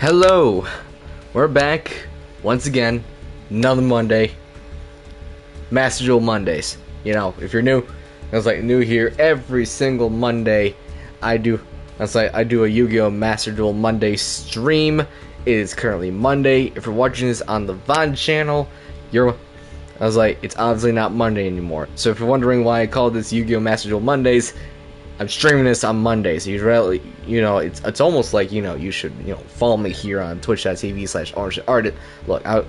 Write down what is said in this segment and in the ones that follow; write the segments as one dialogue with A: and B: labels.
A: Hello, we're back once again. Another Monday, Master Duel Mondays. You know, if you're new, it's like new here. Every single Monday, I do a Yu-Gi-Oh! Master Duel Monday stream. It is currently Monday. If you're watching this on the VOD channel, it's obviously not Monday anymore. So if you're wondering why I call this Yu-Gi-Oh! Master Duel Mondays, I'm streaming this on Mondays. It's almost like, you should, follow me here on twitch.tv/orangeartist. Look, I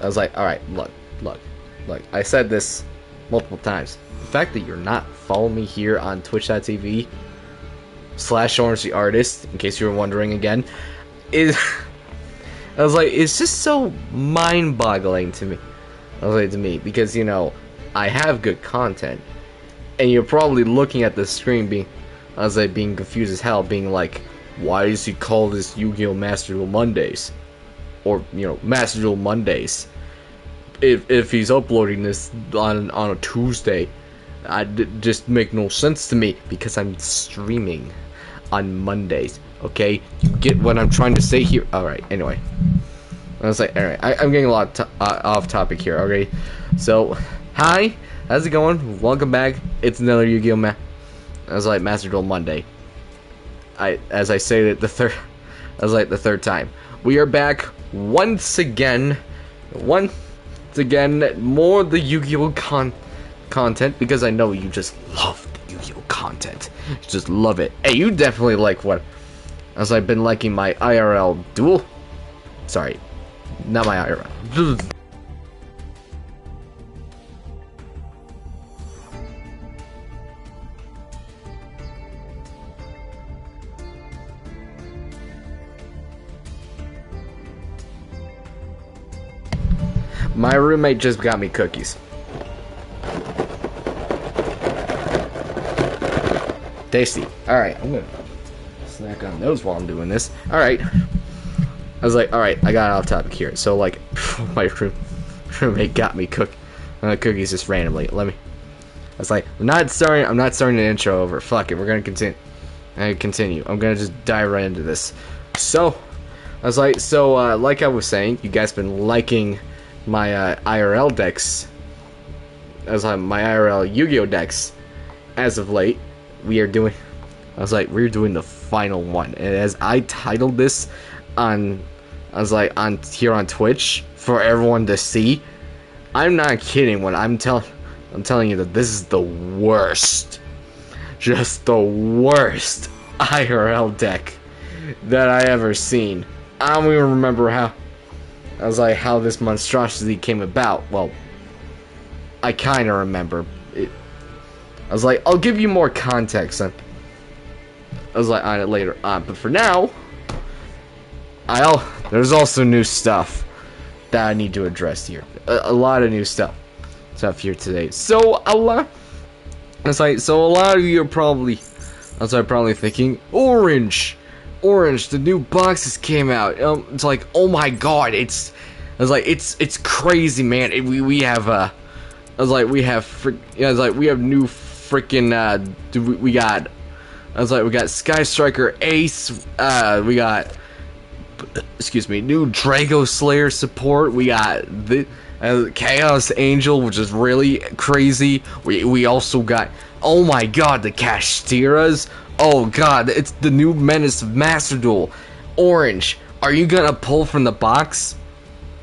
A: was like, alright, look, I said this multiple times. The fact that you're not following me here on twitch.tv/orangeartist, in case you were wondering again, it's just so mind-boggling to me. Because, I have good content. And you're probably looking at the screen being confused as hell, being like, why does he call this Yu-Gi-Oh! Master Duel Mondays? Or, Master Duel Mondays. If he's uploading this on a Tuesday, it just make no sense to me, because I'm streaming on Mondays, okay? You get what I'm trying to say here? Alright, anyway. Alright, I'm getting a lot off topic here, okay? So, hi! How's it going? Welcome back. It's another Yu-Gi-Oh! Master Duel Monday. As I say it the third time. We are back once again. More the Yu-Gi-Oh! Content, because I know you just love the Yu-Gi-Oh! Content. You just love it. Hey, you definitely like what? I've been liking my IRL Duel. Sorry, not my IRL. My roommate just got me cookies. Tasty. Alright, I'm gonna snack on those while I'm doing this. Alright. Alright, I got off topic here. So, my roommate got me cookies just randomly. I'm not starting the intro over. Fuck it, we're gonna continue. I'm gonna just dive right into this. So, like I was saying, you guys been liking my IRL decks, my IRL Yu-Gi-Oh! Decks as of late. We're doing the final one, and as I titled this on here on Twitch for everyone to see, I'm not kidding when I'm telling you that this is the worst, just the worst IRL deck that I ever seen. I don't even remember how this monstrosity came about. Well, I kind of remember it. I'll give you more context on it later on, but for now, there's also new stuff that I need to address here. A lot of new stuff here today. So a lot of you are probably thinking, Orange, the new boxes came out. It's like, oh my god, it's crazy, man. We have new freaking we got Sky Striker Ace, we got new Drago Slayer support, we got the Chaos Angel, which is really crazy. We also got, oh my god, the Kashtira's. Oh god, it's the new Menace of Master Duel. Orange, are you gonna pull from the box?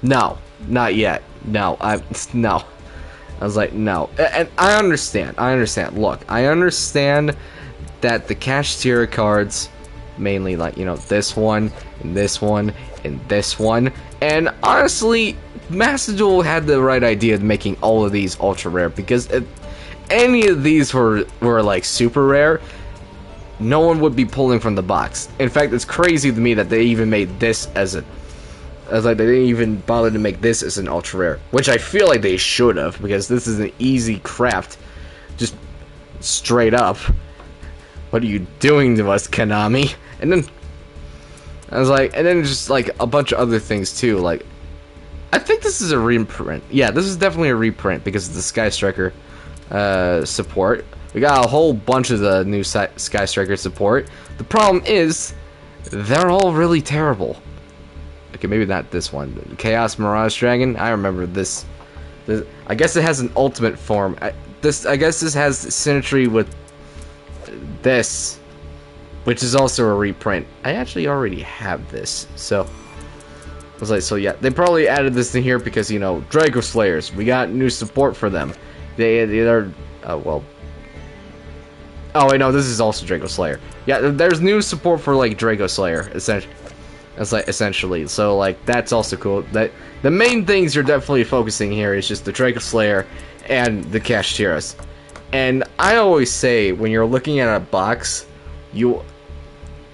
A: No, not yet. No. No. No. And I understand. Look, I understand that the Kashtira cards, mainly this one, and this one, and this one, and honestly, Master Duel had the right idea of making all of these ultra rare, because if any of these were super rare, no one would be pulling from the box. In fact, it's crazy to me that they even made this they didn't even bother to make this as an ultra rare, which I feel like they should have, because this is an easy craft, just straight up. What are you doing to us, Konami? And then just a bunch of other things too. I think this is a reprint. Yeah, this is definitely a reprint because of the Sky Striker support. We got a whole bunch of the new Sky Striker support. The problem is, they're all really terrible. Okay, maybe not this one. Chaos Mirage Dragon. I remember this. I guess it has an ultimate form. I guess this has symmetry with this, which is also a reprint. I actually already have this, so I was like, so yeah, they probably added this in here because, you know, Drago Slayers. We got new support for them. They're well. Oh wait, no, this is also Drago Slayer. Yeah, there's new support for like Drago Slayer, essentially. So like that's also cool. That the main things you're definitely focusing here is just the Drago Slayer and the Kashtira's. And I always say when you're looking at a box, you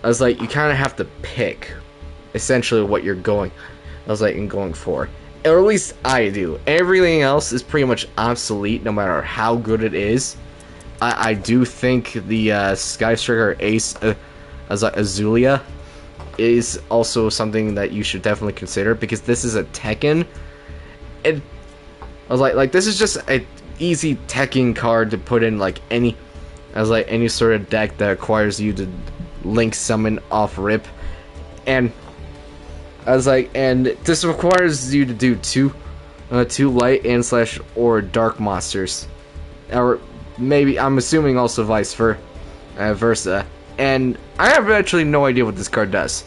A: kind of have to pick essentially what you're going for. Or at least I do. Everything else is pretty much obsolete no matter how good it is. I do think the Sky Striker Ace Azulia is also something that you should definitely consider because this is a Tekken. I was like this is just an easy Tekken card to put in like any sort of deck that requires you to link summon off rip, and and this requires you to do two light and slash or dark monsters, or maybe I'm assuming also vice versa. And I have actually no idea what this card does.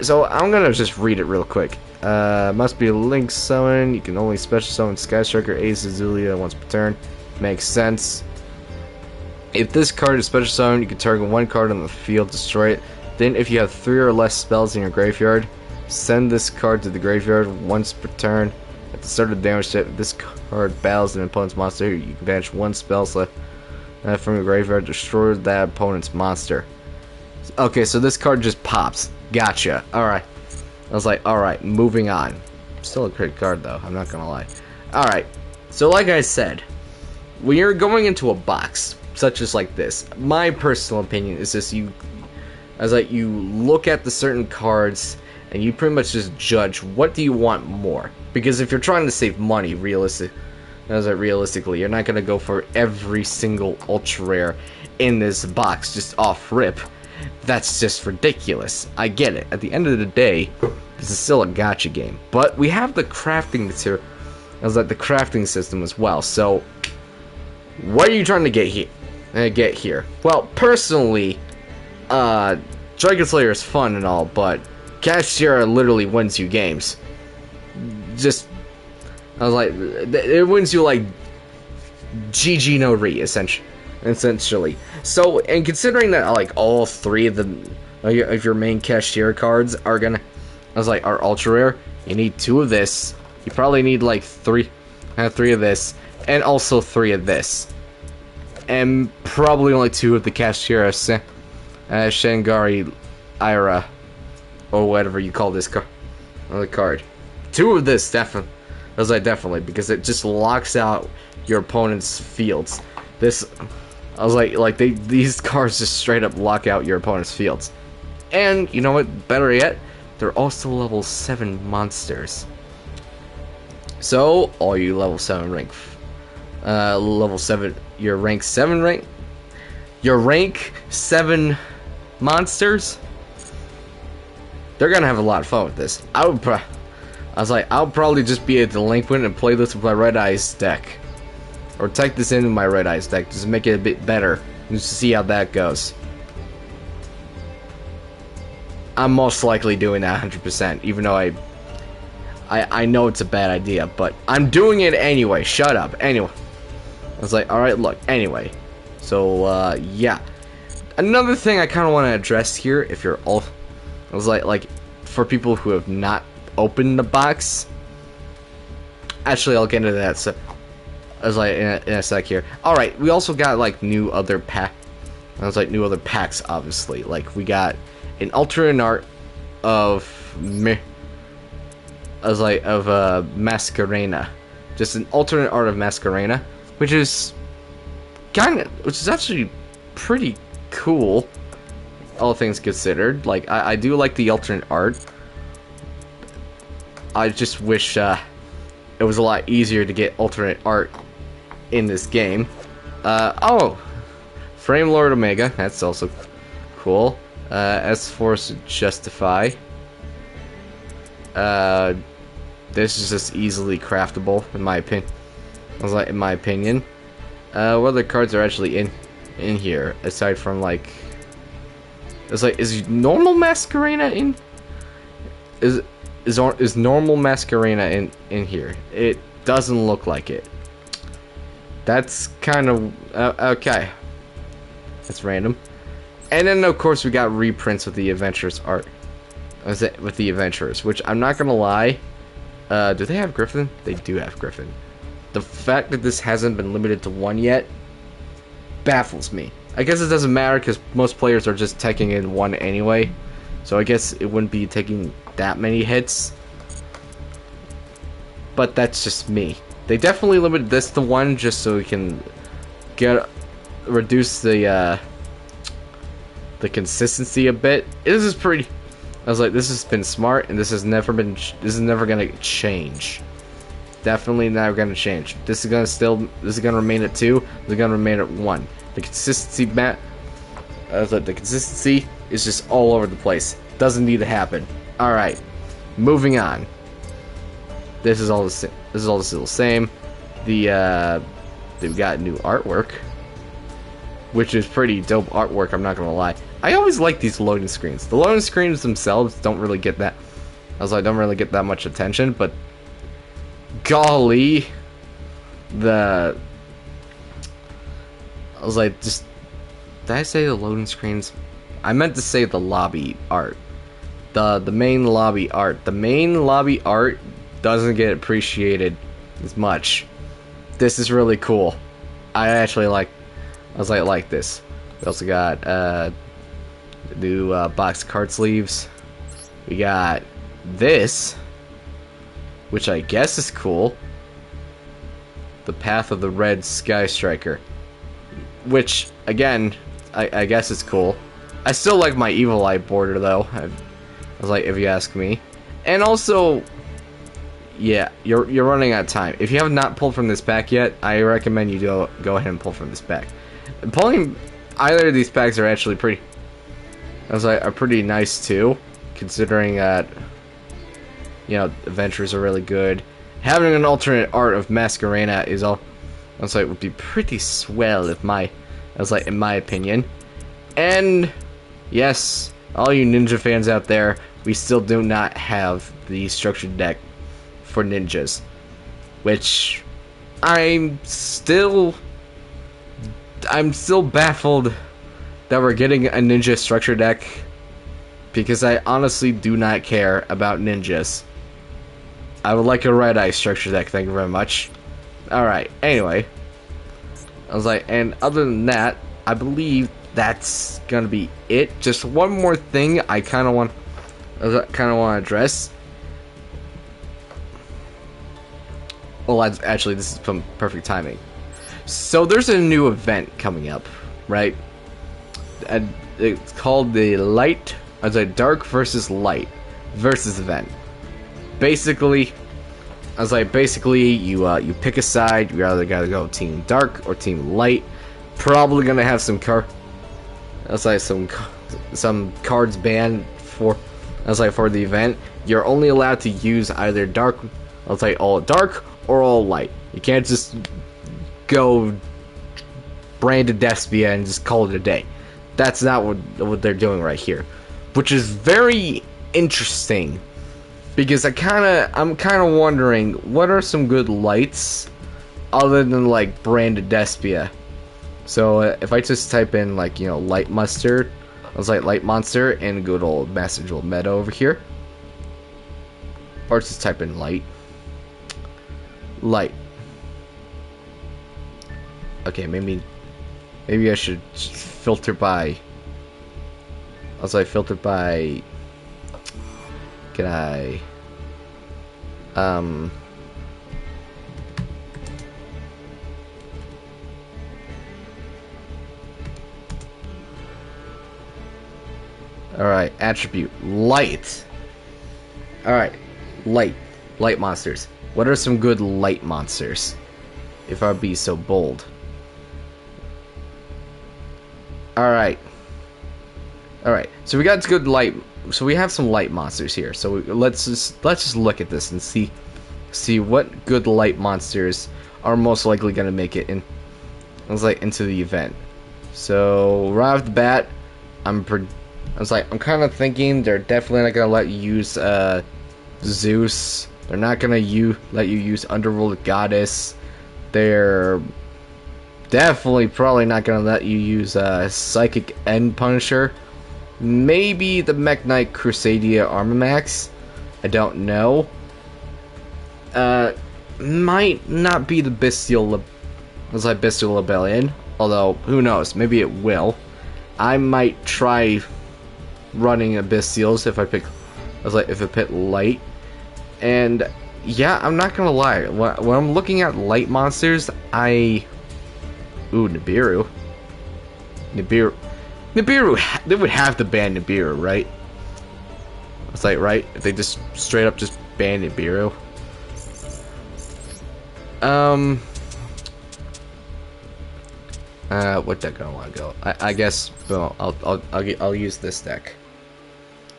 A: So I'm gonna just read it real quick. Must be a link summon. You can only special summon Sky Striker Ace Azulia once per turn. Makes sense. If this card is special summoned, you can target one card on the field, destroy it. Then if you have 3 or less spells in your graveyard, send this card to the graveyard once per turn. At the start of the damage step, if this card battles an opponent's monster, you can banish 1 spell slot from your graveyard, destroy that opponent's monster. Okay, so this card just pops. Gotcha. Alright. I was like, alright, moving on. Still a great card though, I'm not gonna lie. Alright, so like I said, when you're going into a box, such as like this, my personal opinion is just you look at the certain cards and you pretty much just judge what do you want more. Because if you're trying to save money, realistically, you're not gonna go for every single ultra rare in this box just off rip. That's just ridiculous. I get it. At the end of the day, this is still a gacha game, but we have the crafting material, the crafting system as well. So, what are you trying to get here? Well, personally, Dragon Slayer is fun and all, but Kashtira literally wins you games. It wins you like GG no Ri, essentially. So, and considering that like all 3 of your main Kashtira cards are are ultra rare, you need 2 of this. You probably need like 3 of this, and also 3 of this, and probably only 2 of the Kashtira Shangari Ira, or whatever you call this card. 2 of this definitely. Definitely, because it just locks out your opponent's fields. These cards just straight up lock out your opponent's fields. And you know what? Better yet, they're also level 7 monsters. So all you level 7 your rank 7 monsters, they're gonna have a lot of fun with this. I'll probably just be a delinquent and play this with my Red Eyes deck. Or type this into my Red Eyes deck, just to make it a bit better. Just to see how that goes. I'm most likely doing that 100%, even though I know it's a bad idea, but I'm doing it anyway. Shut up. Anyway. I was like, alright, look, anyway. So, yeah. Another thing I kind of want to address here, if you're all... I was like, for people who have not opened the box... Actually, I'll get into that, so... I was like, in a sec here. Alright, we also got, like, new other packs, obviously. Like, we got an alternate art of... Masquerena. Just an alternate art of Masquerena, which is actually pretty cool, all things considered. Like, I do like the alternate art. I just wish it was a lot easier to get alternate art in this game. Frame Lord Omega, that's also cool. S-Force Justify. Uh, this is just easily craftable, in my opinion. I was like, in my opinion. What other cards are actually in here aside from like? It's like, is normal Masquerena in? Is normal Masquerena in here? It doesn't look like it. That's kind of okay. That's random. And then of course we got reprints with the Adventurers art. With the Adventurers, which I'm not gonna lie. Do they have Griffin? They do have Griffin. The fact that this hasn't been limited to one yet baffles me. I guess it doesn't matter because most players are just taking in one anyway. So I guess it wouldn't be taking that many hits. But that's just me. They definitely limited this to one just so we can reduce the consistency a bit. This is pretty. I was like, this has been smart, and this is never gonna change. Definitely never gonna change. This is gonna remain at 2. This is gonna remain at 1. The consistency, I was like, the consistency is just all over the place. Doesn't need to happen. All right, moving on. This is all the same. This is all still the same. They've got new artwork, which is pretty dope artwork. I'm not gonna lie. I always like these loading screens. The loading screens themselves don't really get that. I was like, don't really get that much attention, but golly, I was like, just did I say the loading screens? I meant to say the lobby art. The main lobby art. The main lobby art doesn't get appreciated as much. This is really cool. I actually like. I was like this. We also got new box card sleeves. We got this, which I guess is cool. The Path of the Red Sky Striker, which again, I guess is cool. I still like my Evil Eye border though. I was like, if you ask me. And also, yeah, you're running out of time. If you have not pulled from this pack yet, I recommend you go ahead and pull from this pack. Pulling either of these packs are actually pretty. I was like, are pretty nice too, considering that you know adventures are really good. Having an alternate art of Masquerena is all. I was like, would be pretty swell if I was like, in my opinion. And yes, all you ninja fans out there, we still do not have the structured deck for ninjas, which I'm still baffled that we're getting a ninja structure deck, because I honestly do not care about ninjas. I would like a Red Eye structure deck, thank you very much. Alright, anyway. I was like, and other than that, I believe that's gonna be it. Just one more thing I kinda want to address. Well, actually, this is from perfect timing. So there's a new event coming up, right? And it's called the Dark versus Light versus event. Basically, I was like, you pick a side. You either gotta go Team Dark or Team Light. Probably gonna have some cards banned for. I was like, for the event, you're only allowed to use either Dark. I was like, all Dark or all Light. You can't just go branded Despia and just call it a day. That's not what they're doing right here, which is very interesting, because I'm kind of wondering what are some good lights other than like branded Despia. So if I just type in like, you know, light mustard, I was like light monster, and good old Master Jewel Meta over here, or just type in light. Okay, maybe I should filter by. I was like, filter by. Can I? Alright, attribute light. Alright, light monsters. What are some good light monsters? If I'd be so bold. Alright. Alright, so we got good light. So we have some light monsters here. So let's just look at this and see what good light monsters are most likely going to make it in. I was like into the event. So right off the bat, I'm kind of thinking they're definitely not going to let you use Zeus. They're not going to let you use Underworld Goddess. They're definitely probably not going to let you use Psychic End Punisher. Maybe the Mech Knight Crusadia Armamax. I don't know. Might not be the Bestial Rebellion. Although, who knows? Maybe it will. I might try running a Bestials if I pick light. And yeah, I'm not gonna lie. When I'm looking at light monsters, Nibiru. They would have to ban Nibiru, right? It's like, right? If they just straight up just ban Nibiru. What deck I want to go? I guess. Boom. I'll use this deck.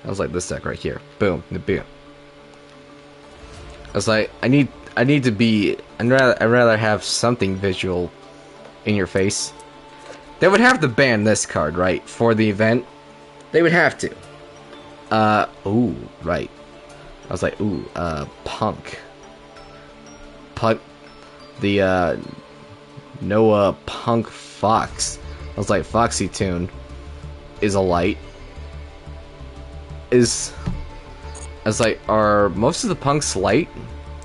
A: I was like this deck right here. Boom. Nibiru. I was like, I'd rather have something visual in your face. They would have to ban this card, right, for the event. They would have to. Ooh, right. I was like, ooh, Punk. The Noah Punk Fox. I was like, Foxy Tune is a light. I was like, are most of the punks light?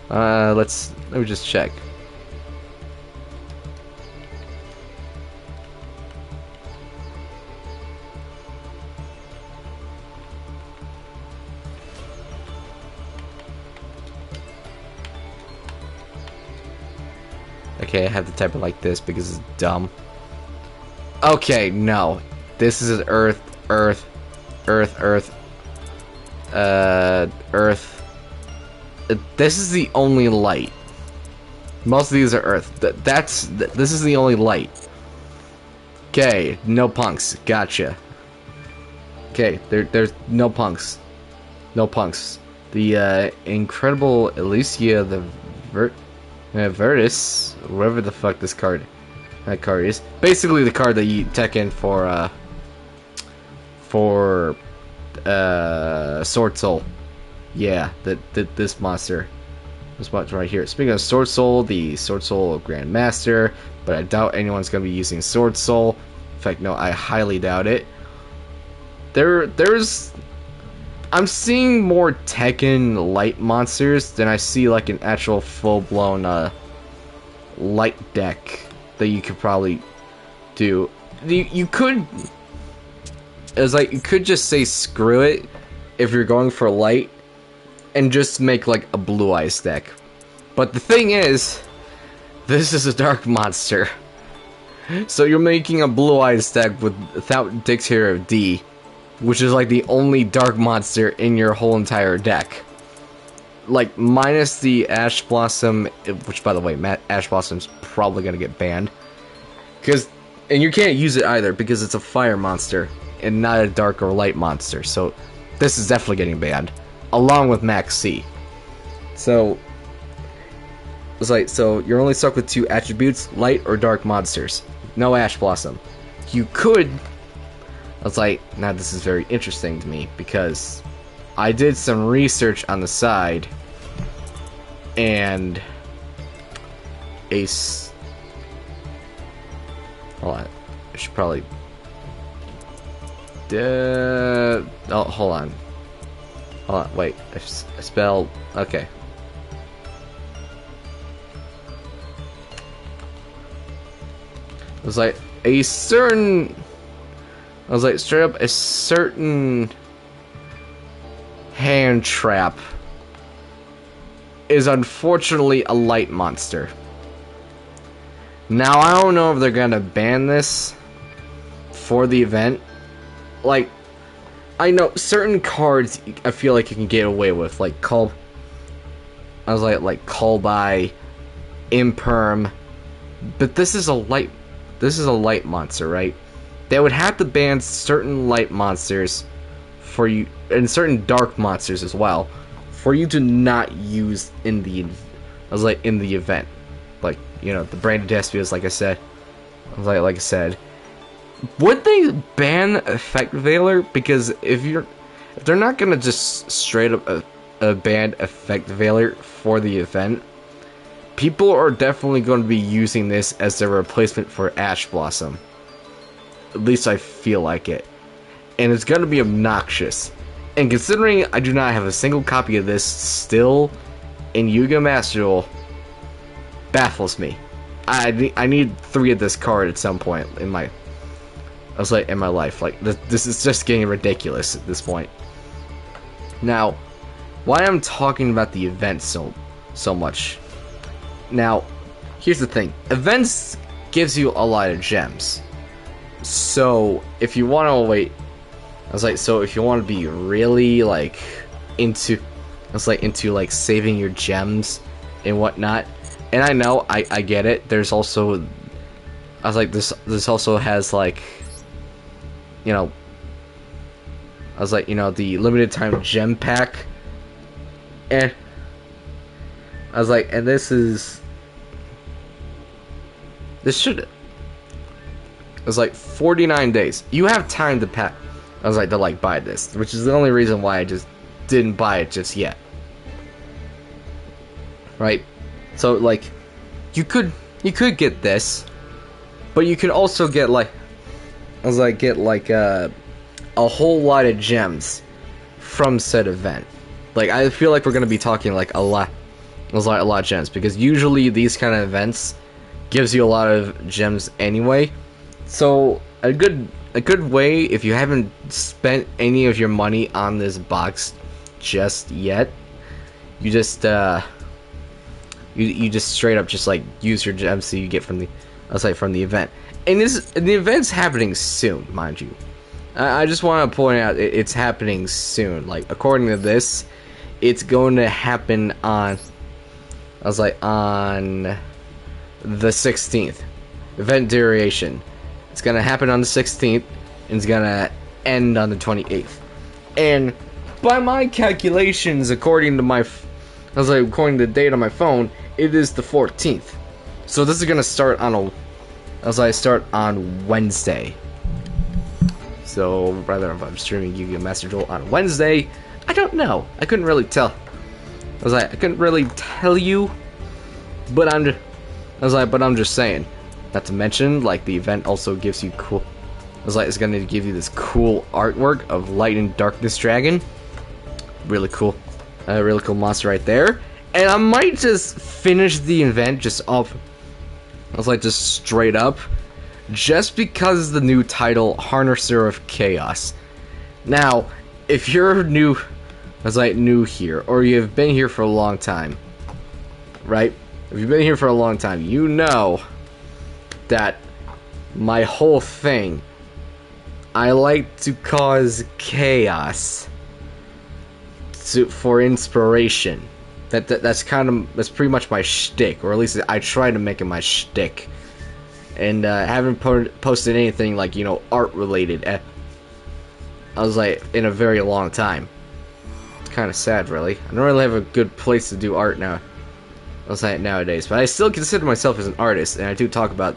A: Let me just check. Okay, I have to type it like this because it's dumb. Okay, no. This is Earth. This is the only light. Most of these are Earth. This is the only light. Okay, no punks. Gotcha. Okay, there's no punks. No punks. The Incredible Elysia, the Virtus, whatever the fuck that card is. Basically the card that you tech in for Sword Soul. Yeah, this monster. This monster right here. Speaking of Sword Soul, the Sword Soul Grandmaster, but I doubt anyone's gonna be using Sword Soul. In fact, no, I highly doubt it. I'm seeing more Tekken light monsters than I see like an actual full-blown light deck that you could probably do. You could just say screw it if you're going for light and just make like a Blue Eyes deck. But the thing is, this is a dark monster. So you're making a Blue Eyes deck without Dictator of D, which is like the only dark monster in your whole entire deck. Like, minus the Ash Blossom, which by the way, Ash Blossom's probably gonna get banned. And you can't use it either, because it's a fire monster, and not a dark or light monster, so this is definitely getting banned. Along with Max C. So, it's like, so you're only stuck with two attributes, light or dark monsters. No Ash Blossom. You could... I was like, now this is very interesting to me, because I did some research on the side, and hold on, I should probably... oh, hold on. Hold on, wait, I spelled... okay. It was like, straight up, a certain hand trap is unfortunately a light monster. Now, I don't know if they're gonna ban this for the event. Like, I know certain cards I feel like you can get away with, like Call by Imperm, but this is a light monster, right? they would have to ban certain light monsters for you, and certain dark monsters as well, for you to not use in the, in the event. Like, you know, the branded Despios, like I said. Like I said, would they ban Effect Veiler? Because if they're not gonna just straight up ban Effect Veiler for the event, people are definitely going to be using this as their replacement for Ash Blossom. At least I feel like it. And it's going to be obnoxious. And considering I do not have a single copy of this still in Yu-Gi-Oh! Master Duel, baffles me. I need 3 of this card at some point in my life. Like, this is just getting ridiculous at this point. Now, why I'm talking about the event so much. Now, here's the thing. Events gives you a lot of gems. So, if you want to wait, so if you want to be really, like, into saving your gems and whatnot, and I know, I get it, there's also, this also has, like, you know, the limited time gem pack, and and this should, it's like 49 days. You have time to pack. To buy this, which is the only reason why I just didn't buy it just yet. Right? So like, you could get this, but you could also get a whole lot of gems from said event. Like, I feel like we're gonna be talking like a lot of gems, because usually these kind of events gives you a lot of gems anyway. So a good way, if you haven't spent any of your money on this box just yet, you just you just straight up just like use your gems that you get from the event. And the event's happening soon, mind you. I just want to point out it's happening soon. Like, according to this, it's going to happen on on the 16th. Event duration. It's gonna happen on the 16th, and it's gonna end on the 28th. And by my calculations, according to according to the date on my phone, it is the 14th. So this is gonna start on on Wednesday. So rather, if I'm streaming Yu-Gi-Oh! Master Duel on Wednesday, I don't know. I couldn't really tell. I couldn't really tell you, but I'm just saying. Not to mention, like, the event also gives you cool. It's gonna give you this cool artwork of Light and Darkness Dragon. Really cool monster right there. And I might just finish the event just off. Just straight up, just because the new title, Harnesser of Chaos. Now, if you're new, new here, or you've been here for a long time, right? If you've been here for a long time, you know that my whole thing, I like to cause chaos for inspiration. That's pretty much my shtick, or at least I try to make it my shtick. And haven't posted anything like, you know, art related. In a very long time. It's kind of sad, really. I don't really have a good place to do art now. Nowadays, but I still consider myself as an artist, and I do talk about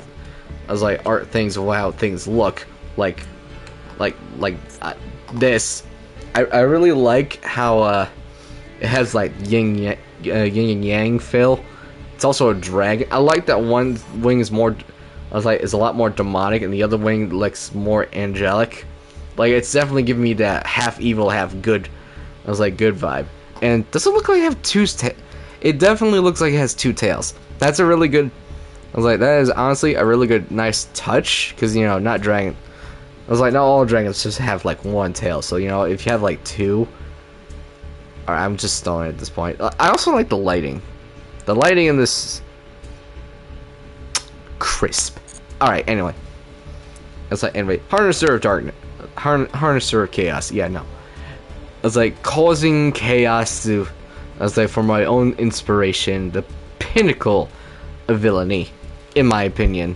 A: art things, how things look like this. I really like how it has like yin and yang feel. It's also a dragon. I like that one wing is more is a lot more demonic, and the other wing looks more angelic. Like, it's definitely giving me that half evil, half good good vibe. And does it look like I have two it definitely looks like it has 2 tails. That's a really good, that is honestly a really good, nice touch, because, you know, not dragon, not all dragons just have like 1 tail, so, you know, if you have like 2, I'm just stalling at this point. I also like the lighting. The lighting in this, crisp. Alright, anyway. Harnesser of Darkness, Harnesser of Chaos, yeah, no. Causing chaos to, for my own inspiration, the pinnacle of villainy, in my opinion.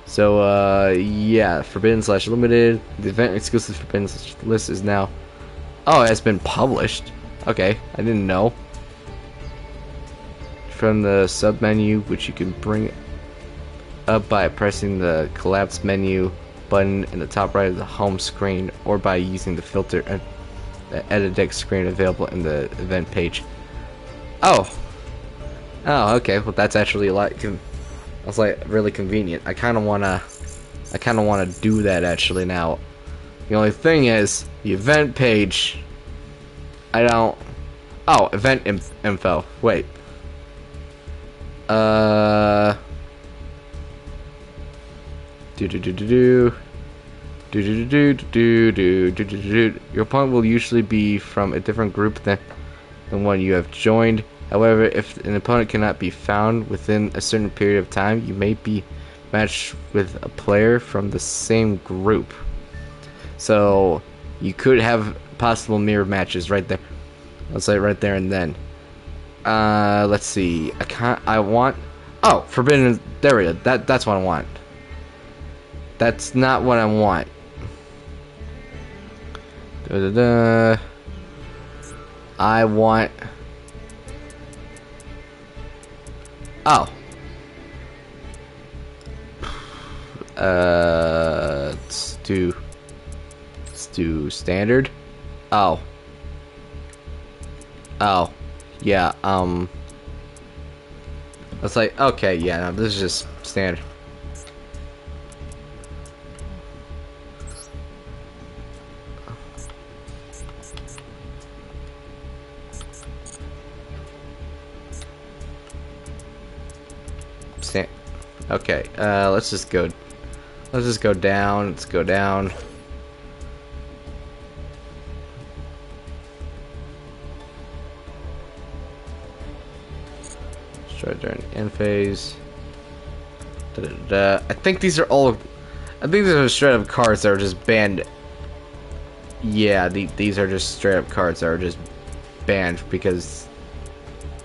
A: So, yeah, Forbidden slash Limited. The event exclusive Forbidden list is now. Oh, it's been published. Okay, I didn't know. From the sub menu, which you can bring up by pressing the collapse menu button in the top right of the home screen, or by using the filter and the edit deck screen available in the event page. Oh, okay. Well, that's actually a lot. That's like really convenient. I kind of wanna do that actually now. The only thing is the event page. I don't. Oh, event info. Wait. Your opponent will usually be from a different group than the one you have joined. However, if an opponent cannot be found within a certain period of time, you may be matched with a player from the same group. So you could have possible mirror matches right there. I'll say right there and then. Let's see. I want. Oh, Forbidden. There we go. That's what I want. That's not what I want. I want. Oh. Let's do standard. Oh. Oh. Yeah, I was like, okay, yeah, no, this is just standard. Okay, let's just go down, let's go down. Start during end phase. I think these are all. I think these are straight up cards that are just banned. Yeah, these are just straight up cards that are just banned because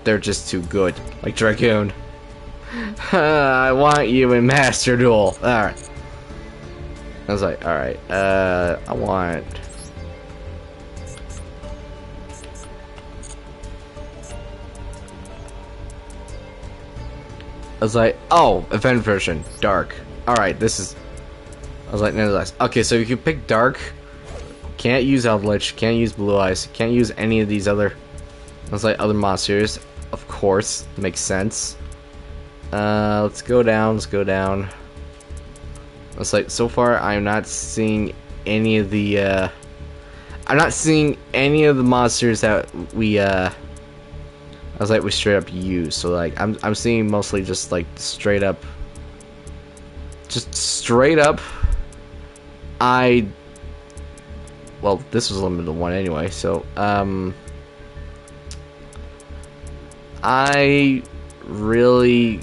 A: they're just too good. Like Dragoon. I want you in Master Duel. Alright. I was like, alright, I want. I was like, oh, event version, dark. Alright, this is. I was like, nonetheless. Okay, so you can pick dark. Can't use Eldritch, can't use Blue Eyes, can't use any of these other. I was like, other monsters. Of course, makes sense. Let's go down, let's go down. It's like, so far, I'm not seeing any of the, I'm not seeing any of the monsters that we, I was like, we straight up use. So like, I'm seeing mostly just like straight up, well, this was limited to one anyway. So I really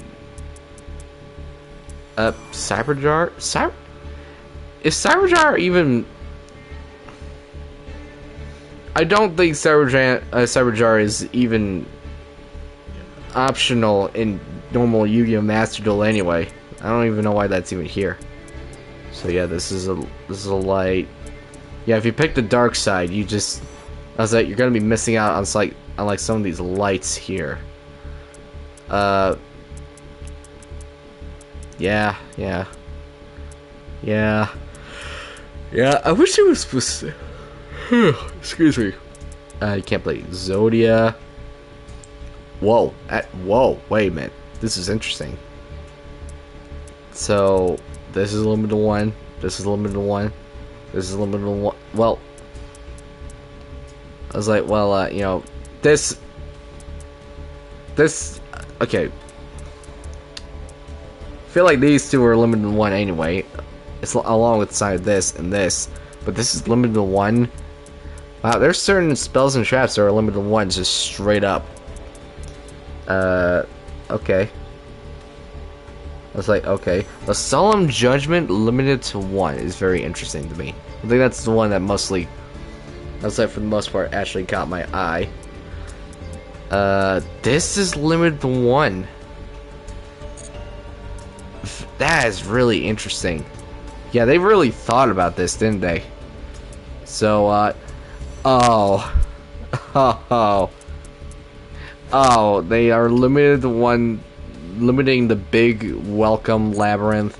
A: Cyberjar. Is Cyberjar even? I don't think Cyberjar is even optional in normal Yu-Gi-Oh! Master Duel anyway. I don't even know why that's even here. So yeah, this is a light. Yeah, if you pick the dark side, you just. I was like, you're gonna be missing out on like some of these lights here. Yeah. I wish it was specific. Excuse me. You can't play Zodia. Whoa, wait a minute. This is interesting. So, this is limited to one. This is limited to one. This is limited to one. Well, I was like, well, you know, this, okay. I feel like these two are limited to one anyway. It's along with side this and this, but this is limited to one. Wow, there's certain spells and traps that are limited to one, just straight up. Okay. I was like, okay. The Solemn Judgment limited to one is very interesting to me. I think that's the one that mostly, I was like, for the most part, actually caught my eye. This is limited to one. That is really interesting. Yeah, they really thought about this, didn't they? So, oh. Oh, they are limiting the big welcome labyrinth.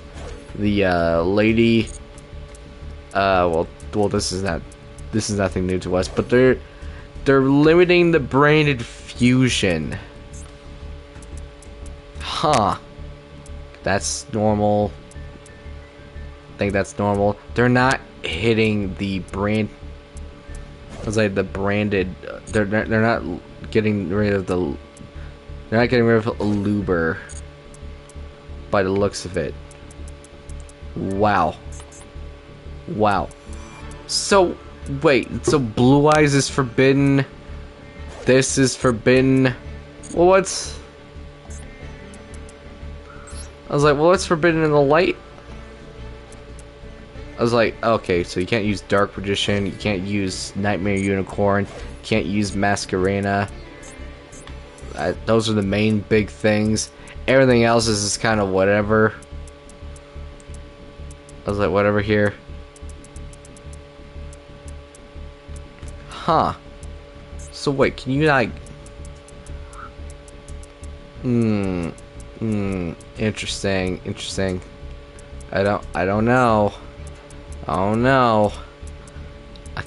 A: The, lady, well, this is nothing new to us, but they're limiting the branded fusion. Huh. That's normal. I think that's normal. They're not hitting the brand. I was like the branded. They're not getting rid of the. They're not getting rid of Aluber. By the looks of it. Wow. Wow. So wait. So Blue Eyes is forbidden. This is forbidden. Well, what's? I was like, well, what's forbidden in the light? I was like, okay, so you can't use Dark Magician, you can't use Nightmare Unicorn, you can't use Masquerena. Those are the main big things. Everything else is just kind of whatever. I was like, whatever here. Huh. So wait, can you like... Interesting. I don't know. Oh no. I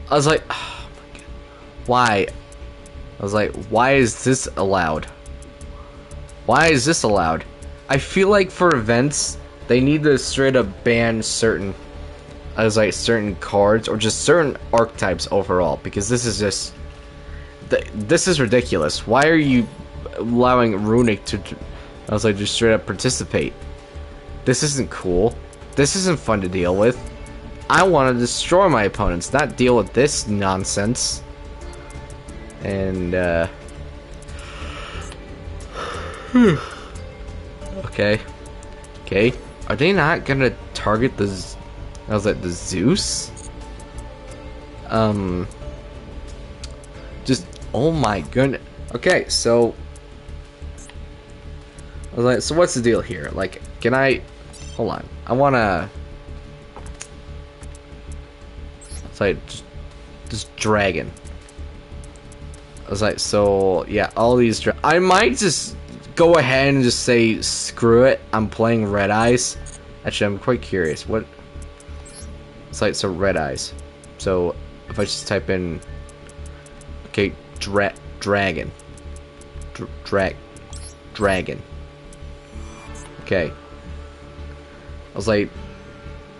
A: was like, oh my God. Why? I was like, why is this allowed? Why is this allowed? I feel like for events, they need to straight up ban certain, I was like, certain cards or just certain archetypes overall, because this is just, this is ridiculous. Why are you allowing Runic to, I was like, just straight up participate? This isn't cool. This isn't fun to deal with. I want to destroy my opponents, not deal with this nonsense. And, okay. Are they not gonna target the, I was like, the Zeus? Just, oh my goodness. Okay, so, I was like, so what's the deal here? Like, can I, hold on, I wanna, it's like, just dragon. I was like, so, yeah, all these, I might just go ahead and just say, screw it, I'm playing Red Eyes. Actually, I'm quite curious, what, it's like, so Red Eyes. So, if I just type in, okay, dragon. Dragon. Okay. I was like,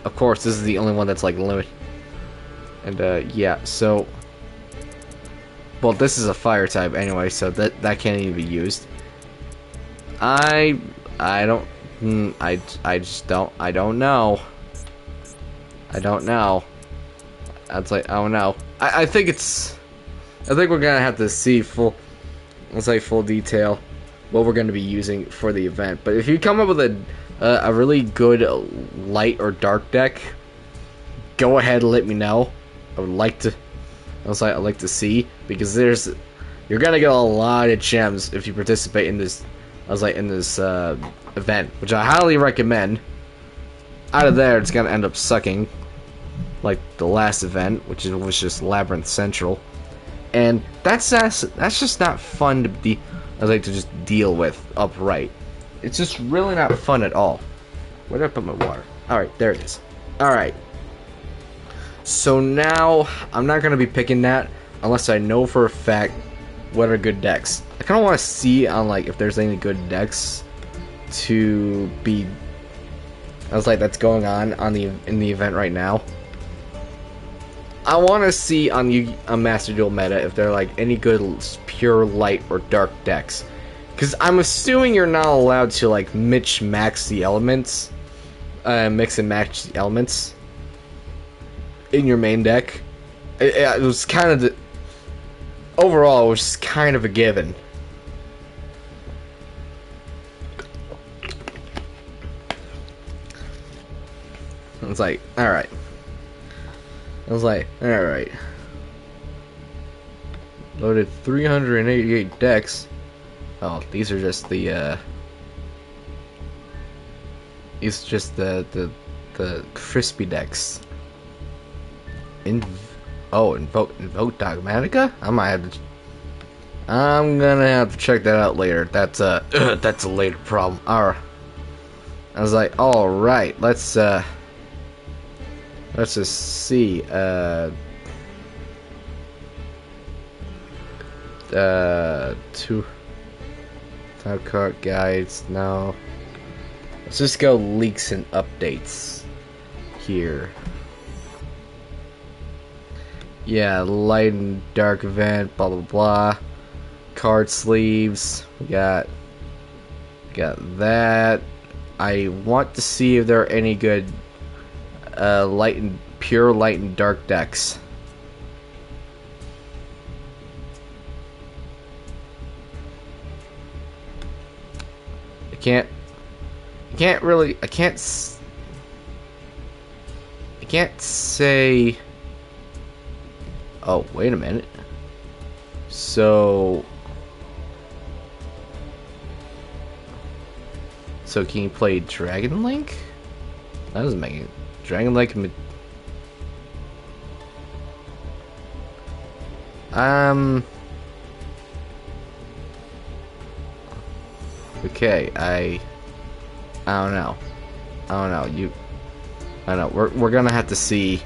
A: of course, this is the only one that's like limited. And yeah, so, well, this is a fire type anyway, so that can't even be used. I don't know. I don't know. It's like, I don't know. I think we're gonna have to see full detail what we're gonna be using for the event. But if you come up with a really good light or dark deck, go ahead and let me know. I'd like to see, because you're gonna get a lot of gems if you participate in this. Event, which I highly recommend. Out of there, it's gonna end up sucking, like the last event, which was just Labyrinth Central, and that's just not fun to just deal with upright. It's just really not fun at all. Where did I put my water? All right, there it is. All right. So now I'm not gonna be picking that unless I know for a fact what are good decks. I kind of want to see on like if there's any good decks to be. I was like, that's going on in the event right now. I want to see on Master Duel meta if there are like any good pure light or dark decks, because I'm assuming you're not allowed to like mix and match the elements in your main deck. It was kind of overall, it was kind of a given. I was like, alright. Loaded 388 decks. Oh, these are just the, It's just the crispy decks. Invoke Dogmatica? I'm gonna have to check that out later. That's that's a later problem. Alright. I was like, alright, let's just see. Two top card guides. No. Let's just go leaks and updates here. Yeah, light and dark event, blah blah blah. Card sleeves. We got that. I want to see if there are any good pure light and dark decks. I can't say. Oh, wait a minute. So can you play Dragon Link? That doesn't make it. Dragon Link. Okay, I don't know. I don't know. We're gonna have to see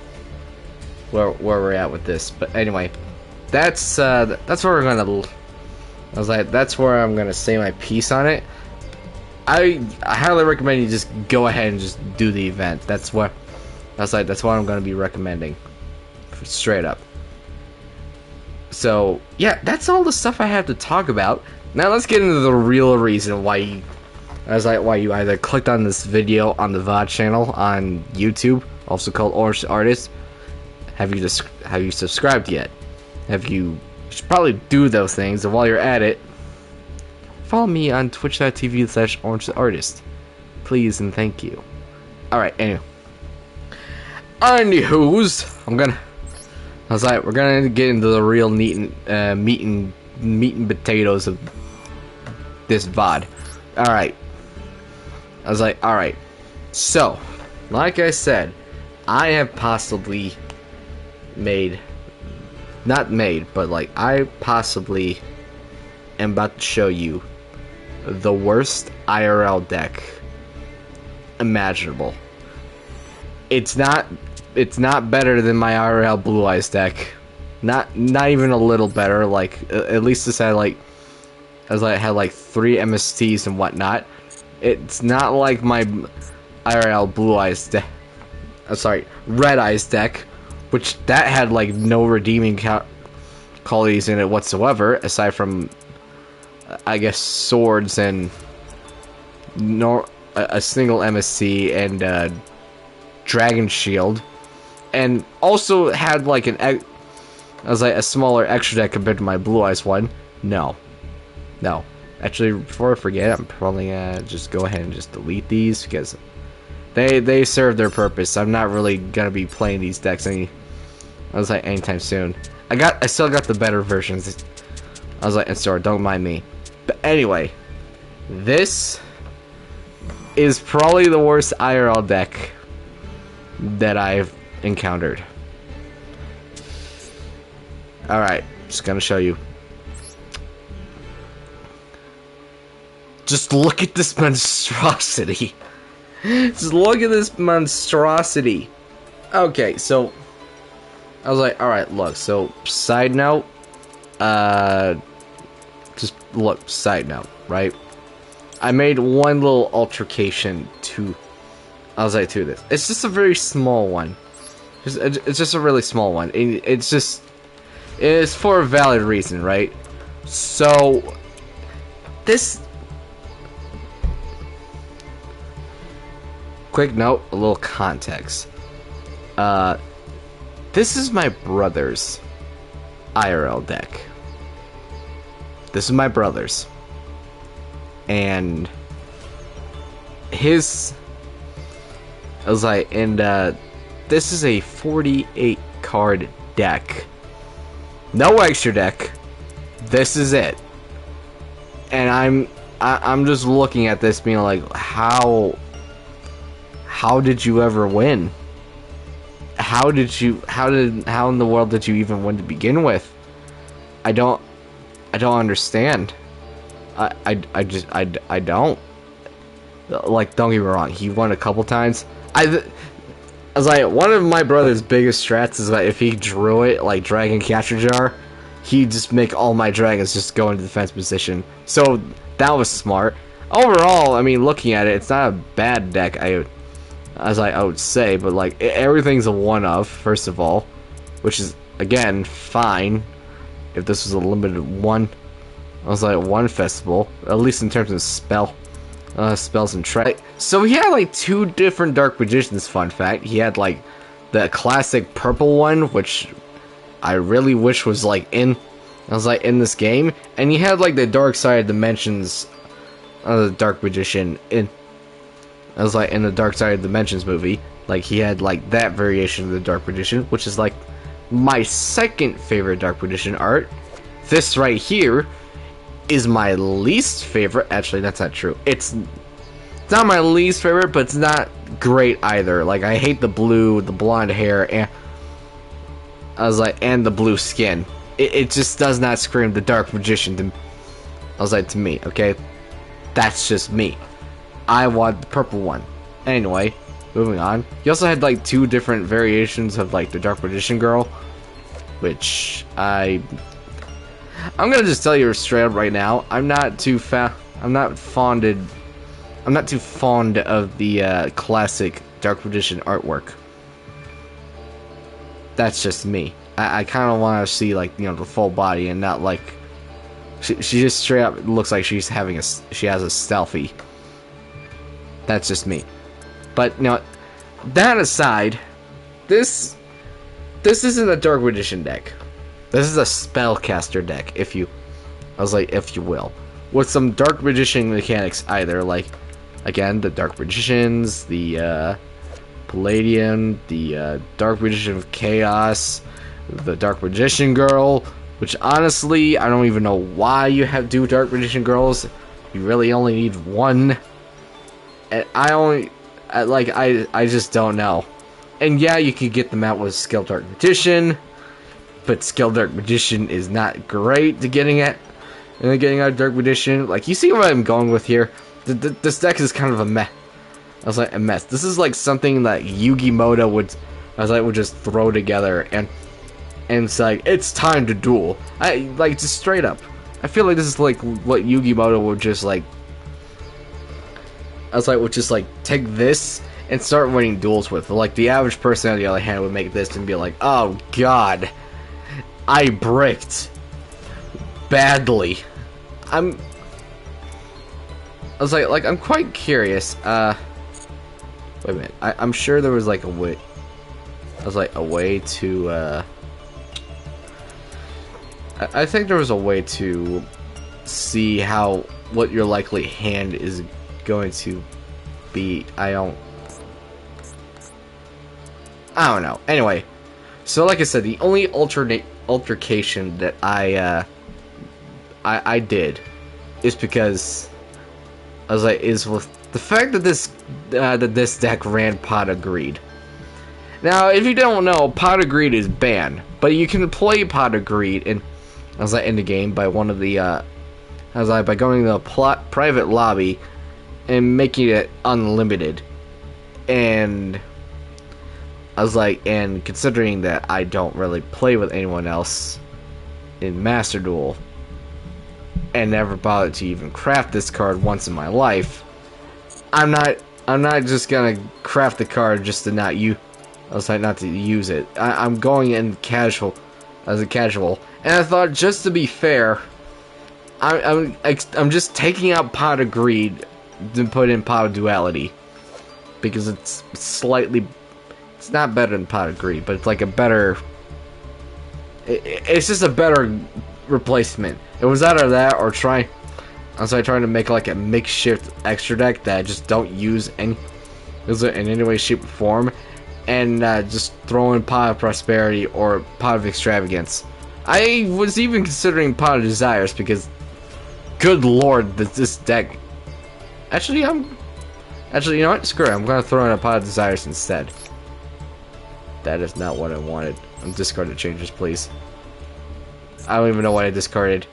A: where we're at with this. But anyway, that's where we're gonna. I was like, that's where I'm gonna say my piece on it. I highly recommend you just go ahead and just do the event. That's what I'm gonna be recommending, straight up. So yeah, that's all the stuff I have to talk about. Now let's get into the real reason why you either clicked on this video on the VOD channel on YouTube, also called Orange the Artist. Have you subscribed yet? You should probably do those things, and while you're at it, follow me on twitch.tv/Orange the Artist. Please and thank you. Alright, anyway. Anywho's, we're gonna get into the real meat and potatoes of this VOD. Alright. Alright. So, like I said, I have possibly I possibly am about to show you the worst IRL deck imaginable. It's not better than my IRL Blue Eyes deck. Not even a little better. Like, at least this had like, had like 3 MSTs and whatnot. It's not like my IRL Blue Eyes deck. Red Eyes deck, which that had like no redeeming qualities in it whatsoever, aside from I guess swords and a single MSC and Dragon Shield, and also had like a smaller extra deck compared to my Blue Eyes one. No. Actually, before I forget, I'm probably gonna just go ahead and just delete these because they serve their purpose. I'm not really gonna be playing these decks anytime soon. I still got the better versions. And sorry, don't mind me. But anyway, this is probably the worst IRL deck that I've encountered. Alright, just gonna show you. Just look at this monstrosity. Just look at this monstrosity. Okay, so I was like, alright, look, so side note, just look, side note, right? I made one little altercation to this. It's just a very small one. It's just a really small one. It's for a valid reason, right? So this. Quick note, a little context. This is my brother's IRL deck. This is my brother's. And this is a 48 card deck. No extra deck. This is it. And I'm just looking at this being like, how how did you ever win? How in the world did you even win to begin with? I don't understand. I don't. Like, don't get me wrong, he won a couple times. I was like, one of my brother's biggest strats is that if he drew it like Dragon Capture Jar, he'd just make all my dragons just go into defense position. So that was smart. Overall, I mean, looking at it, it's not a bad deck. I would say, but like everything's a one of, first of all, which is again fine. If this was a limited one, I was like one festival, at least in terms of spells and track. So he had like two different Dark Magicians. Fun fact: he had like the classic purple one, which I really wish was like in this game, and he had like the Dark Side Dimensions, the Dark Magician in. I was like in the Dark Side Dimensions movie. Like he had like that variation of the Dark Magician, which is like my second favorite Dark Magician art. This right here is my least favorite. Actually, that's not true. It's not my least favorite, but it's not great either. Like, I hate the blue, the blonde hair, and and the blue skin. It just does not scream the Dark Magician to me, okay? That's just me. I want the purple one. Anyway, moving on. He also had like two different variations of like the Dark Magician girl, which I'm gonna just tell you straight up right now. I'm not too fond of the classic Dark Magician artwork. That's just me. I kind of want to see like, you know, the full body and not like she just straight up looks like she has a selfie. That's just me. But you know, that aside, this isn't a Dark Magician deck. This is a spellcaster deck, if you will, with some Dark Magician mechanics either, like, again, the Dark Magicians, the Palladium, the Dark Magician of Chaos, the Dark Magician Girl, which honestly, I don't even know why you do Dark Magician Girls. You really only need one. And I just don't know. And yeah, you could get them out with Skill Dark Magician, but Skill Dark Magician is not great to getting out Dark Magician. Like, you see what I'm going with here? This deck is kind of a mess. A mess. This is like something that Yugi Moto would just throw together, and it's like, it's time to duel. Just straight up. I feel like this is like what Yugi Moto would just like. Would just like take this and start winning duels with. Like, the average person on the other hand would make this and be like, oh god, I bricked badly. I'm quite curious. Wait a minute. I'm sure there was like a way. A way to. I think there was a way to see what your likely hand is going to be. I don't know. Anyway, so like I said, the only altercation that I did is because is with the fact that this deck ran Pot of Greed. Now, if you don't know, Pot of Greed is banned, but you can play Pot of Greed in the game by one of the by going to a private lobby and making it unlimited. And and considering that I don't really play with anyone else in Master Duel and never bothered to even craft this card once in my life, I'm not just gonna craft the card just to not use it. I'm going in casual, as a casual, and I thought, just to be fair, I'm just taking out Pot of Greed to put in Pot of Duality, because it's not better than Pot of Greed, but it's like a better. It's just a better replacement. It was either that or trying to make like a makeshift extra deck that I just don't use in any way, shape, or form, and just throw in Pot of Prosperity or Pot of Extravagance. I was even considering Pot of Desires, because good lord, this deck. Actually, Actually, you know what? Screw it. I'm gonna throw in a pot of desires instead. That is not what I wanted. I'm discarding changes, please. I don't even know what I discarded.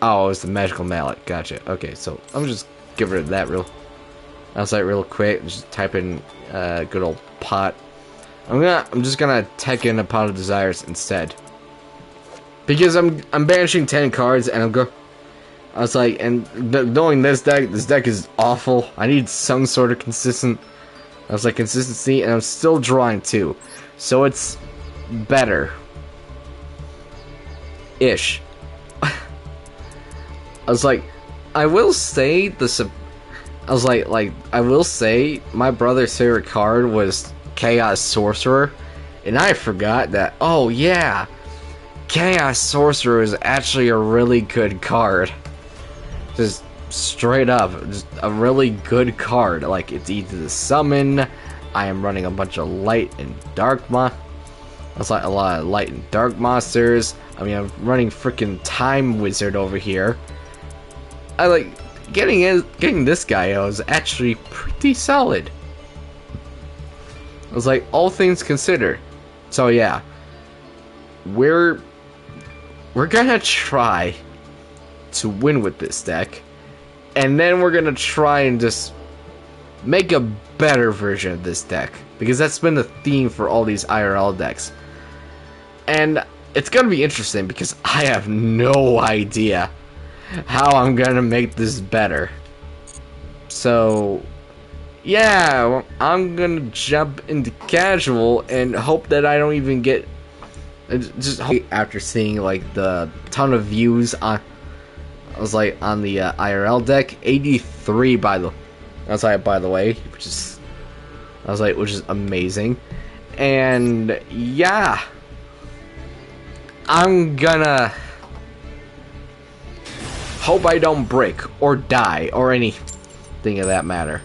A: Oh, it was the magical mallet. Gotcha. Okay, so I'm just get rid of that real quick. Just type in good old pot. I'm just gonna tech in a pot of desires instead. Because I'm banishing 10 cards and I was like, and knowing this deck is awful. I need some sort of consistency, and I'm still drawing 2. So it's better. Ish. I was like, I will say I will say my brother's favorite card was Chaos Sorcerer, and I forgot that. Oh yeah, Chaos Sorcerer is actually a really good card. Just straight up, just a really good card. Like, it's easy to summon. I am running a bunch of light and dark that's like a lot of light and dark monsters. I mean, I'm running freaking Time Wizard over here. I like getting this guy was actually pretty solid. I was like, all things considered. So yeah, we're gonna try to win with this deck, and then we're gonna try and just make a better version of this deck, because that's been the theme for all these IRL decks. And it's gonna be interesting because I have no idea how I'm gonna make this better. So yeah, I'm gonna jump into casual and hope that I don't even get just after seeing like the ton of views on I was like on the IRL deck. 83 by the way, which is amazing. And yeah, I'm gonna hope I don't break or die or anything of that matter.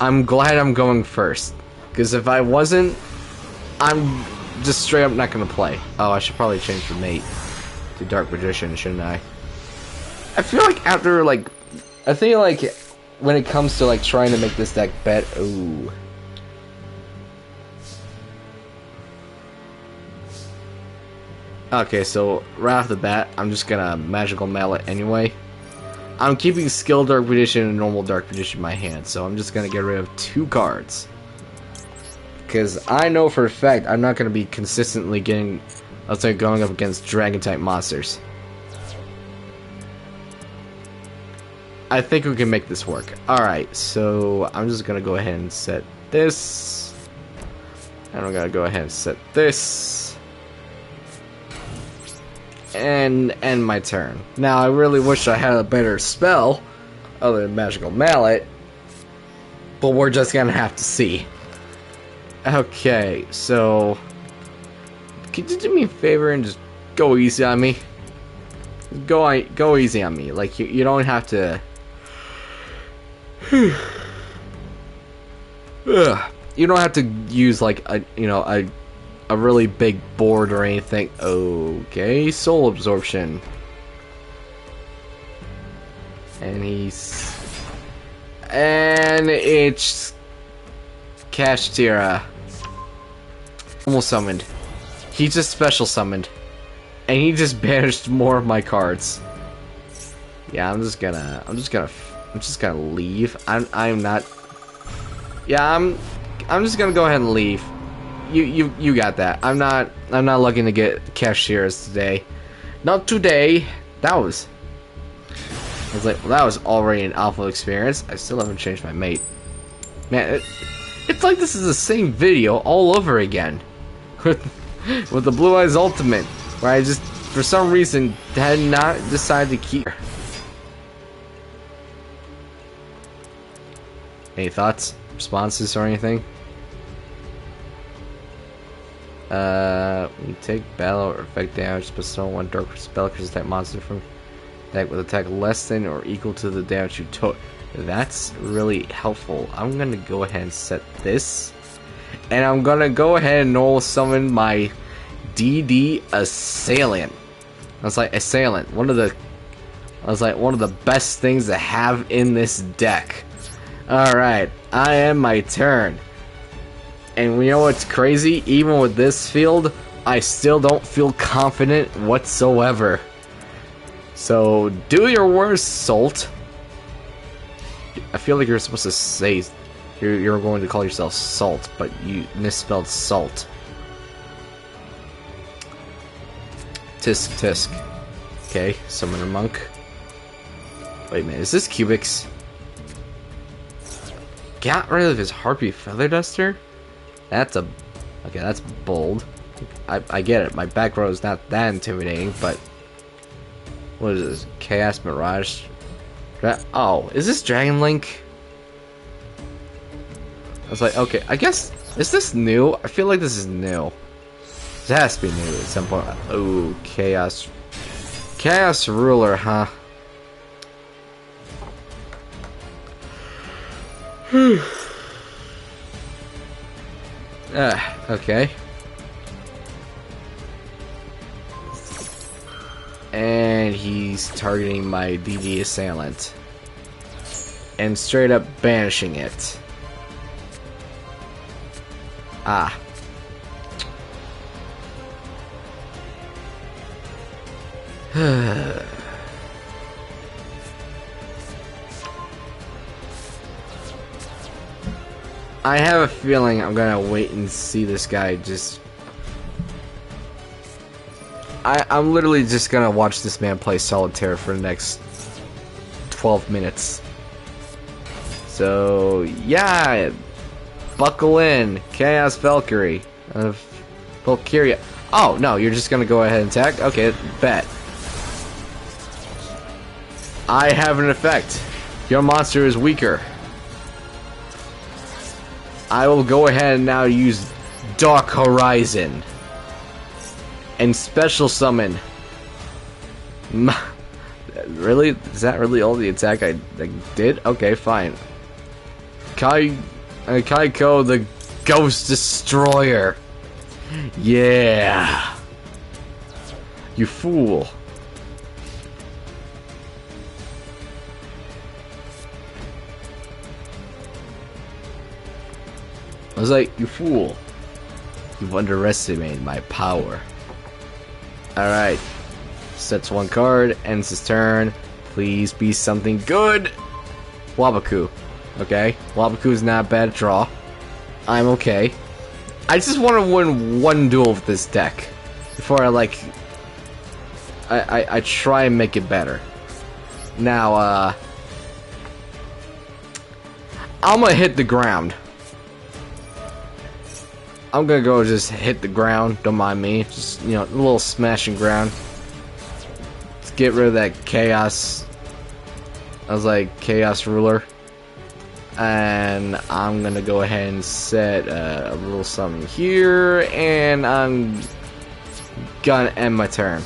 A: I'm glad I'm going first, because if I wasn't, I'm just straight up not gonna play. Oh, I should probably change the mate to Dark Magician, shouldn't I? I feel like when it comes to like trying to make this deck bet, ooh. Okay, so right off the bat, I'm just gonna Magical Mallet anyway. I'm keeping Skill Dark Magician and Normal Dark Magician in my hand, so I'm just gonna get rid of 2 cards. Because I know for a fact I'm not gonna be consistently going up against Dragon-type monsters. I think we can make this work. Alright, so I'm just gonna go ahead and set this. And I'm gonna go ahead and set this. And end my turn. Now, I really wish I had a better spell other than Magical Mallet, but we're just gonna have to see. Okay, so could you do me a favor and just go easy on me? Go easy on me. Like, you don't have to. You don't have to use like a really big board or anything. Okay, Soul Absorption. And it's Kashtira. Almost summoned. He just special summoned. And he just banished more of my cards. Yeah, I'm just gonna leave. I'm not. Yeah, I'm just gonna go ahead and leave. You got that. I'm not looking to get cashiers today. Not today. I was like, well, that was already an awful experience. I still haven't changed my mate. Man, it's like this is the same video all over again. With the Blue Eyes Ultimate, where I just, for some reason, had not decided to keep. Any thoughts, responses, or anything? When you take battle or effect damage, but still one dark spell creates that monster from deck with attack less than or equal to the damage you took. That's really helpful. I'm gonna go ahead and set this, and I'm gonna go ahead and normal summon my DD Assailant. That's like Assailant, one of I was like, one of the best things to have in this deck. Alright, I am my turn. And you know what's crazy? Even with this field, I still don't feel confident whatsoever. So, do your worst, Salt. I feel like you're supposed to say... You're going to call yourself Salt, but you misspelled Salt. Tisk, tisk. Okay, Summoner Monk. Wait a minute, is this Cubics? Got rid of his Harpy Feather Duster? That's a... Okay, that's bold. I get it, my back row is not that intimidating, but... What is this? Chaos Mirage? Oh, is this Dragon Link? I was like, okay, I guess... Is this new? I feel like this is new. This has to be new at some point. Oh, Chaos... Chaos Ruler, huh? Okay. And he's targeting my DD assailant. And straight up banishing it. Ah. I have a feeling I'm gonna wait and see this guy just... I'm literally just gonna watch this man play solitaire for the next 12 minutes. So, yeah, buckle in, Chaos Valkyrie of Valkyria. Oh, no, you're just gonna go ahead and attack? Okay, bet. I have an effect. Your monster is weaker. I will go ahead and now use Dark Horizon. And special summon. Really? Is that really all the attack I did? Okay, fine. Kaiko the Ghost Destroyer. Yeah. You fool. I was like, you fool. You've underestimated my power. Alright. Sets one card, ends his turn. Please be something good. Wabaku. Okay. Wabaku is not a bad draw. I'm okay. I just want to win one duel with this deck. Before I I try and make it better. Now, I'm gonna hit the ground. I'm gonna go just hit the ground, don't mind me. Just, you know, a little smashing ground. Let's get rid of that chaos. I was like, Chaos Ruler. And I'm gonna go ahead and set a little something here, and I'm gonna end my turn.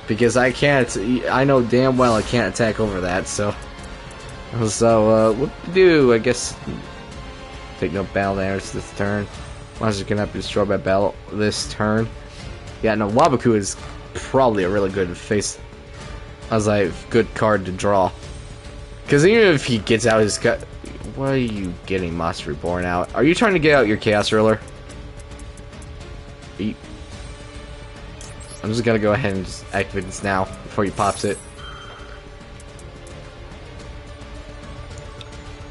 A: Because I can't, I know damn well I can't attack over that, so... what to do? I guess... Take no battle damage this turn. Monster cannot be destroyed by battle this turn. Yeah, no, Wabaku is probably a really good face. I was like, good card to draw. Because even if he gets out his cut, what are you getting, Monster Reborn out? Are you trying to get out your Chaos Ruler? I'm just gonna go ahead and just activate this now before he pops it.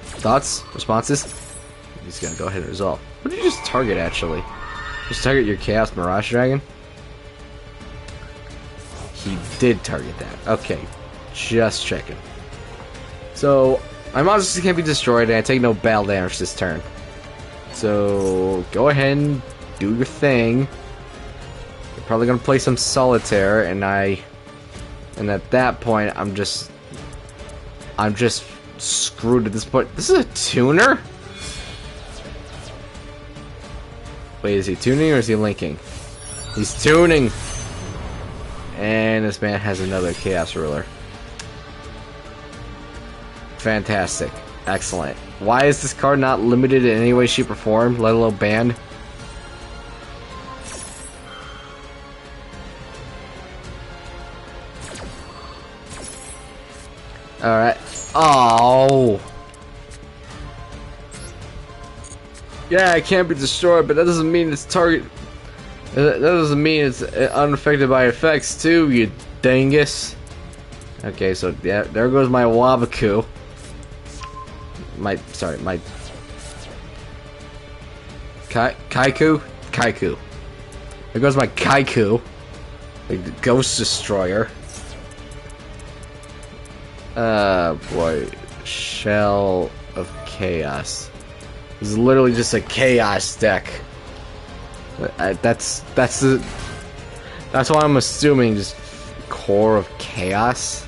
A: Thoughts? Responses? He's gonna go ahead and resolve. What did you just target, actually? Just target your Chaos Mirage Dragon? He did target that. Okay. Just checking. So, my monsters can't be destroyed, and I take no battle damage this turn. So, go ahead and do your thing. You're probably gonna play some solitaire, and at that point, I'm just screwed at this point. This is a tuner? Wait, is he tuning or is he linking? He's tuning! And this man has another Chaos Ruler. Fantastic. Excellent. Why is this card not limited in any way, shape, or form, let alone banned? Alright. Oh. Yeah, it can't be destroyed, but that doesn't mean its target. That doesn't mean it's unaffected by effects, too, you dingus. Okay, so yeah, there goes my Wabaku. My Kaiku? Kaiku. There goes my Kaiku. The Ghost Destroyer. Boy. Shell of Chaos. This is literally just a Chaos deck. That's why I'm assuming just Core of Chaos.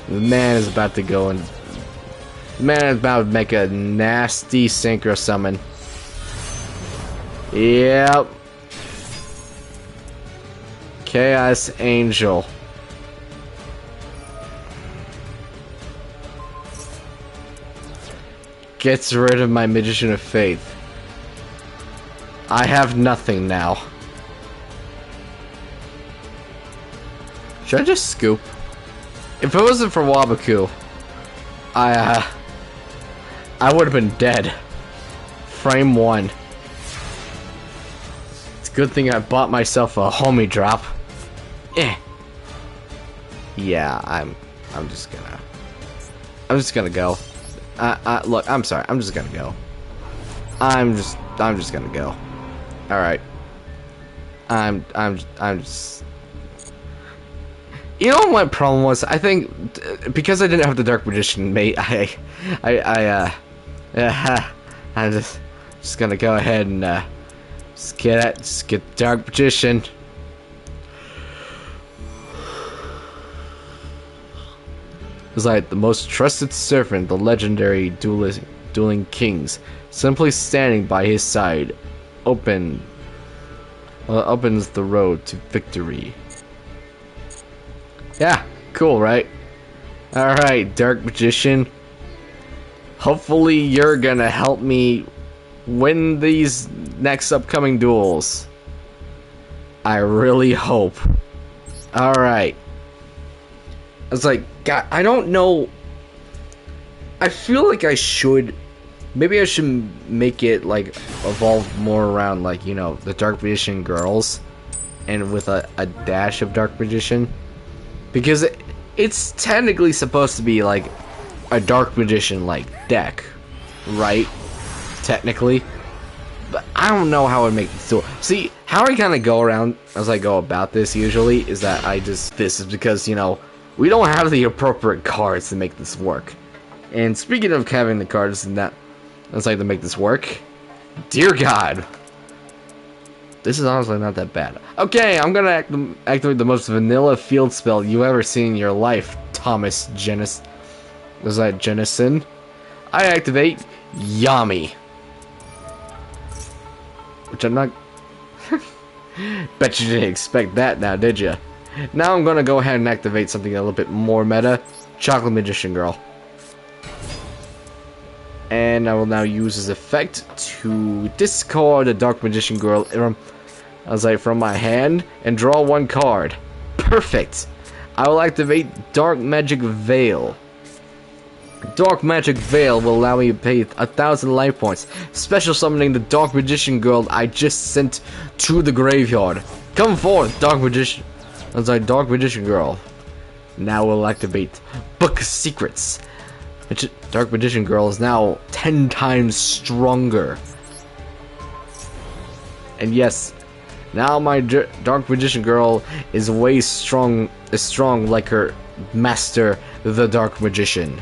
A: The man is about to go and the man is about to make a nasty synchro summon. Yep. Chaos Angel. Gets rid of my Magician of Faith. I have nothing now. Should I just scoop? If it wasn't for Wabaku, I would have been dead. Frame 1. It's a good thing I bought myself a homie drop. Yeah, I'm just gonna go. Look, I'm sorry. I'm just gonna go. I'm just gonna go. All right. I'm just. You know what my problem was? I think because I didn't have the Dark Magician mate, I'm just gonna go ahead and just get Dark Magician. It's like the most trusted servant, the legendary dueling kings, simply standing by his side, opens the road to victory. Yeah, cool, right? Alright, Dark Magician. Hopefully you're gonna help me win these next upcoming duels. I really hope. Alright. I was like, God, I don't know. I feel like I should. Maybe I should make it like evolve more around like, you know, the Dark Magician girls, and with a dash of Dark Magician, because it's technically supposed to be like a Dark Magician like deck, right? Technically, but I don't know how I make this tool. See, how I kind of go around as I go about this usually is that this is because, you know, we don't have the appropriate cards to make this work. And speaking of having the cards and that, let's like to make this work. Dear God, this is honestly not that bad. Okay, I'm gonna activate the most vanilla field spell you ever seen in your life, Thomas Jennison. Was that Jennison? I activate Yami, which I'm not. Bet you didn't expect that, now did you? Now I'm gonna go ahead and activate something a little bit more meta, Chocolate Magician Girl. And I will now use his effect to discard the Dark Magician Girl from my hand and draw one card. Perfect! I will activate Dark Magic Veil. Dark Magic Veil will allow me to pay 1,000 life points, special summoning the Dark Magician Girl I just sent to the graveyard. Come forth, Dark Magician. Dark Magician Girl. Now we'll activate Book of Secrets. Dark Magician Girl is now 10 times stronger. And yes, now my Dark Magician Girl is way strong like her master, the Dark Magician.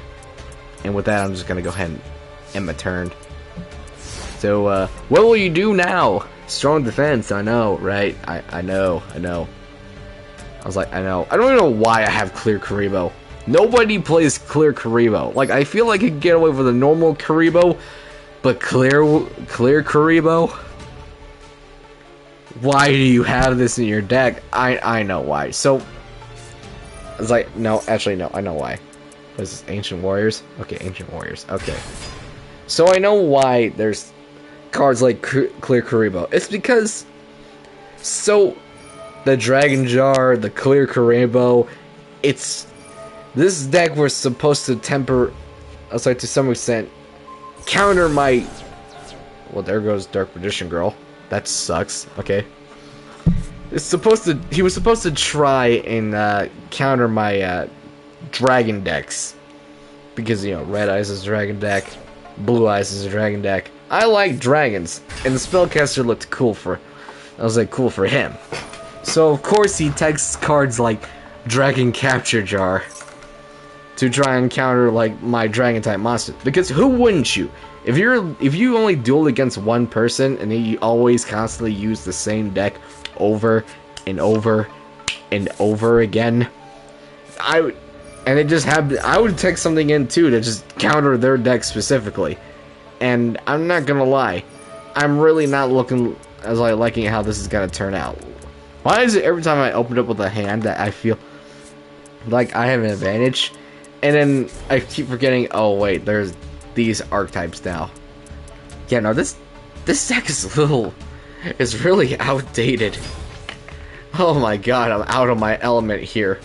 A: And with that, I'm just gonna go ahead and end my turn. So, what will you do now? Strong defense, I know, right? I know. I was like, I know. I don't even know why I have Clear Karibo. Nobody plays Clear Karibo. Like, I feel like I could get away with a normal Karibo, but Clear Karibo? Why do you have this in your deck? I know why. So, I was like, no, actually, no, I know why. What is this, Ancient Warriors? Okay, Ancient Warriors. Okay. So I know why there's cards like Clear Karibo. It's because, so, the Dragon Jar, the Clear Rainbow. It's this deck was supposed to temper, I'll say to some extent, counter my. Well, there goes Dark Magician Girl. That sucks. Okay. It's supposed to. He was supposed to try and counter my dragon decks, because you know Red Eyes is a dragon deck, Blue Eyes is a dragon deck. I like dragons, and the spellcaster looked cool for. I was like, cool for him. So of course he texts cards like Dragon Capture Jar to try and counter like my dragon type monster. Because who wouldn't you? If you only duel against one person and you always constantly use the same deck over and over and over again, I would text something in too to just counter their deck specifically. And I'm not gonna lie, I'm really not liking how this is gonna turn out. Why is it every time I open up with a hand that I feel like I have an advantage, and then I keep forgetting, oh wait, there's these archetypes now. Yeah, no, this deck is really outdated. Oh my god, I'm out of my element here.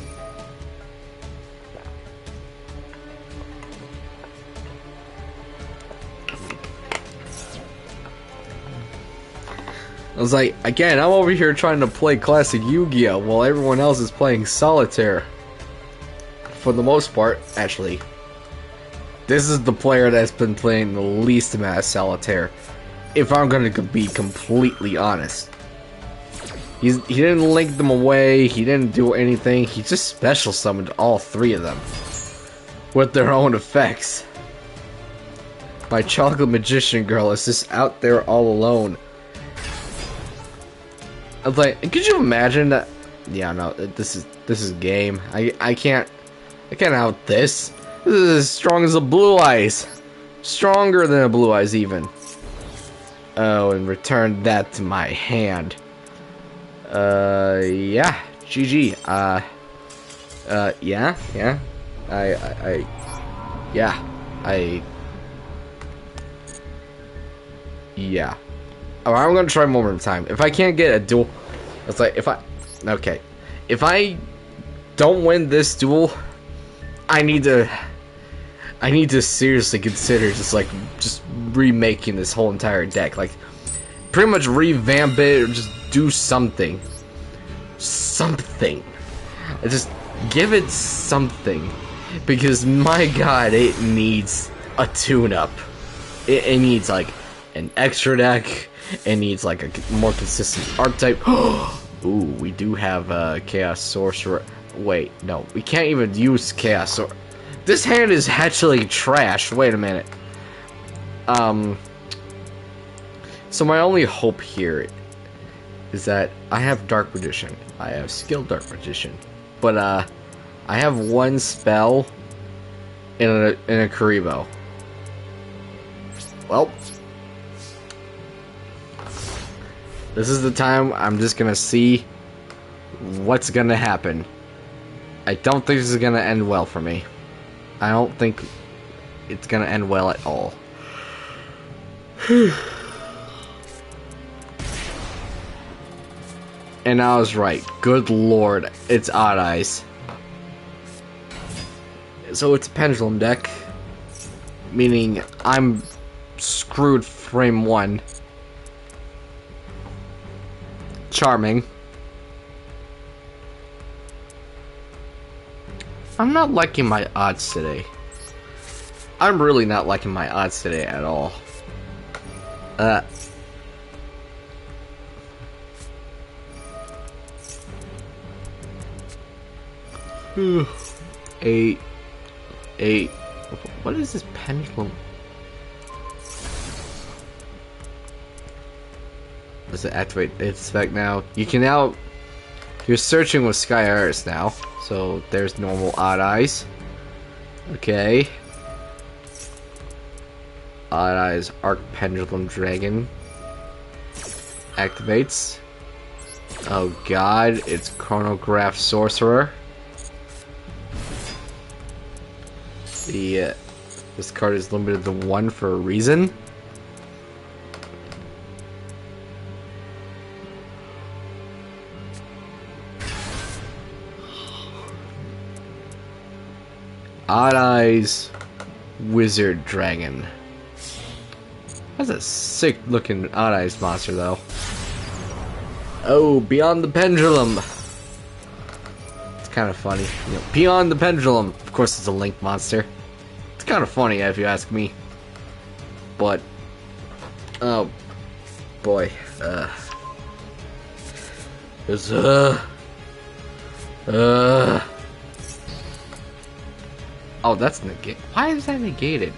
A: I was like, again, I'm over here trying to play classic Yu-Gi-Oh! While everyone else is playing solitaire. For the most part, actually. This is the player that's been playing the least amount of solitaire, if I'm gonna be completely honest. He didn't link them away, he didn't do anything, he just special summoned all three of them. With their own effects. My Chocolate Magician Girl is just out there all alone. I was like, could you imagine that? Yeah, no, this is game. I can't out this. This is as strong as a Blue Eyes. Stronger than a Blue Eyes even. Oh, and return that to my hand. Yeah. GG. Yeah. Yeah. Oh, I'm gonna try one more time. If I can't get a duel, it's like if I don't win this duel, I need to seriously consider just remaking this whole entire deck. Like, pretty much revamp it or just do something. Just give it something, because my god, it needs a tune-up. It needs like an extra deck. It needs like a more consistent archetype. Ooh, we do have Chaos Sorcerer. Wait, no, we can't even use Chaos Sorcerer. This hand is actually trash. Wait a minute. So my only hope here is that I have Dark Magician. I have Skilled Dark Magician, but I have one spell in a Karibo. Well, this is the time I'm just gonna see what's gonna happen. I don't think this is gonna end well for me. I don't think it's gonna end well at all. And I was right. Good lord, it's Odd Eyes. So it's a pendulum deck, meaning I'm screwed frame one. Charming. I'm not liking my odds today. I'm really not liking my odds today at all. 8. What is this pendulum? Does it activate its effect now? You can now. You're searching with Sky Iris now, so there's normal Odd Eyes. Okay. Odd Eyes Arc Pendulum Dragon activates. Oh god, it's Chronograph Sorcerer. This card is limited to 1 for a reason. Odd Eyes Wizard Dragon. That's a sick looking Odd Eyes monster though. Oh, Beyond the Pendulum. It's kind of funny. You know, Beyond the Pendulum. Of course it's a Link monster. It's kind of funny if you ask me. But oh boy. It's oh, that's negated. Why is that negated?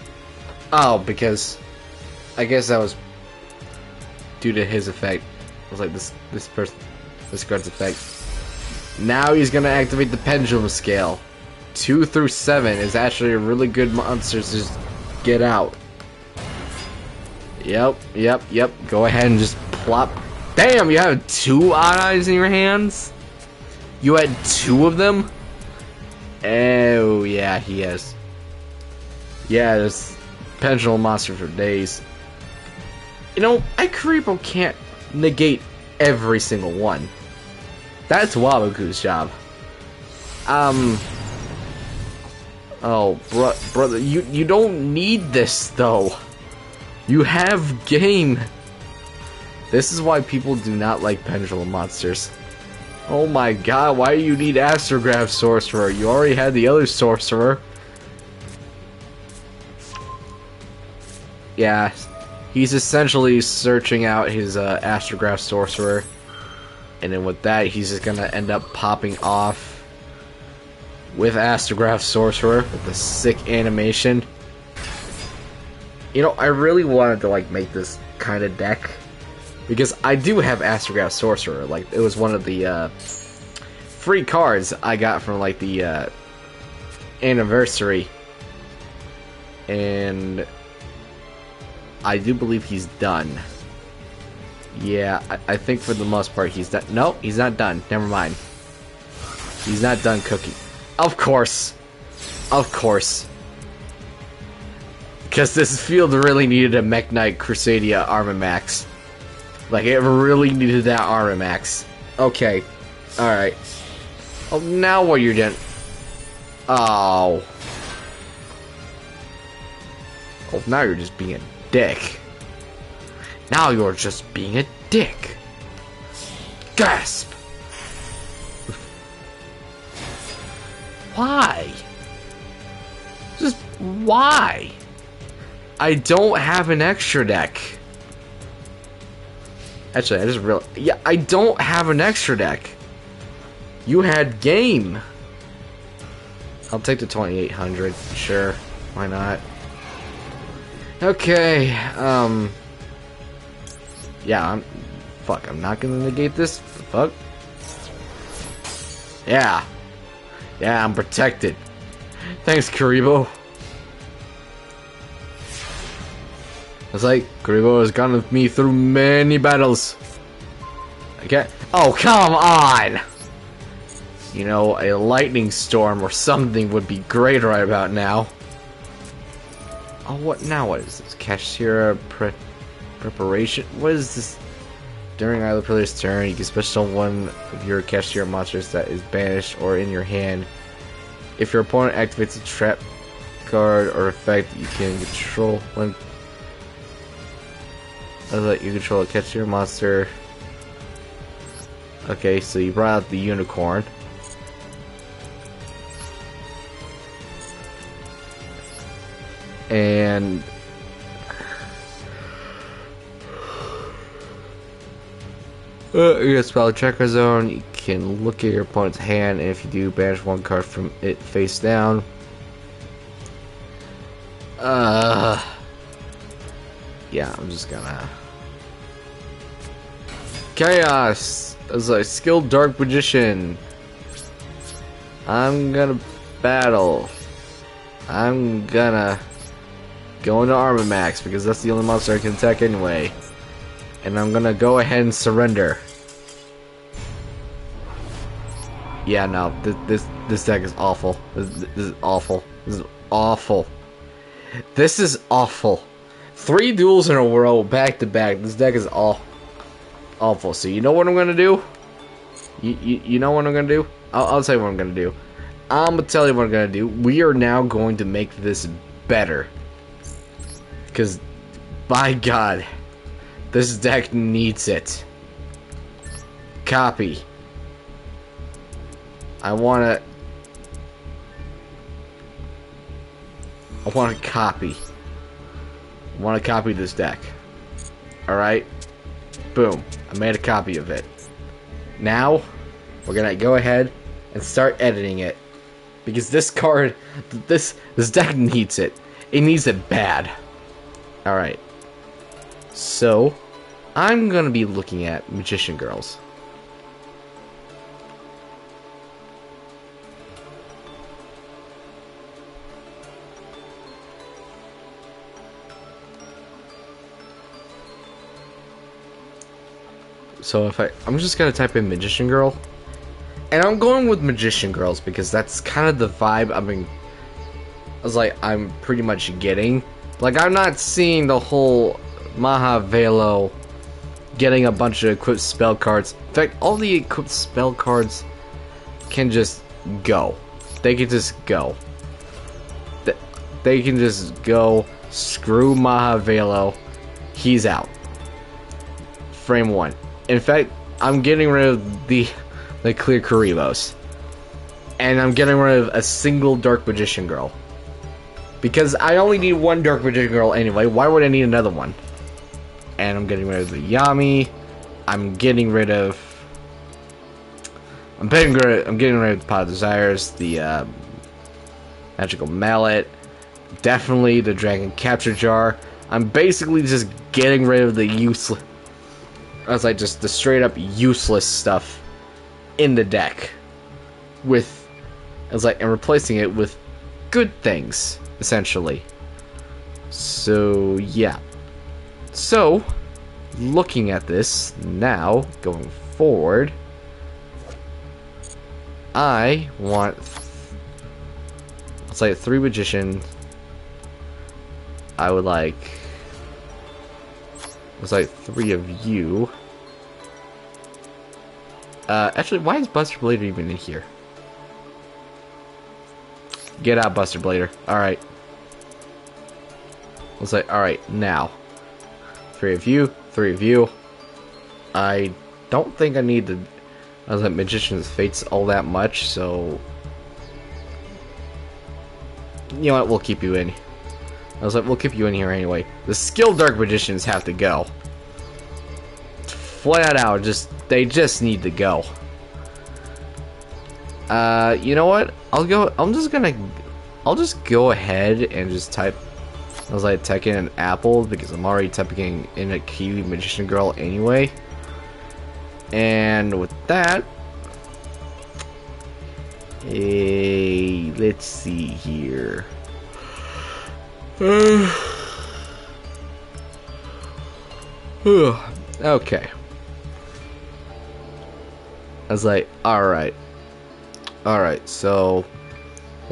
A: Oh, because I guess that was due to his effect. It was like this card's effect. Now he's gonna activate the pendulum scale. 2 through 7 is actually a really good monster to just get out. Yep. Go ahead and just plop. Damn, you have 2 Odd Eyes in your hands? You had 2 of them? Oh, yeah, he has. Yeah, this pendulum monster for days. You know, Ikaribo can't negate every single one. That's Waboku's job. Oh, brother, you don't need this, though. You have game. This is why people do not like pendulum monsters. Oh my god, why do you need Astrograph Sorcerer? You already had the other Sorcerer. Yeah, he's essentially searching out his Astrograph Sorcerer. And then with that, he's just gonna end up popping off with Astrograph Sorcerer with a sick animation. You know, I really wanted to like make this kind of deck because I do have Astrograph Sorcerer. Like, it was one of the free cards I got from like the anniversary, and I do believe he's done. Yeah, I think for the most part he's done. No, he's not done. Never mind. He's not done cooking. Of course. Of course. Because this field really needed a Mech Knight Crusadia Armamax. Like, it really needed that Armamax. Okay. Alright. Oh, now what you're doing? Oh. Oh, now you're just being a dick. Now you're just being a dick. Gasp! Why? Just why? I don't have an extra deck. Actually, I just realized. Yeah, I don't have an extra deck. You had game. I'll take the 2800. Sure. Why not? Okay. Yeah, fuck, I'm not gonna negate this. Fuck. Yeah. Yeah, I'm protected. Thanks, Karibo. It's like, Karibo has gone with me through many battles. Okay. Oh, come on! You know, a lightning storm or something would be great right about now. Oh, what now? What is this? Cashier preparation? What is this? During either player's turn, you can special one of your cashier monsters that is banished or in your hand. If your opponent activates a trap card or effect, you can control one. Let you control a cashier monster. Okay, so you brought out the unicorn. And you get spell checker zone. You can look at your opponent's hand, and if you do, banish one card from it face down. Yeah, I'm just gonna Chaos as a skilled dark magician. I'm gonna battle. I'm gonna go into Armamax because that's the only monster I can attack anyway. And I'm gonna go ahead and surrender. Yeah, no, this deck is awful. This is awful. This is awful. This is awful. 3 duels in a row, back to back. This deck is awful. So you know what I'm gonna do? You know what I'm gonna do? I'll tell you what I'm gonna do. I'm gonna tell you what I'm gonna do. We are now going to make this better. Because, by God, this deck needs it. Copy. I wanna copy. I wanna copy this deck. Alright? Boom. I made a copy of it. Now, we're gonna go ahead and start editing it. Because this card, this deck needs it. It needs it bad. Alright. So, I'm gonna be looking at Magician Girls. So if I'm just gonna type in Magician Girl. And I'm going with Magician Girls because that's kind of the vibe I'm pretty much getting. Like, I'm not seeing the whole Mahavelo getting a bunch of equipped spell cards. In fact, all the equipped spell cards can just go. They can just go. They can just go. Screw Mahavelo. He's out. Frame 1. In fact, I'm getting rid of the clear Karibos. And I'm getting rid of a single Dark Magician Girl. Because I only need one Dark Magician Girl anyway. Why would I need another one? And I'm getting rid of the Yami. I'm getting rid of the Pot of Desires, the Magical Mallet, definitely the Dragon Capture Jar. I'm basically just getting rid of the useless, just the straight up useless stuff in the deck, and replacing it with good things, essentially. So yeah. So, looking at this now, going forward, I want, 3 Magicians. I would like, 3 of you. Actually, why is Buster Blader even in here? Get out, Buster Blader. Alright. Alright, now. 3 of you, 3 of you. I don't think I need the Magician's Fates all that much, so you know what, we'll keep you in. We'll keep you in here anyway. The skilled Dark Magicians have to go. Flat out, they just need to go. You know what? I'll just go ahead and just type type in an apple because I'm already typing in a Kiwi Magician Girl anyway. And with that, let's see here. Okay. Alright. Alright, so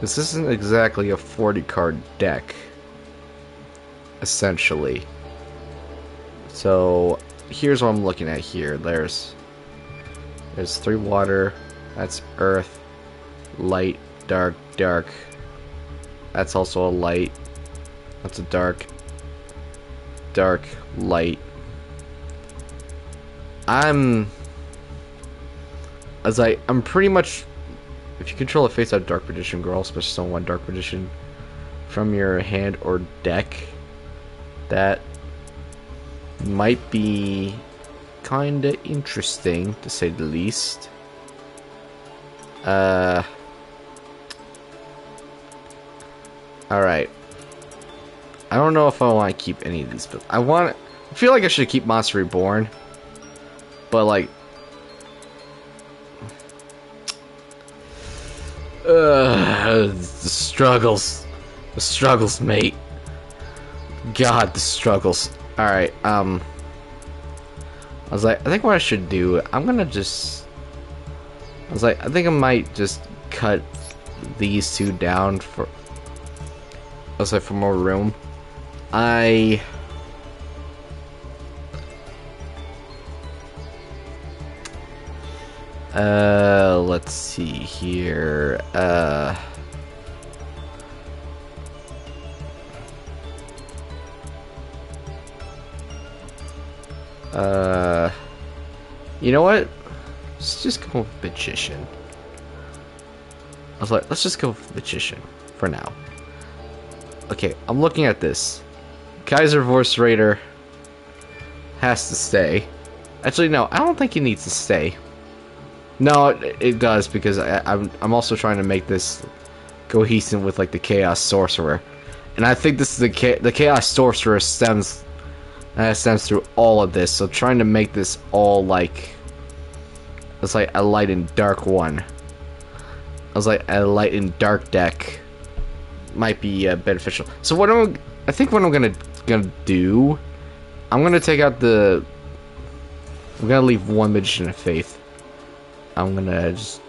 A: this isn't exactly a 40 card deck, essentially. So here's what I'm looking at here. There's 3 water, that's earth, light, dark, dark. That's also a light. That's a dark, dark, light. I'm pretty much, if you control a face-up Dark Magician Girl, especially someone Dark Magician from your hand or deck, that might be kinda interesting, to say the least. Alright. I don't know if I want to keep any of these, but I feel like I should keep Monster Reborn. But the struggles. The struggles, mate. God, the struggles. Alright, I think what I should do, I'm gonna just, I think I might just cut these 2 down for, for more room. Let's see here. You know what? Let's just go with Magician. I was like, let's just go with Magician for now. Okay, I'm looking at this. Kaiser Voice Raider has to stay. Actually, no, I don't think he needs to stay. No, it does, because I'm also trying to make this cohesive with like the Chaos Sorcerer, and I think this is the Chaos Sorcerer stems through all of this. So trying to make this all like it's like a light and dark one. I was like a light and dark deck might be beneficial. So I think what I'm gonna do, I'm gonna take out I'm gonna leave one Magician of Faith. I'm gonna just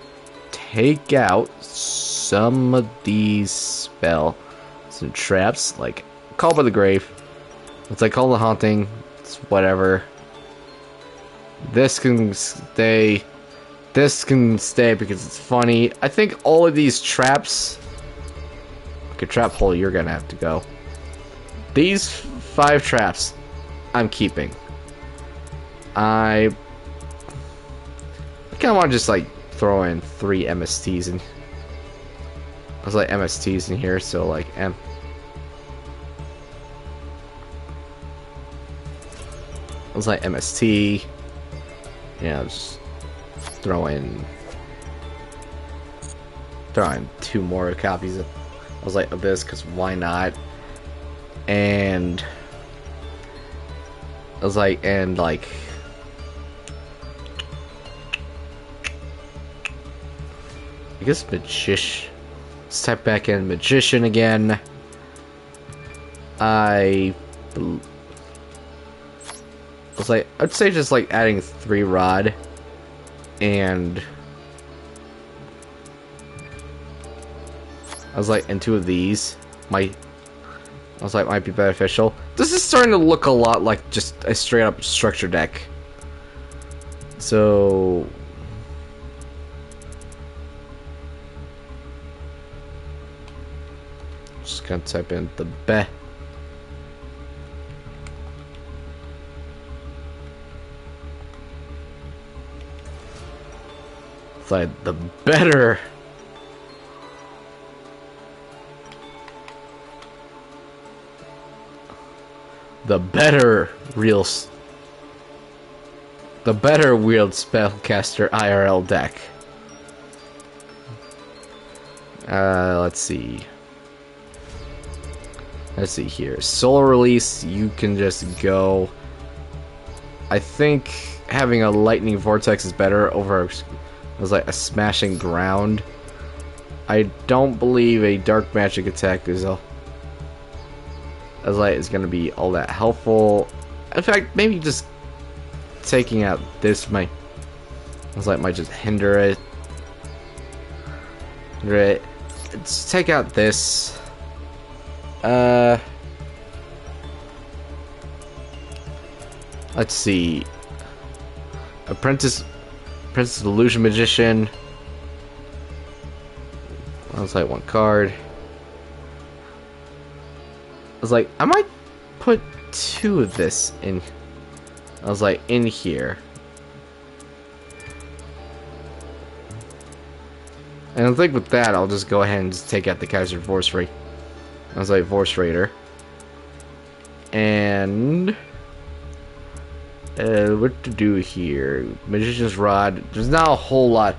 A: take out some of these some traps, like Call by the Grave. It's like Call the Haunting. It's whatever. This can stay. This can stay because it's funny. I think all of these traps. Okay, Trap Hole, you're gonna have to go. These 5 traps, I'm keeping. I kind of want to just like throw in 3 MSTs in. I was like MSTs in here, so like I was like MST. Yeah, just throw in 2 more copies of. I was like of this, because why not? And I was like, I guess Magician. Let's type back in Magician again. I was like, I'd say just like adding 3 rod and I was like, and 2 of these might be beneficial. This is starting to look a lot like just a straight up structure deck. So just gonna type in the be. It's like the better. The better wheeled spellcaster IRL deck. Let's see. Let's see here. Solar Release, you can just go. I think having a Lightning Vortex is better over like a Smashing Ground. I don't believe a Dark Magic attack is gonna be all that helpful. In fact, maybe just taking out this might just hinder it. Let's take out this. Let's see. Apprentice Illusion Magician. I was like 1 card. I was like, I might put 2 of this in. I was like, in here. And I think with that, I'll just go ahead and just take out the Kaiser Voice Raider. I was like, Voice Raider. And what to do here? Magician's Rod. There's not a whole lot.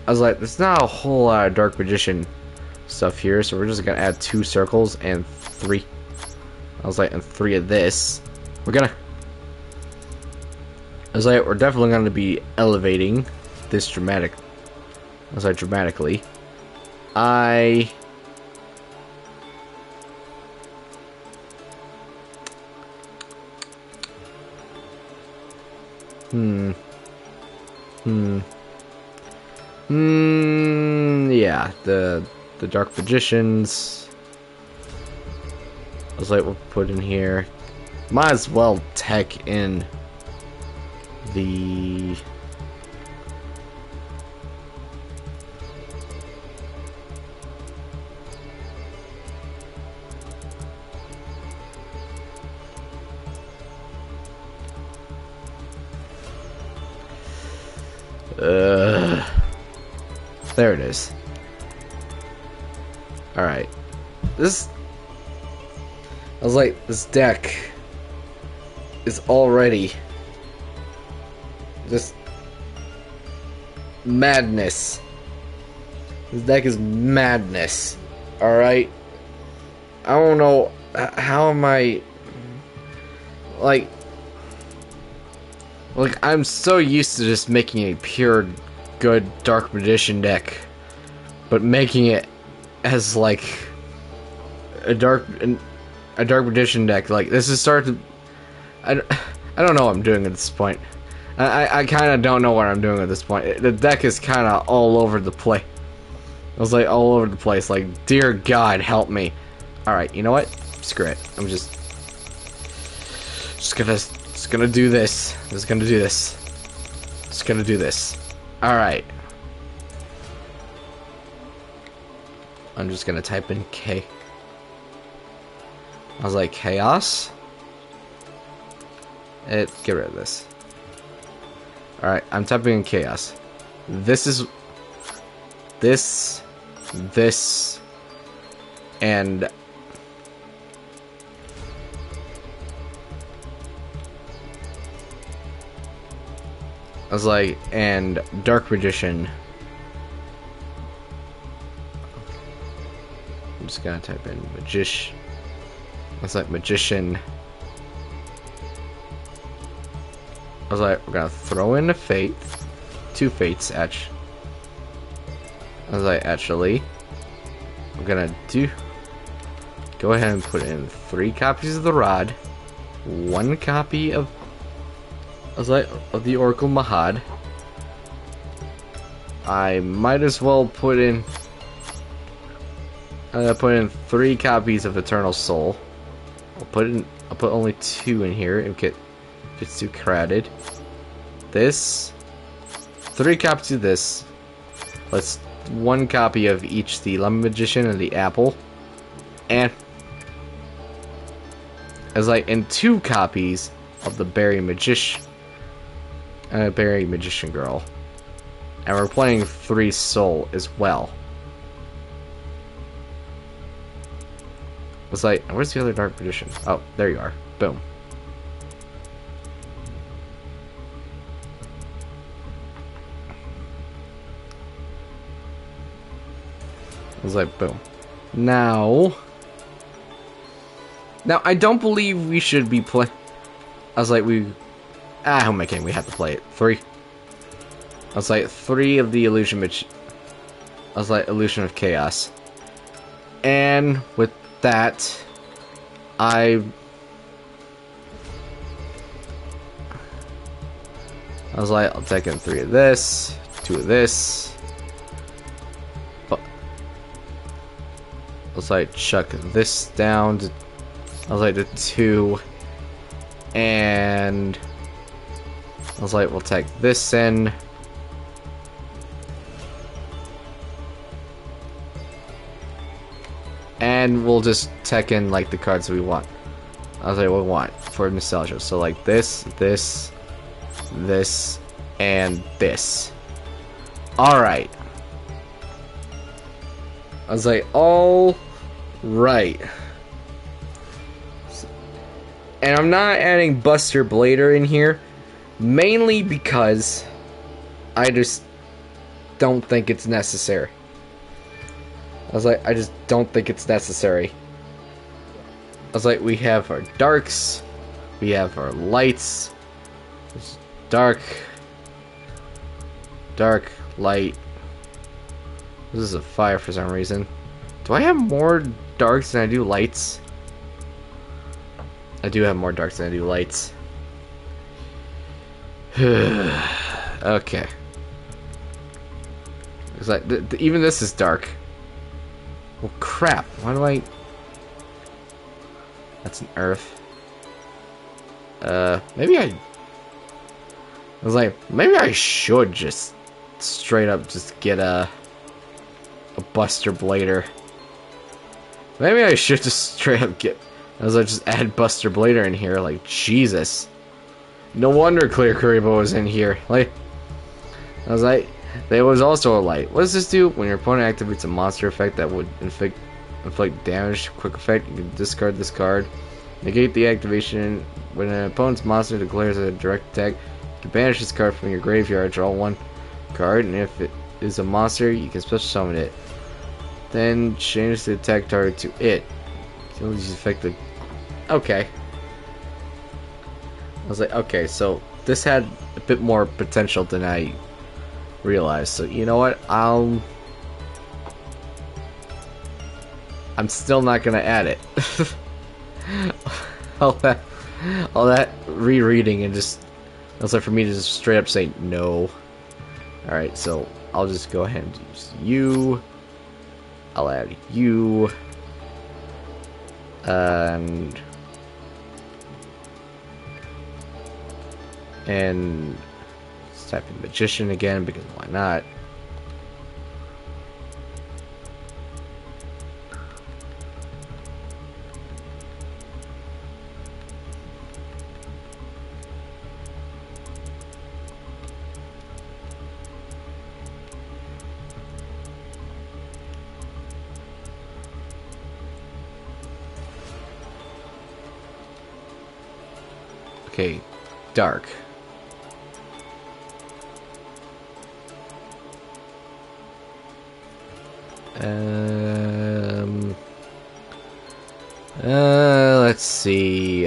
A: I was like, there's not a whole lot of Dark Magician stuff here, so we're just gonna add 2 circles and 3. I was like, and 3 of this. I was like, we're definitely gonna be elevating this dramatically. Yeah, the Dark Magicians. I was like, we'll put in here. Might as well tech in the There it is. Alright. This... I was like, this deck is already just madness. This deck is madness. Alright? I don't know, how am I... Like, I'm so used to just making a pure, good Dark Magician deck, but making it as, like, a Dark Magician deck, like, this is starting to... I don't know what I'm doing at this point. I kind of don't know what I'm doing at this point. The deck is kind of all over the place. I was, like, all over the place, like, dear God, help me. Alright, you know what? Screw it. I'm just gonna do this. Just gonna do this. Just gonna do this. Alright. I'm just gonna type in K. I was like, chaos? Get rid of this. Alright, I'm typing in chaos. This is... This... And... I was like, and Dark Magician. I'm just gonna type in Magician. I was like, Magician. I was like, we're gonna throw in a Fate. 2 Fates, actually. I was like, actually, we're gonna go ahead and put in 3 copies of the Rod. 1 copy of... I was like, of the Oracle Mahad. I might as well put in... I'm gonna put in 3 copies of Eternal Soul. I'll put only 2 in here. It gets too crowded. This. 3 copies of this. Let's 1 copy of each the Lemon Magician and the Apple. And as like, and 2 copies of the Berry Magician. Berry Magician Girl. And we're playing 3 Soul as well. It's like, where's the other Dark Magician? Oh, there you are. Boom. I was like, boom. Now, I don't believe we should be play. I was like, who am I kidding? We have to play it. 3. I was like, 3 of the Illusion I was like, Illusion of Chaos. And with that, I was like, I'll take in 3 of this, 2 of this. But I was like, chuck this down to, I was like, the 2. And I was like, we'll take this in. And we'll just tech in, like, the cards that we want. I was like, what we want for nostalgia. So, like, this, and this. Alright. I was like, alright. And I'm not adding Buster Blader in here, mainly because I just don't think it's necessary. I was like, I just don't think it's necessary. I was like, we have our darks, we have our lights, there's dark, light. This is a fire for some reason. Do I have more darks than I do lights? I do have more darks than I do lights. Okay. It's like, even this is dark. Well, crap. Why do I... That's an earth. Maybe I was like, maybe I should just straight up just get a Buster Blader. Maybe I should just straight up get... I was like, just add Buster Blader in here. Like, Jesus. No wonder Clear Kuribo was in here. Like, I was like, there was also a light. What does this do? When your opponent activates a monster effect that would inflict damage, quick effect, you can discard this card. Negate the activation. When an opponent's monster declares a direct attack, you can banish this card from your graveyard, draw one card, and if it is a monster, you can special summon it. Then change the attack target to it. You can use effective. Okay. I was like, okay, so this had a bit more potential than I realized. So you know what? I'm still not gonna add it. all that rereading and just it's like for me to just straight up say no. All right, so I'll just go ahead and use you. I'll add you. And let's type in magician again because why not? Okay, dark. Let's see.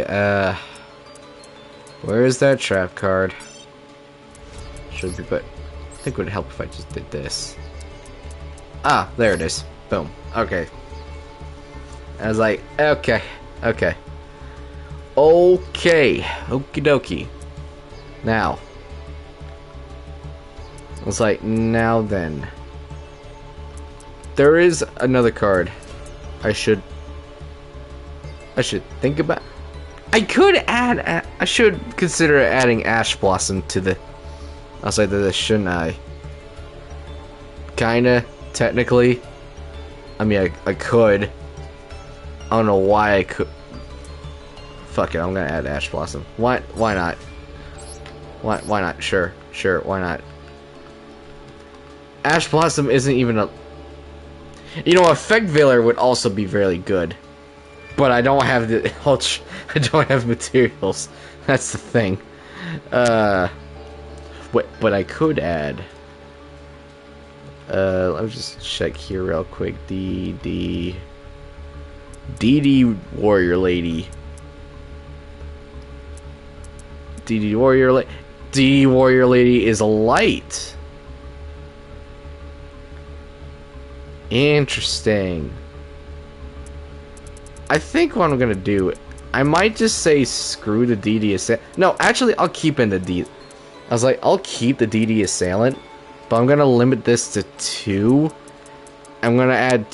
A: Where is that trap card? Should be, but I think it would help if I just did this. Ah, there it is. Boom. Okay. I was like, okay. Okay, okie dokie. Now, I was like, now then. There is another card I should think about. I could add. I should consider adding Ash Blossom to the outside of this, shouldn't I? Kinda, technically. I mean, I could. I don't know why I could. Fuck it, I'm gonna add Ash Blossom. Why not? Why not? Sure, why not? Ash Blossom isn't even a... You know, Effect Veiler would also be very good. But I don't have the... I don't have materials. That's the thing. But I could add... let me just check here real quick. DD Warrior Lady. DD Warrior Lady is a light. Interesting. I think what I'm gonna do, I might just say screw the DD Assailant. No, actually, I'll keep in the D. I was like, I'll keep the DD Assailant, but I'm gonna limit this to 2. I'm gonna add.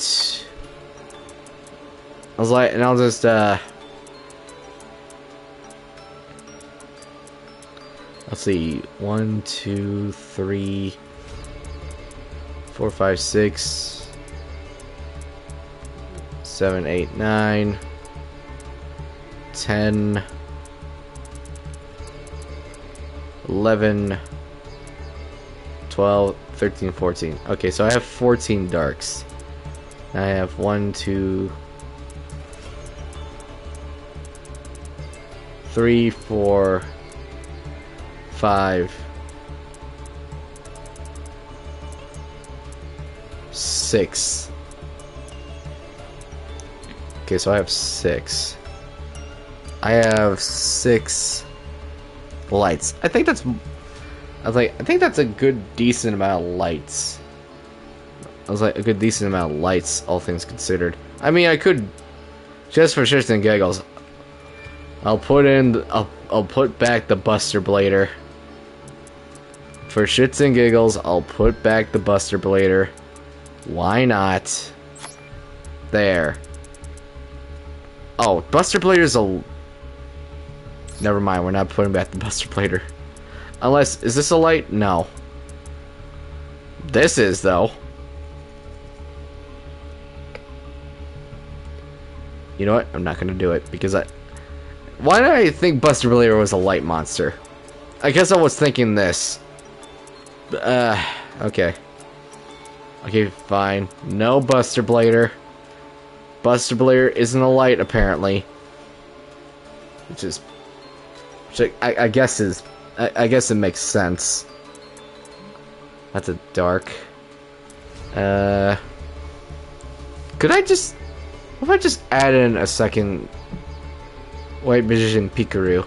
A: I was like, and I'll just let's see, 1, 2, 3, 4, 5, 6, 7, 8, 9, 10, 11, 12, 13, 14. Okay, so I have 14 darks. I have 1, 2, 3, 4, 5, 6. Okay, so I have 6. I have 6 lights. I think that's a good decent amount of lights. I was like a good decent amount of lights, all things considered. I mean, I could just for shits and giggles. I'll put back the Buster Blader. For shits and giggles, I'll put back the Buster Blader. Why not? There. Oh, Buster Blader's a... Never mind, we're not putting back the Buster Blader. Unless, is this a light? No. This is, though. You know what? I'm not gonna do it, because why did I think Buster Blader was a light monster? I guess I was thinking this. Okay. Okay, fine. No Buster Blader. Buster Blader isn't a light, apparently. Which I guess is... I guess it makes sense. That's a dark. Could I just... What if I just add in a second... White Magician Pikachu?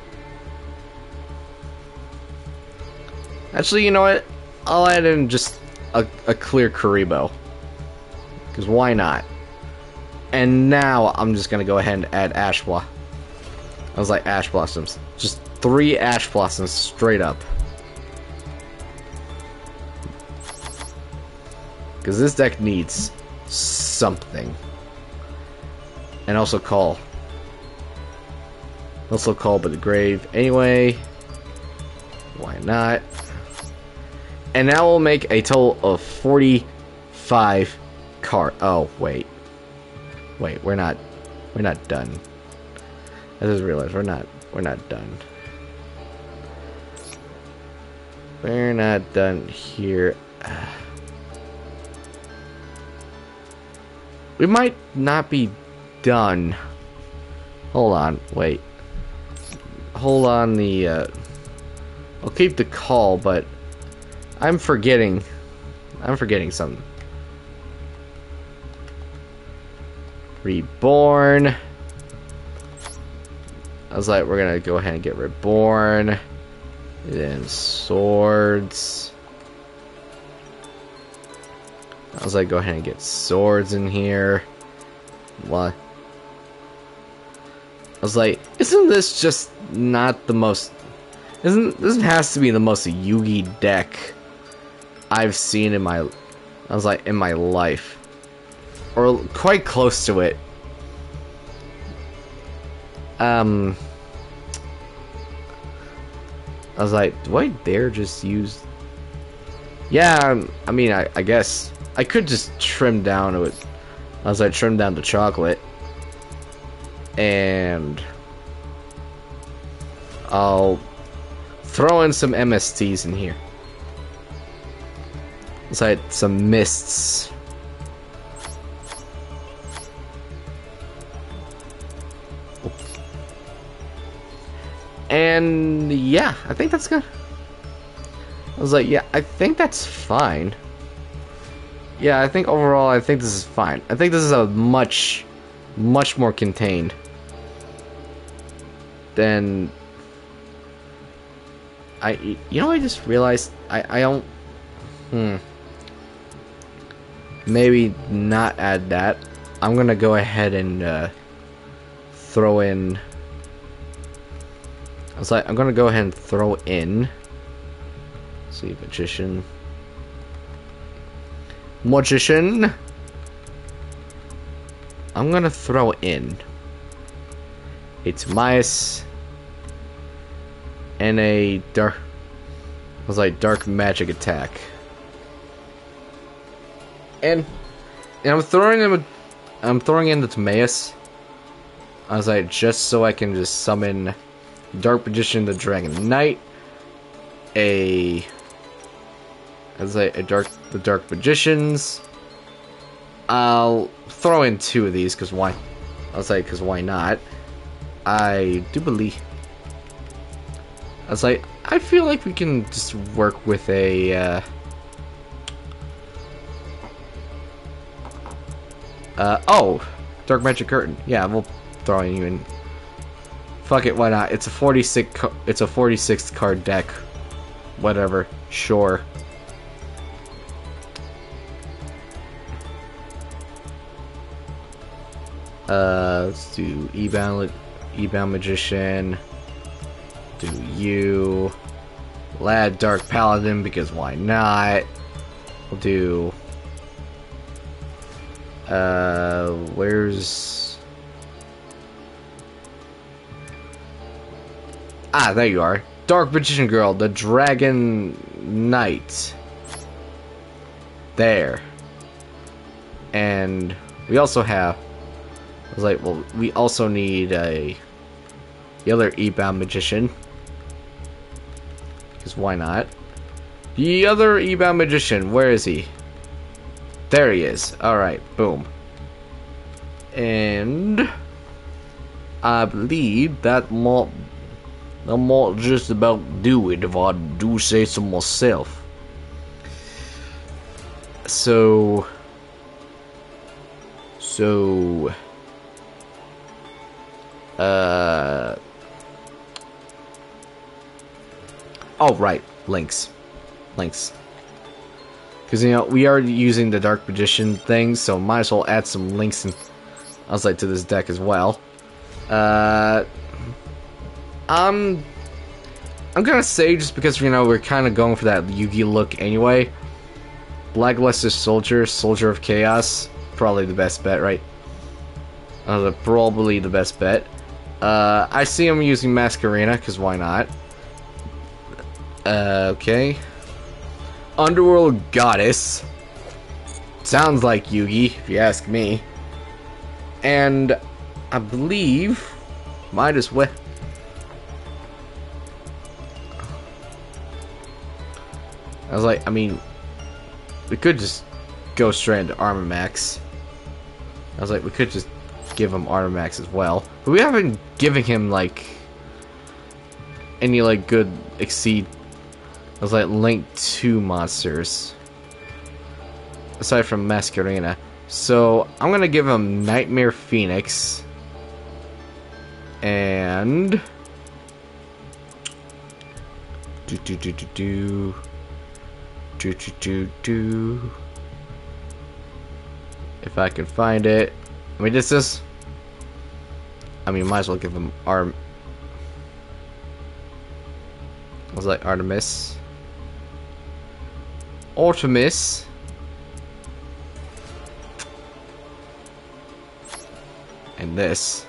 A: Actually, you know what? I'll add in just a clear Karibo. Because why not? And now I'm just gonna go ahead and add Ash Blossom. I was like Ash Blossoms. Just 3 Ash Blossoms straight up. Because this deck needs something. And also Call. Also Call by the Grave. Anyway. Why not? And now we'll make a total of 45 card. Oh, wait. Wait, we're not done. I just realized we're not done. We're not done here. We might not be done. Hold on, wait. Hold on the I'll keep the Call, but I'm forgetting something. Reborn. I was like, we're gonna go ahead and get Reborn. Then Swords. I was like, go ahead and get Swords in here. What? I was like, isn't this just not the most... This has to be the most Yugi deck I've seen in my... I was like, in my life. Or quite close to it. I was like, do I dare just use... Yeah, I mean, I guess I could just trim down to it. I was like, trim down the chocolate. And I'll throw in some MSTs in here. It's like some mists. And yeah, I think that's good. I was like, yeah, I think that's fine. Yeah, I think overall, I think this is fine. I think this is a much more contained than you know, I just realized I don't maybe not add that. I'm gonna go ahead and throw in... I was like, I'm gonna go ahead and throw in... Let's see, Magician. I'm gonna throw in a Timaeus and a dark... I was like, Dark Magic Attack. And I'm throwing in the Timaeus. I was like, just so I can just summon Dark Magician, the Dragon Knight, the Dark Magicians. I'll throw in 2 of these because why? I was like, because why not? I do believe. I was like, I feel like we can just work with a. Oh, Dark Magic Curtain. Yeah, we'll throw you in. Fuck it, why not? It's a 46 card deck. Whatever, sure. Let's do Ebound Magician. Do you Lad Dark Paladin, because why not? We'll do where's... Ah, there you are. Dark Magician Girl, the Dragon Knight. There. And we also have... I was like, well, we also need the other E-Bound Magician. Because why not? The other Ebound Magician, where is he? There he is. Alright, boom. And I believe that might just about do it if I do say so myself. So oh right, links. Because, you know, we are using the Dark Magician thing, so might as well add some links and I was like to this deck as well. I'm gonna say, just because, you know, we're kind of going for that Yugi look anyway, Blackluster Soldier, Soldier of Chaos, probably the best bet, right? Probably the best bet. I see him using Masquerena, because why not? Okay. Underworld Goddess. Sounds like Yugi, if you ask me. And I believe might as well. I was like, I mean, we could just go straight into Armor Max. I was like, we could just give him Armor Max as well. But we haven't given him, like, any, like, good Exceed. I was like, Link 2 monsters. Aside from Masquerena. So, I'm gonna give him Nightmare Phoenix. And... If I can find it. I mean, this is... I mean, might as well give him I was like, Artemis. And this.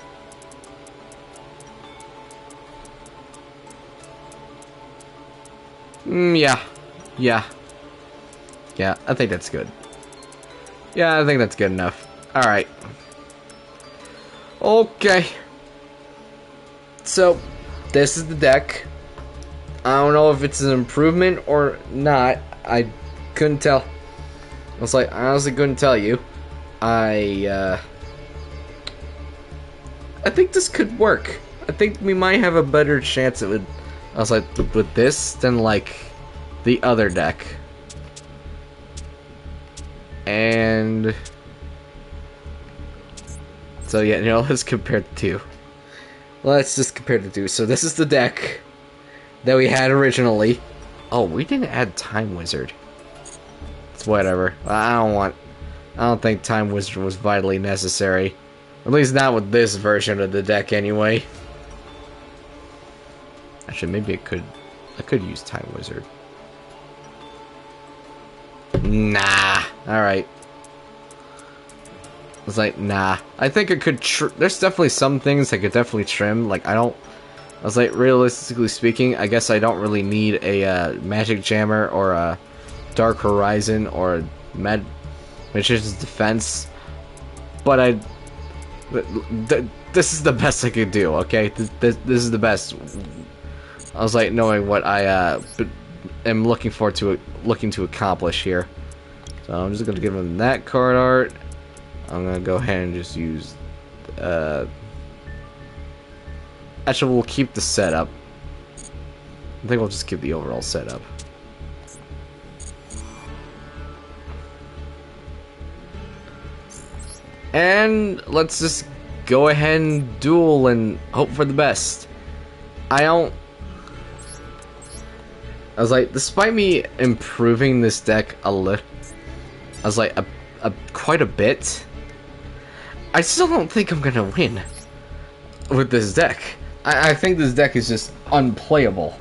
A: Yeah, I think that's good. Yeah, I think that's good enough. Alright. Okay. So, this is the deck. I don't know if it's an improvement or not. I couldn't tell. I was like, I honestly couldn't tell you. I think this could work. I think we might have a better chance with, I was like, with this than, like, the other deck. And... so, yeah, you know, let's compare the two. Let's just compare the two. So, this is the deck that we had originally. Oh, we didn't add Time Wizard. It's whatever. I don't think Time Wizard was vitally necessary. At least not with this version of the deck, anyway. Actually, maybe I could use Time Wizard. Nah. Alright. I was like, nah. I think I could there's definitely some things I could definitely trim. Like, I was like, realistically speaking, I guess I don't really need a Magic Jammer or a Dark Horizon or a Magician's Defense. But this is the best I could do, okay? This is the best. I was like, knowing what I am looking to accomplish here. So I'm just gonna give him that card art. I'm gonna go ahead and just use. Actually, we'll keep the setup. I think we'll just keep the overall setup. And let's just go ahead and duel and hope for the best. I was like, despite me improving this deck a little, I was like, quite a bit, I still don't think I'm gonna win with this deck. I think this deck is just unplayable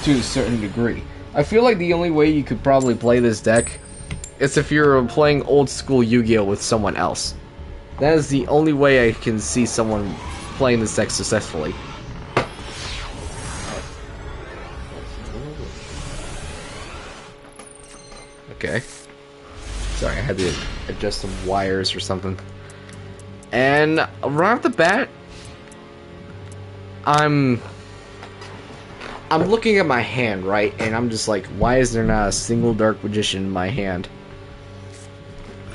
A: to a certain degree. I feel like the only way you could probably play this deck is if you're playing old school Yu-Gi-Oh! With someone else. That is the only way I can see someone playing this deck successfully. Okay. Sorry, I had to adjust some wires or something. And right off the bat, I'm I'm looking at my hand, right, and I'm just like, why is there not a single Dark Magician in my hand?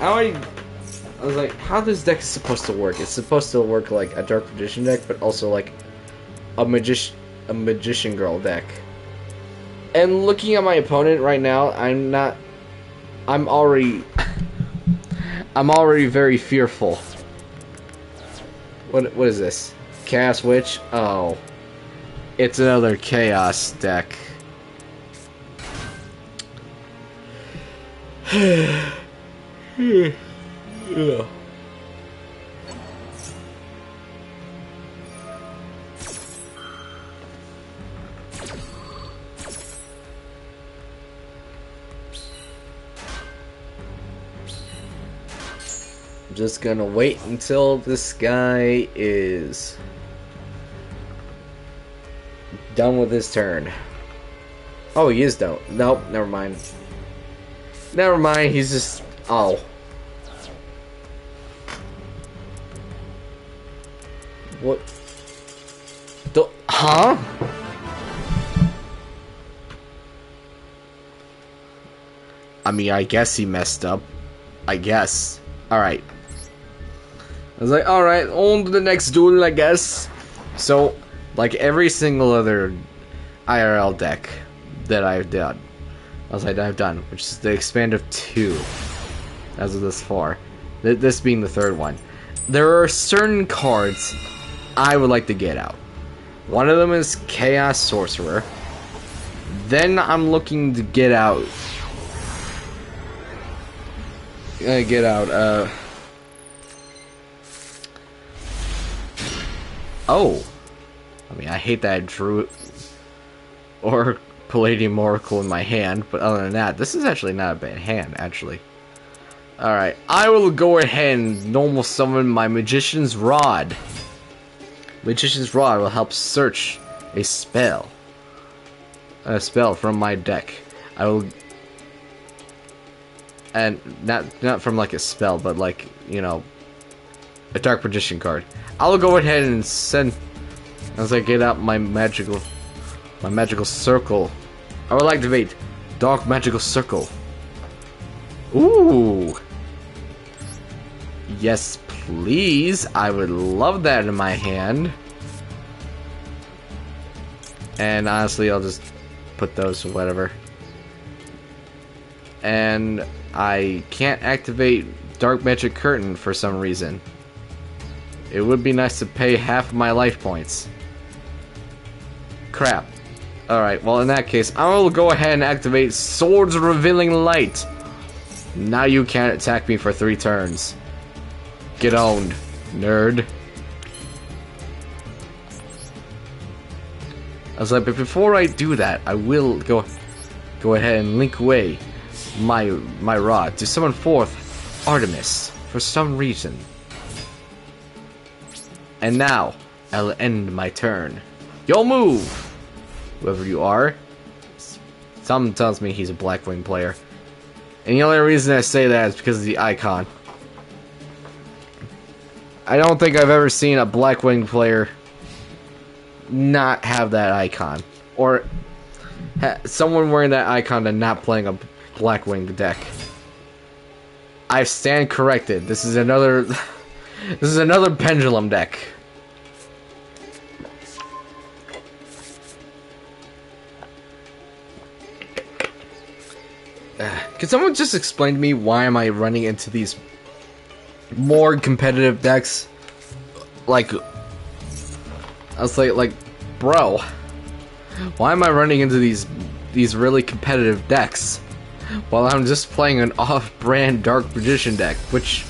A: I was like, how this deck is supposed to work? It's supposed to work like a Dark Magician deck, but also like a Magician Girl deck. And looking at my opponent right now, I'm already very fearful. What is this? Chaos Witch? Oh. It's another Chaos deck. Yeah. I'm just gonna wait until this guy is done with his turn. Oh, he is done. Nope, never mind. Never mind, he's just... Oh. What? Huh? I mean, I guess he messed up. I guess. Alright. I was like, alright, on to the next duel, I guess. So, like every single other IRL deck that I've done, which is the expand of 2 as of this far, this being the third one, there are certain cards I would like to get out. One of them is Chaos Sorcerer. Then I'm looking to get out oh, I mean, I hate that I drew or Palladium Oracle in my hand, but other than that, this is actually not a bad hand, actually. Alright, I will go ahead and normal summon my Magician's Rod. Magician's Rod will help search a spell from my deck. I will... And not from like a spell, but like, you know, a Dark Magician card. I'll go ahead and send, as I get out my magical circle. I will activate Dark Magical Circle. Ooh. Yes, please. I would love that in my hand. And honestly, I'll just put those to whatever. And I can't activate Dark Magic Curtain for some reason. It would be nice to pay half of my life points. Crap. Alright, well in that case, I will go ahead and activate Swords Revealing Light. Now you can't attack me for 3 turns. Get owned, nerd. I was like, but before I do that, I will go ahead and link away my rod to summon forth Artemis for some reason. And now, I'll end my turn. You'll move! Whoever you are. Something tells me he's a Blackwing player. And the only reason I say that is because of the icon. I don't think I've ever seen a Blackwing player not have that icon. Or someone wearing that icon and not playing a Blackwing deck. I stand corrected. This is another... this is another pendulum deck. Can someone just explain to me why am I running into these more competitive decks? Like, I was like, bro, why am I running into these really competitive decks while I'm just playing an off-brand Dark Magician deck, which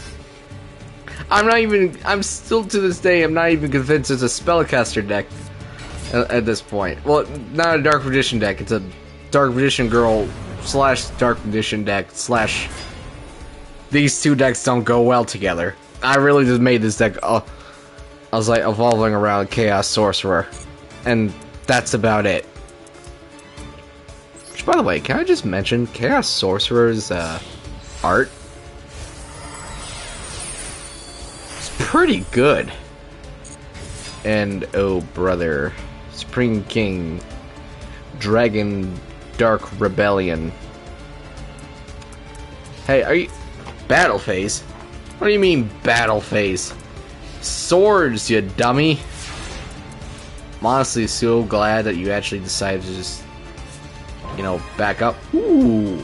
A: I'm still to this day, I'm not even convinced it's a spellcaster deck at this point. Well, not a Dark Magician deck, it's a Dark Magician Girl / Dark Magician deck / these two decks don't go well together. I really just made this deck, I was like evolving around Chaos Sorcerer, and that's about it. Which, by the way, can I just mention Chaos Sorcerer's art? It's pretty good. And oh brother, Supreme King, Dragon Dark Rebellion. Hey, are you... Battle phase? What do you mean, battle phase? Swords, you dummy! I'm honestly so glad that you actually decided to just, you know, back up. Ooh!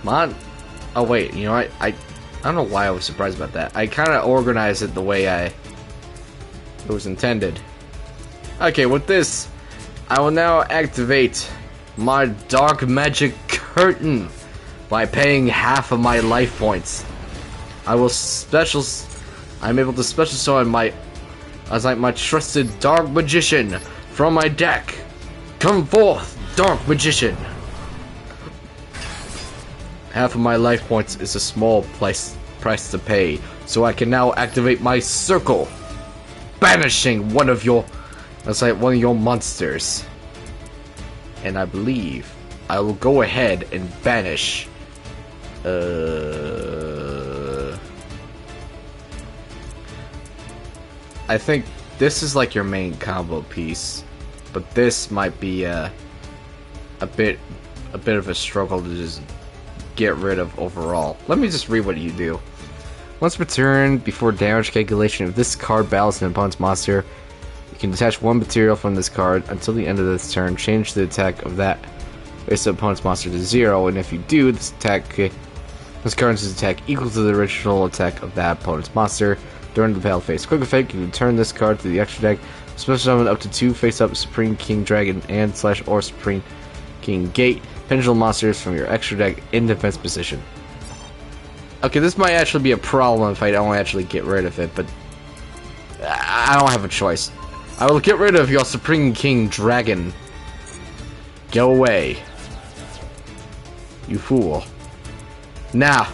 A: Oh wait, you know what? I don't know why I was surprised about that. I kind of organized it the way it was intended. Okay, with this, I will now activate my Dark Magic Curtain by paying half of my life points. I'm able to special summon my trusted Dark Magician from my deck. Come forth, Dark Magician. Half of my life points is a small price to pay, so I can now activate my circle, banishing one of your monsters. And I believe I will go ahead and banish. I think this is like your main combo piece, but this might be a bit of a struggle to just get rid of overall. Let me just read what you do. Once per turn, before damage calculation, if this card battles an opponent's monster, you can detach one material from this card until the end of this turn. Change the attack of that base opponent's monster to 0, and if you do, this card's attack equal to the original attack of that opponent's monster during the battle phase. Quick effect: you can turn this card to the extra deck, special summon up to 2 face-up Supreme King Dragon and / or Supreme King Gate pendulum monsters from your extra deck in defense position. Okay, this might actually be a problem if I don't actually get rid of it, but I don't have a choice. I will get rid of your Supreme King Dragon. Go away, you fool. Now,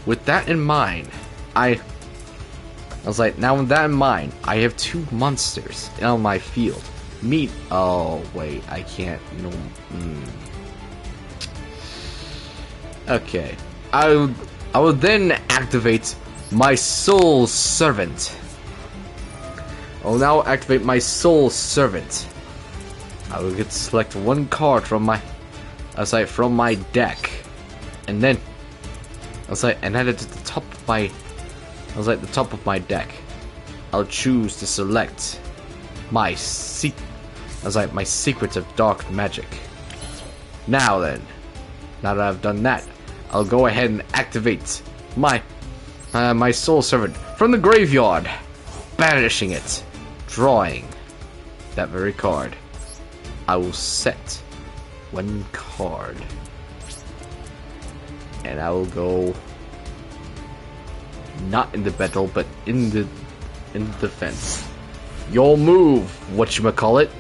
A: with that in mind, I have 2 monsters on my field. Oh wait, I can't. No. Okay, I will then activate my Soul Servant. I'll now activate my Soul Servant. I will get to select 1 card from my deck, and then add it to the top of my deck. I'll choose to select my Secrets of Dark Magic. Now that I've done that, I'll go ahead and activate my Soul Servant from the graveyard, banishing it, drawing that very card. I will set 1 card, and I will go not in the battle, but in the defense. Your move, whatchamacallit.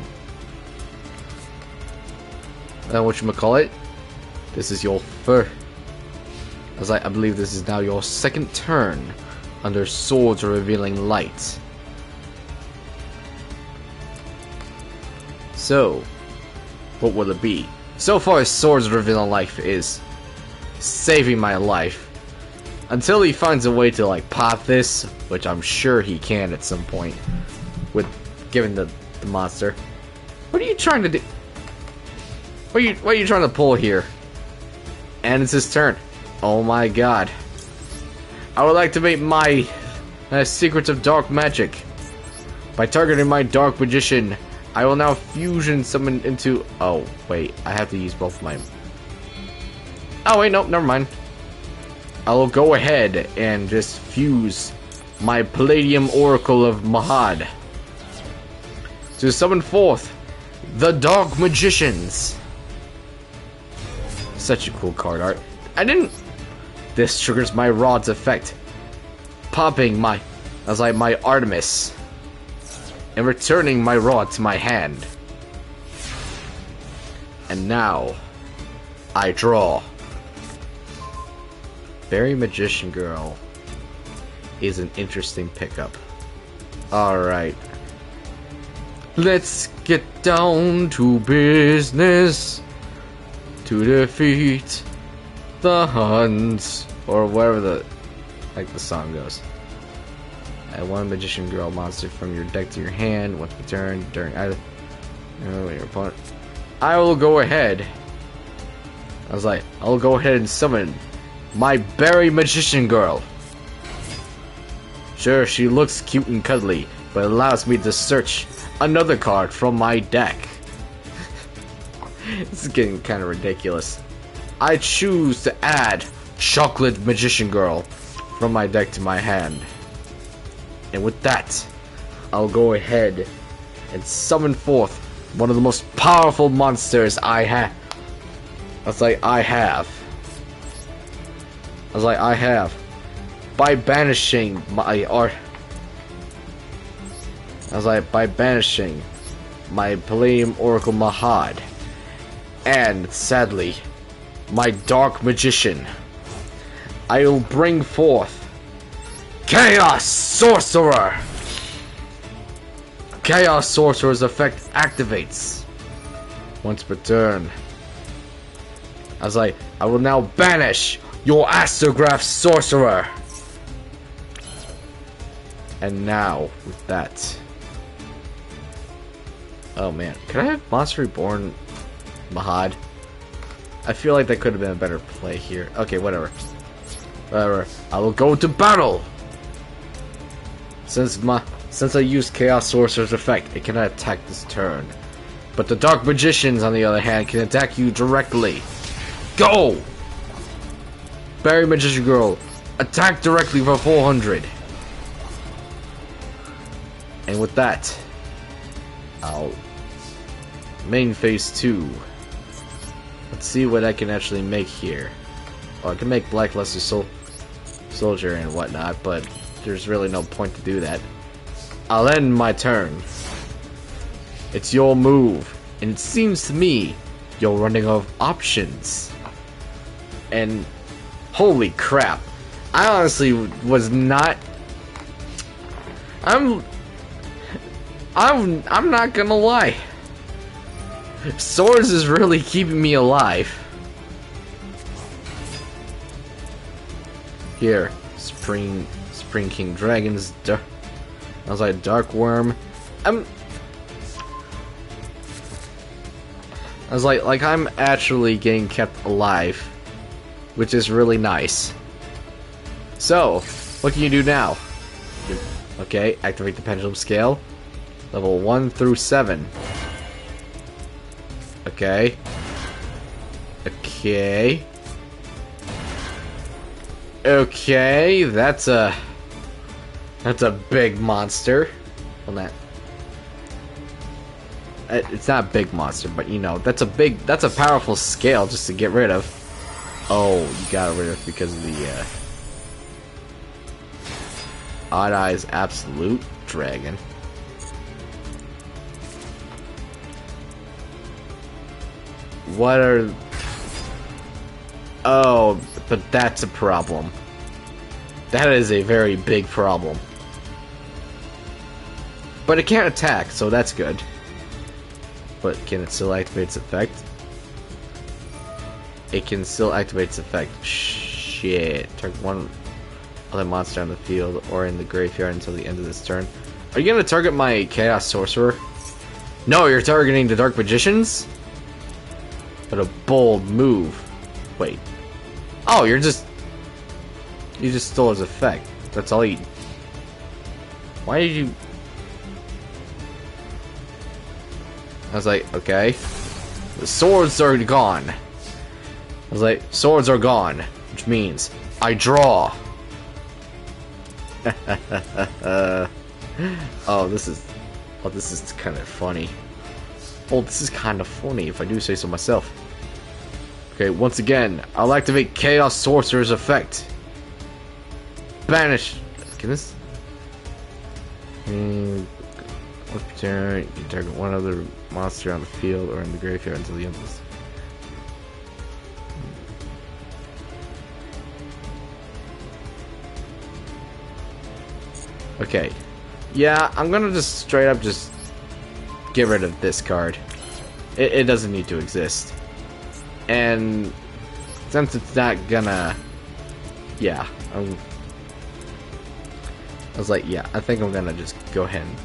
A: This is your first. I believe this is now your 2nd turn under Swords Revealing Light. So, what will it be? So far, Swords Revealing Light is saving my life until he finds a way to pop this, which I'm sure he can at some point with giving the monster. What are you trying to do? What are you trying to pull here? And it's his turn. Oh my god. I would activate my Secrets of Dark Magic. By targeting my Dark Magician, I will now fusion summon into... Oh, wait. I have to use both of my... Oh, wait, nope, never mind. I will go ahead and just fuse my Palladium Oracle of Mahad to summon forth the Dark Magicians. Such a cool card art. This triggers my Rod's effect, popping my Artemis and returning my rod to my hand. And now I draw. Fairy Magician Girl is an interesting pickup. Alright. Let's get down to business to defeat the Huns, or whatever the song goes. Add one magician girl monster from your deck to your hand once per turn during either your opponent. I will go ahead. I was like, I'll go ahead and summon my berry magician girl. Sure, she looks cute and cuddly, but it allows me to search another card from my deck. This is getting kind of ridiculous. I choose to add Chocolate Magician Girl from my deck to my hand. And with that, I'll go ahead and summon forth one of the most powerful monsters I have. I was like, I have. By banishing my art. I was like, by banishing my Palladium Oracle Mahad. And, sadly, my Dark Magician. I will bring forth Chaos Sorcerer! Chaos Sorcerer's effect activates once per turn. I was like, I will now banish your Astrograph Sorcerer! And now, with that... Oh man, could I have Monster Reborn Mahad? I feel like that could have been a better play here. Okay, whatever. I will go to battle! Since I used Chaos Sorcerer's effect, it cannot attack this turn. But the Dark Magicians, on the other hand, can attack you directly. Go! Berry Magician Girl, attack directly for 400. And with that, I'll main phase 2. Let's see what I can actually make here. Oh, I can make Blackluster Soldier and whatnot, but there's really no point to do that. I'll end my turn. It's your move, and it seems to me you're running out of options. And holy crap, I honestly was not. I'm not gonna lie. Swords is really keeping me alive. Here, Spring King Dragons. I was like Dark Worm. I was like I'm actually getting kept alive, which is really nice. So, what can you do now? Okay, activate the Pendulum Scale. Level 1 through 7. Okay. Okay, that's a big monster. Well, not. It's not a big monster, but you know, that's a powerful scale just to get rid of. Oh, you got rid of because of the Odd Eyes Absolute Dragon. What are... Oh, but that's a problem. That is a very big problem. But it can't attack, so that's good. But can it still activate its effect? It can still activate its effect. Shit. Target one other monster on the field or in the graveyard until the end of this turn. Are you gonna target my Chaos Sorcerer? No, you're targeting the Dark Magicians? But a bold move. Wait. Oh, you just stole his effect. That's all you... Why did you... I was like, okay. The swords are gone. I was like, swords are gone. Which means, I draw. Oh, this is kind of funny. Oh, this is kind of funny, if I do say so myself. Okay, once again, I'll activate Chaos Sorcerer's effect. Banish. Can this... Turn, you target one other monster on the field or in the graveyard until the end of this. Okay. Yeah, I'm gonna just straight up just get rid of this card. It doesn't need to exist. And since it's not gonna... Yeah. I was like, yeah, I think I'm gonna just go ahead and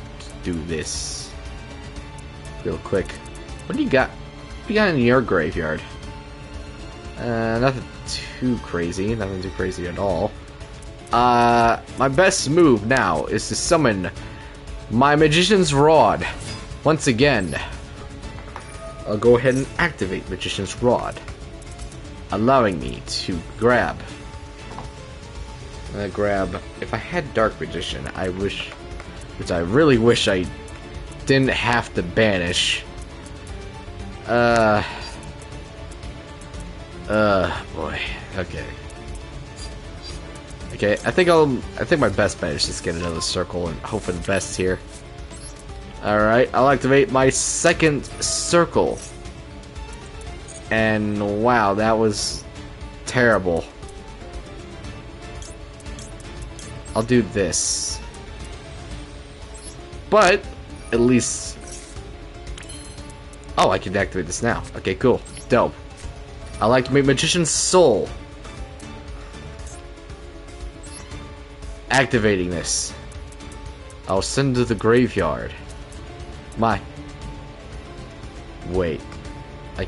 A: do this real quick. What do you got? What do you got in your graveyard? Nothing too crazy. Nothing too crazy at all. My best move now is to summon my Magician's Rod. Once again, I'll go ahead and activate Magician's Rod, allowing me to grab. If I had Dark Magician, which I really wish I didn't have to banish. Boy. Okay. Okay, I think my best bet is just get another circle and hope for the best here. Alright, I'll activate my second circle. And wow, that was terrible. I'll do this. But, at least... Oh, I can activate this now. Okay, cool. Dope. I like to make Magician's Soul. Activating this. I'll send to the graveyard. Wait.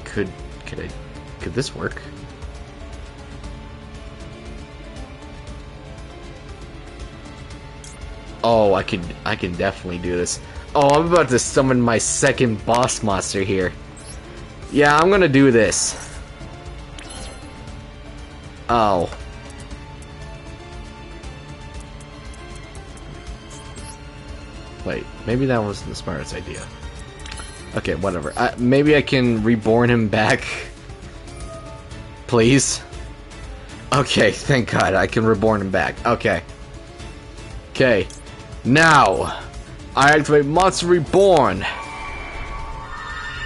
A: Could this work? Oh, I can definitely do this. Oh, I'm about to summon my second boss monster here. Yeah, I'm gonna do this. Oh. Wait, maybe that wasn't the smartest idea. Okay, whatever. Maybe I can reborn him back. Please? Okay, thank God, I can reborn him back. Okay. Okay. Now, I activate Monster Reborn.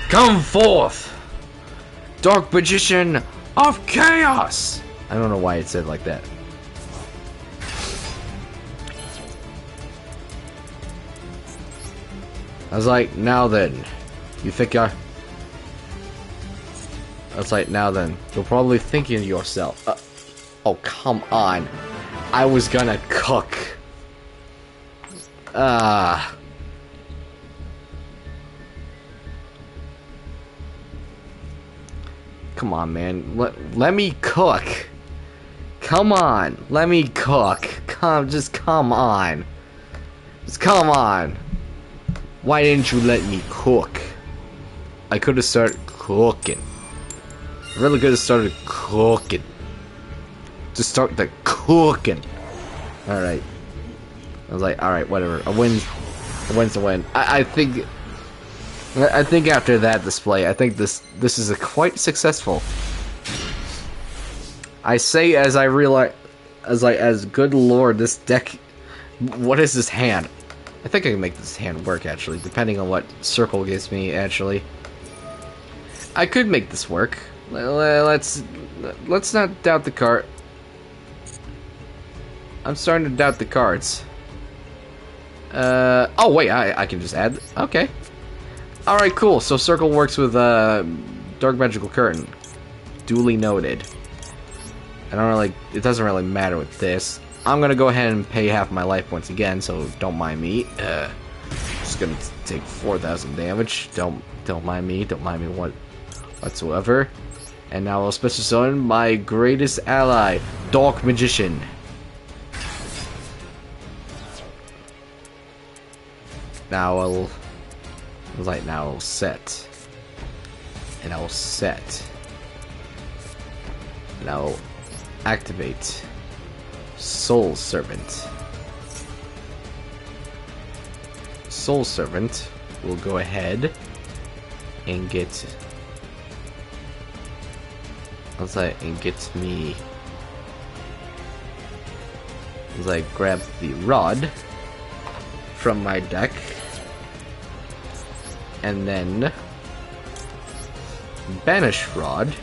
A: Come forth, Dark Magician of Chaos! I don't know why it said like that. I was like, now then, you think I was like, now then, you're probably thinking to yourself, oh, come on. I was gonna cook. Come on, man. Let me cook. Come on. Let me cook. Just come on. Just come on. Why didn't you let me cook? I could have started cooking. I really could have started cooking. Just start the cooking. Alright. I was like, alright, whatever. A win's a win. I think after that display, I think this is a quite successful. I say as I realize, as good lord, this deck. What is this hand? I think I can make this hand work actually, depending on what circle gives me. Actually, I could make this work. Let's not doubt the card. I'm starting to doubt the cards. Oh wait, I can just add. Okay. All right, cool. So circle works with Dark Magical Curtain. Duly noted. It doesn't really matter with this. I'm gonna go ahead and pay half my life points again, so don't mind me. Just gonna take 4,000 damage. Don't mind me. Don't mind me whatsoever. And now I'll special summon my greatest ally, Dark Magician. Now I'll set. And I'll set. And I'll activate Soul Servant. Soul Servant will go ahead and get me. Grab the rod from my deck and then banish rod.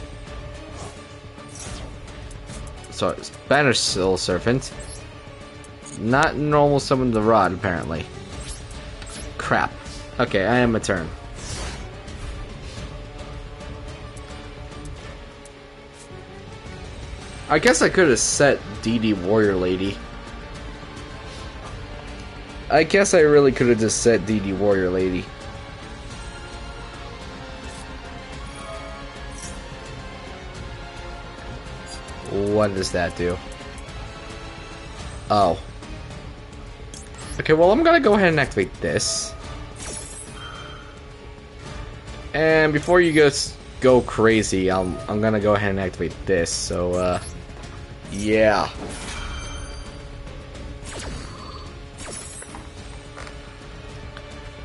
A: Sorry, banish Soul Servant. Not normal summon the rod, apparently. Crap. Okay, I am a turn. I guess I could have set DD Warrior Lady. I guess I really could have just said DD Warrior Lady. What does that do? Oh. Okay, well, I'm gonna go ahead and activate this. And before you guys go crazy, I'm gonna go ahead and activate this. So, yeah.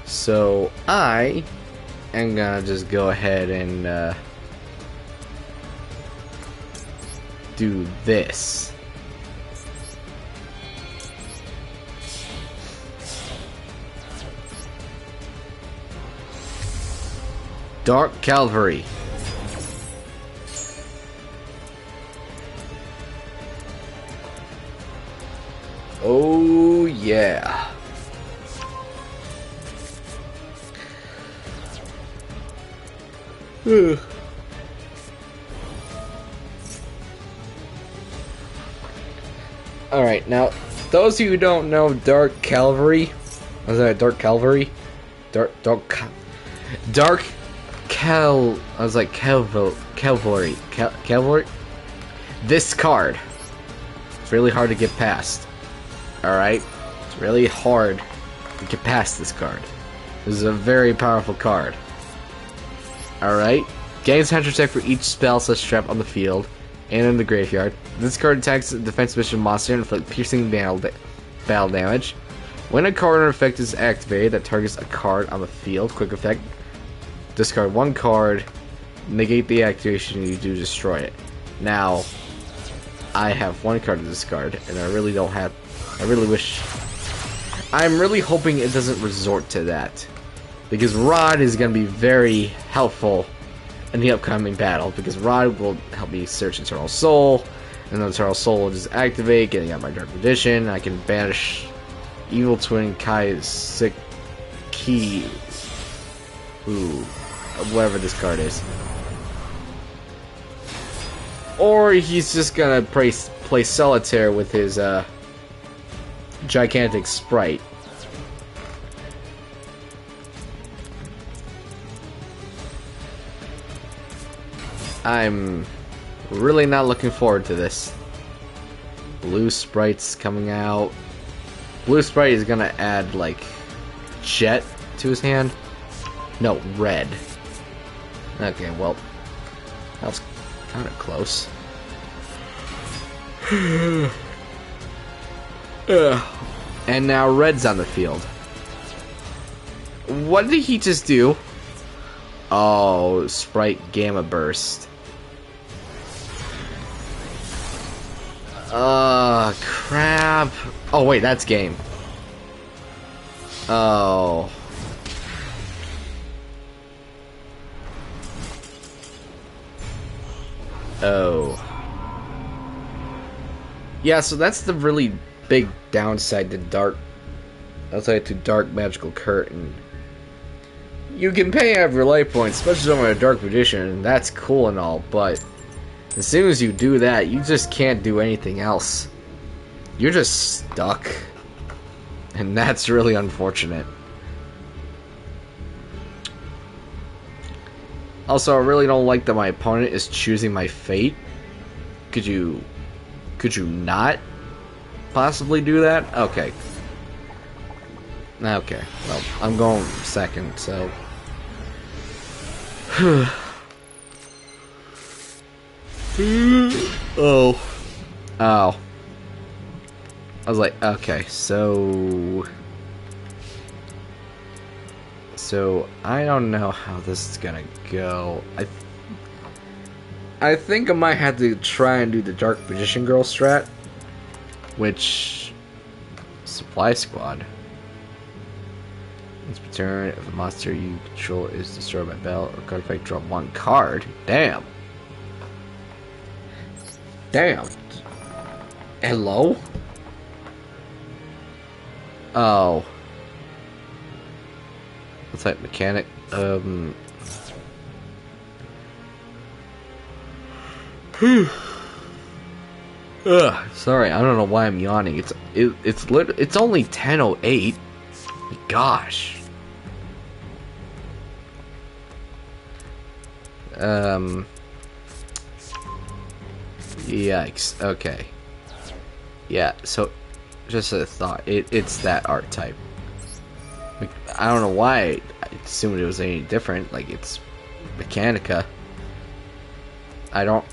A: So I am gonna just go ahead and do this. Dark Cavalry. Oh yeah. Alright, now, those of you who don't know Dark Cavalry, was that Dark Cavalry? I was like, Cavalry. This card. It's really hard to get past. Alright? It's really hard to get past this card. This is a very powerful card. Alright? Gains counter attack for each spell slash trap on the field and in the graveyard. This card attacks a defense mission monster and inflicts piercing battle damage. When a card or effect is activated that targets a card on the field, quick effect, discard one card, negate the activation, and you do destroy it. Now, I have one card to discard, and I really don't have. I really wish. I'm really hoping it doesn't resort to that, because Rod is going to be very helpful in the upcoming battle, because Rod will help me search Eternal Soul, and then Eternal Soul will just activate, getting out my Dark Magician. I can banish Evil Twin Kai Sick Key. Ooh, whatever this card is. Or he's just gonna play Solitaire with his gigantic sprite. I'm really not looking forward to this. Blue Sprite's coming out. Blue Sprite is gonna add, like, Jet to his hand. No, red. Okay, well, that was kind of close. And now red's on the field. What did he just do? Oh, Sprite Gamma Burst. Crap. Oh, wait, that's game. Oh. Oh. Yeah, so that's the really big downside to Dark Magical Curtain. You can pay out of your life points, especially on a Dark Magician, and that's cool and all, but as soon as you do that, you just can't do anything else. You're just stuck. And that's really unfortunate. Also, I really don't like that my opponent is choosing my fate. Could you not possibly do that? Okay. Okay, well, I'm going second, so... Oh. Oh. I was like, okay, so I don't know how this is gonna go. I think I might have to try and do the Dark Magician Girl strat, which Supply Squad. It's per turn, if a monster you control is destroyed by battle or card effect, draw one card. Damn. Damn. Hello? Oh. What's that mechanic? Sorry, I don't know why I'm yawning. It's only 10:08. Gosh. Yikes. Okay. Yeah, so just a thought. It's that art type. Like, I don't know why I assumed it was any different. Like, it's Mechanica. I don't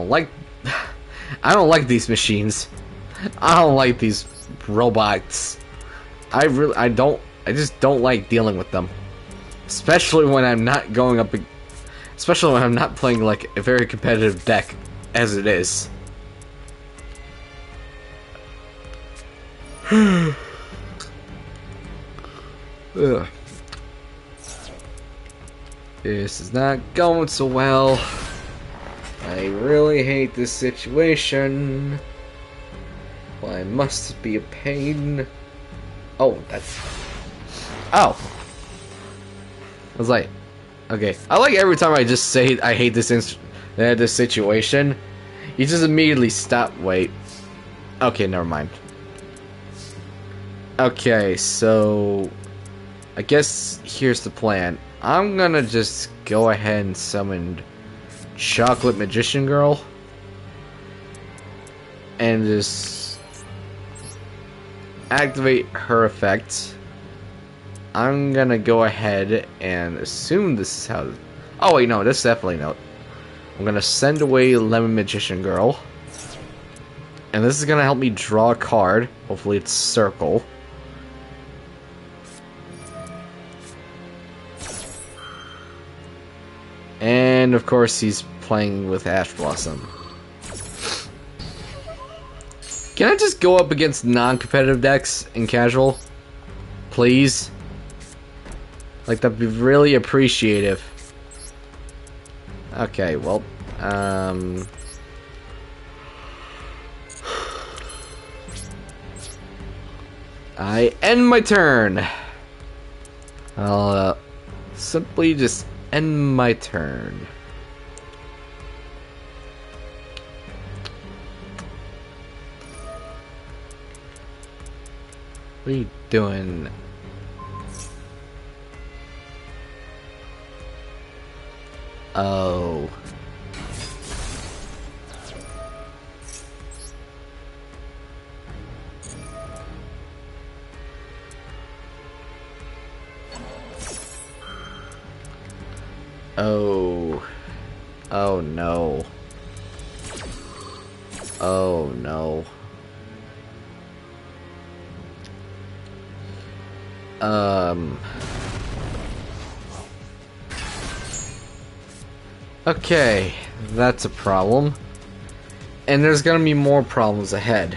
A: like I don't like these machines. I don't like these robots. I just don't like dealing with them. Especially when I'm not going up especially when I'm not playing like a very competitive deck as it is. Ugh. This is not going so well. I really hate this situation. Why must it be a pain? Oh, that's... Oh! I was like... Okay. I like every time I just say I hate this this situation, you just immediately stop. Wait. Okay, never mind. Okay, so... I guess here's the plan. I'm gonna just go ahead and summon Chocolate Magician Girl. And just activate her effect. I'm gonna go ahead and assume this is how... Oh wait, no, this definitely no. I'm gonna send away Lemon Magician Girl. And this is gonna help me draw a card. Hopefully it's Circle. And of course he's playing with Ash Blossom. Can I just go up against non-competitive decks in casual? Please? Like, that'd be really appreciative. Okay, well, I end my turn. I'll simply just end my turn. What are you doing? Oh. Oh. Oh no. Oh no. Okay, that's a problem. And there's gonna be more problems ahead.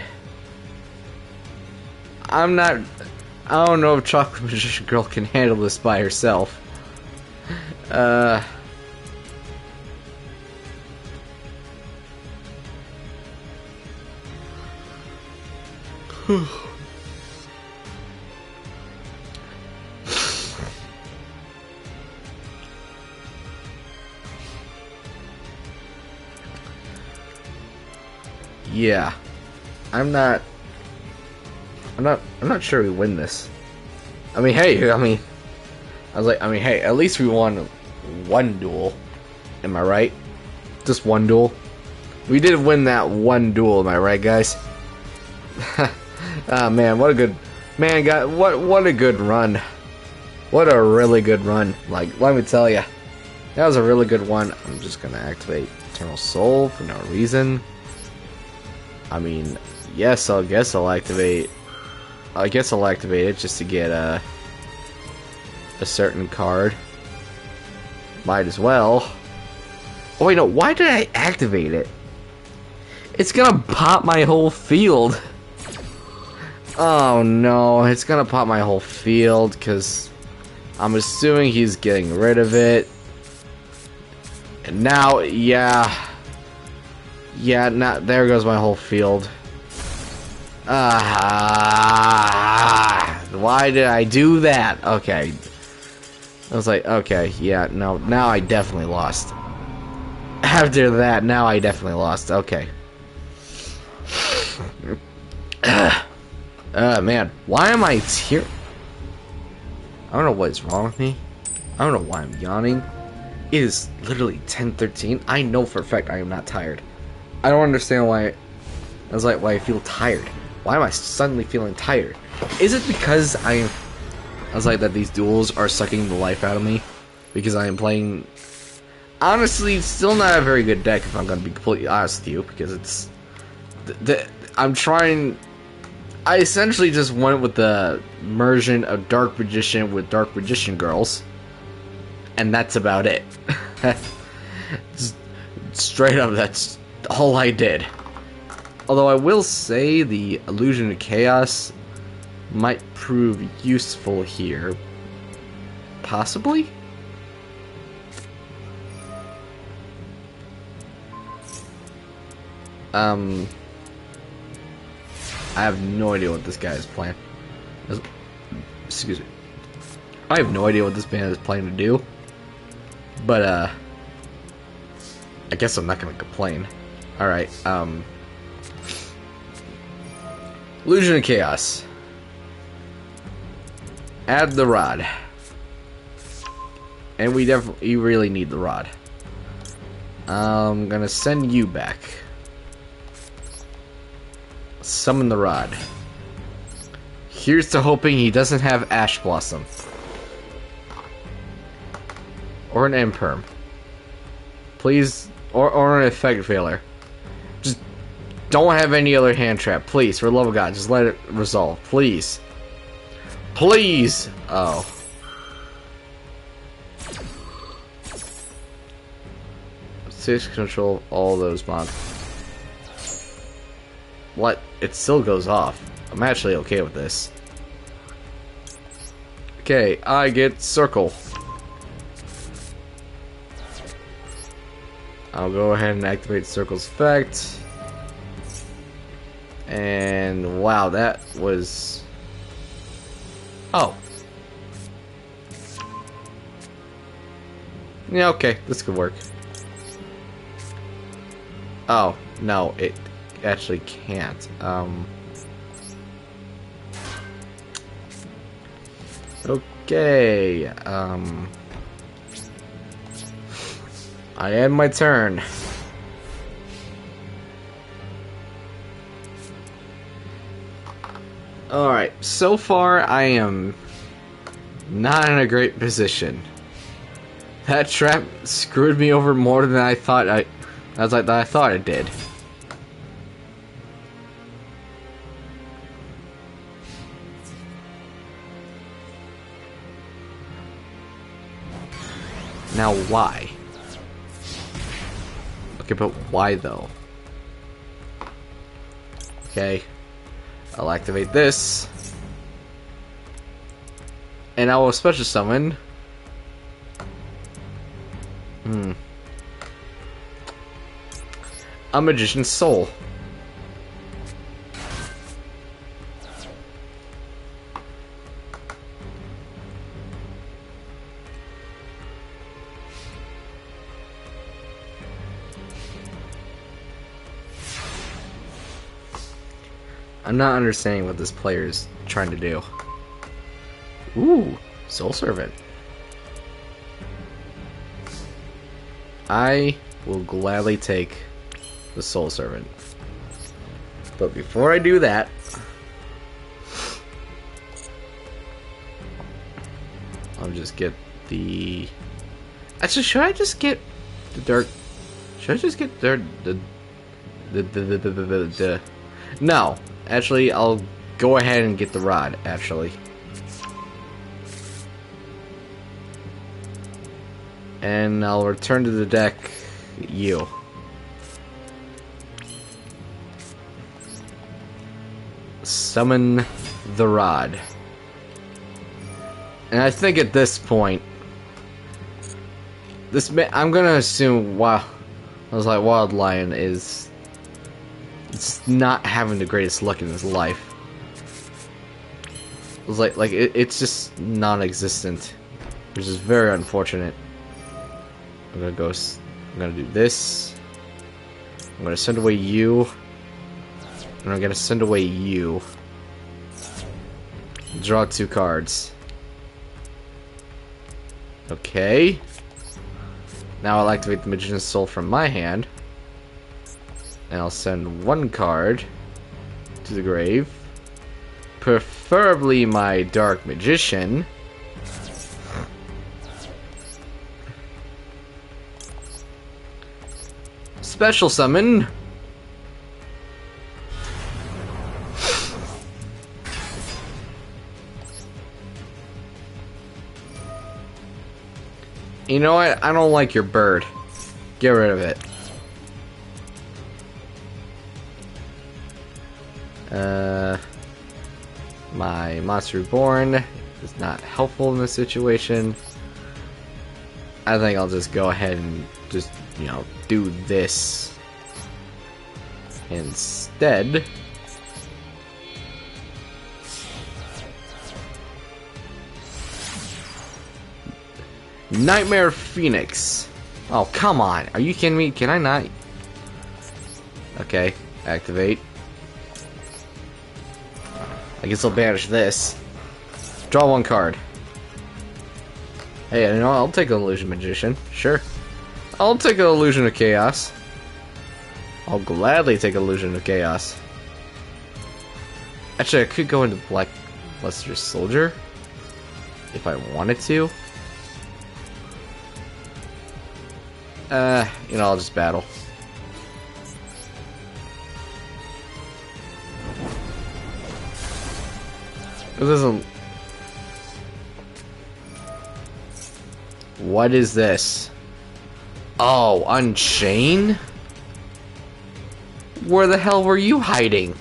A: I don't know if Chocolate Magician Girl can handle this by herself. Yeah. I'm not sure we win this. I mean, hey, hey, at least we won one duel. Am I right? Just one duel. We did win that one duel, am I right, guys? Ah, man, what a good what a good run. What a really good run. Like, let me tell you. That was a really good one. I'm just gonna activate Eternal Soul for no reason. I mean, yes, I guess I'll activate it just to get a certain card. Might as well. Oh wait, no, why did I activate it? It's gonna pop my whole field. Oh no, it's gonna pop my whole field because I'm assuming he's getting rid of it. And now, yeah, now there goes my whole field. Why did I do that? Okay. I was like, okay, yeah, no, now I definitely lost. After that, now I definitely lost. Okay. Man, why am I here? I don't know what is wrong with me. I don't know why I'm yawning. It is literally 10:13. I know for a fact I am not tired. I don't understand why. Why I feel tired. Why am I suddenly feeling tired? Is it because that these duels are sucking the life out of me? Because I am playing, honestly, still not a very good deck, if I'm going to be completely honest with you, because it's, I'm trying, I essentially just went with the immersion of Dark Magician with Dark Magician girls, and that's about it. Straight up, that's all I did. Although I will say the Illusion of Chaos might prove useful here. Possibly? I have no idea what this guy is planning. Excuse me. I have no idea what this man is planning to do. But, I guess I'm not gonna complain. Alright, Illusion of Chaos. Add the rod. And we definitely really need the rod. I'm gonna send you back. Summon the rod. Here's to hoping he doesn't have Ash Blossom. Or an Imperm. Please, or an Effect Failure. Just don't have any other hand trap. Please, for the love of God, just let it resolve. Please. Please! Oh. Six control all those mobs. What? It still goes off. I'm actually okay with this. Okay, I get Circle. I'll go ahead and activate Circle's effect. And wow, that was... Oh. Yeah, okay, this could work. Oh, no, it actually can't. Okay, I end my turn. Alright, so far I am not in a great position. That trap screwed me over more than I thought I thought it did. Now why? Okay, but why though? Okay. I'll activate this. And I will special summon. A Magician's Soul. I'm not understanding what this player is trying to do. Ooh, Soul Servant. I will gladly take the Soul Servant. But before I do that, I'll just get the... Actually, should I just get the Dark... Should I just get the No. Actually, I'll go ahead and get the rod, actually. And I'll return to the deck you. Summon the rod. And I think at this point, I'm gonna assume Wild Lion is it's not having the greatest luck in his life. It's just non-existent, which is very unfortunate. I'm gonna do this. I'm gonna send away you, and I'm gonna send away you. Draw 2 cards. Okay. Now I'll activate the Magician's Soul from my hand. And I'll send one card to the grave. Preferably my Dark Magician. Special summon. You know what? I don't like your bird. Get rid of it. My Monster Reborn is not helpful in this situation. I think I'll just go ahead and just, you know, do this instead. Nightmare Phoenix. Oh, come on. Are you kidding me? Can I not? Okay, activate. I guess I'll banish this. Draw one card. Hey, you know, I'll take an Illusion Magician. Sure. I'll take an Illusion of Chaos. I'll gladly take Illusion of Chaos. Actually, I could go into Black Luster Soldier if I wanted to. You know, I'll just battle. This isn't... What is this? Oh, Unchain? Where the hell were you hiding?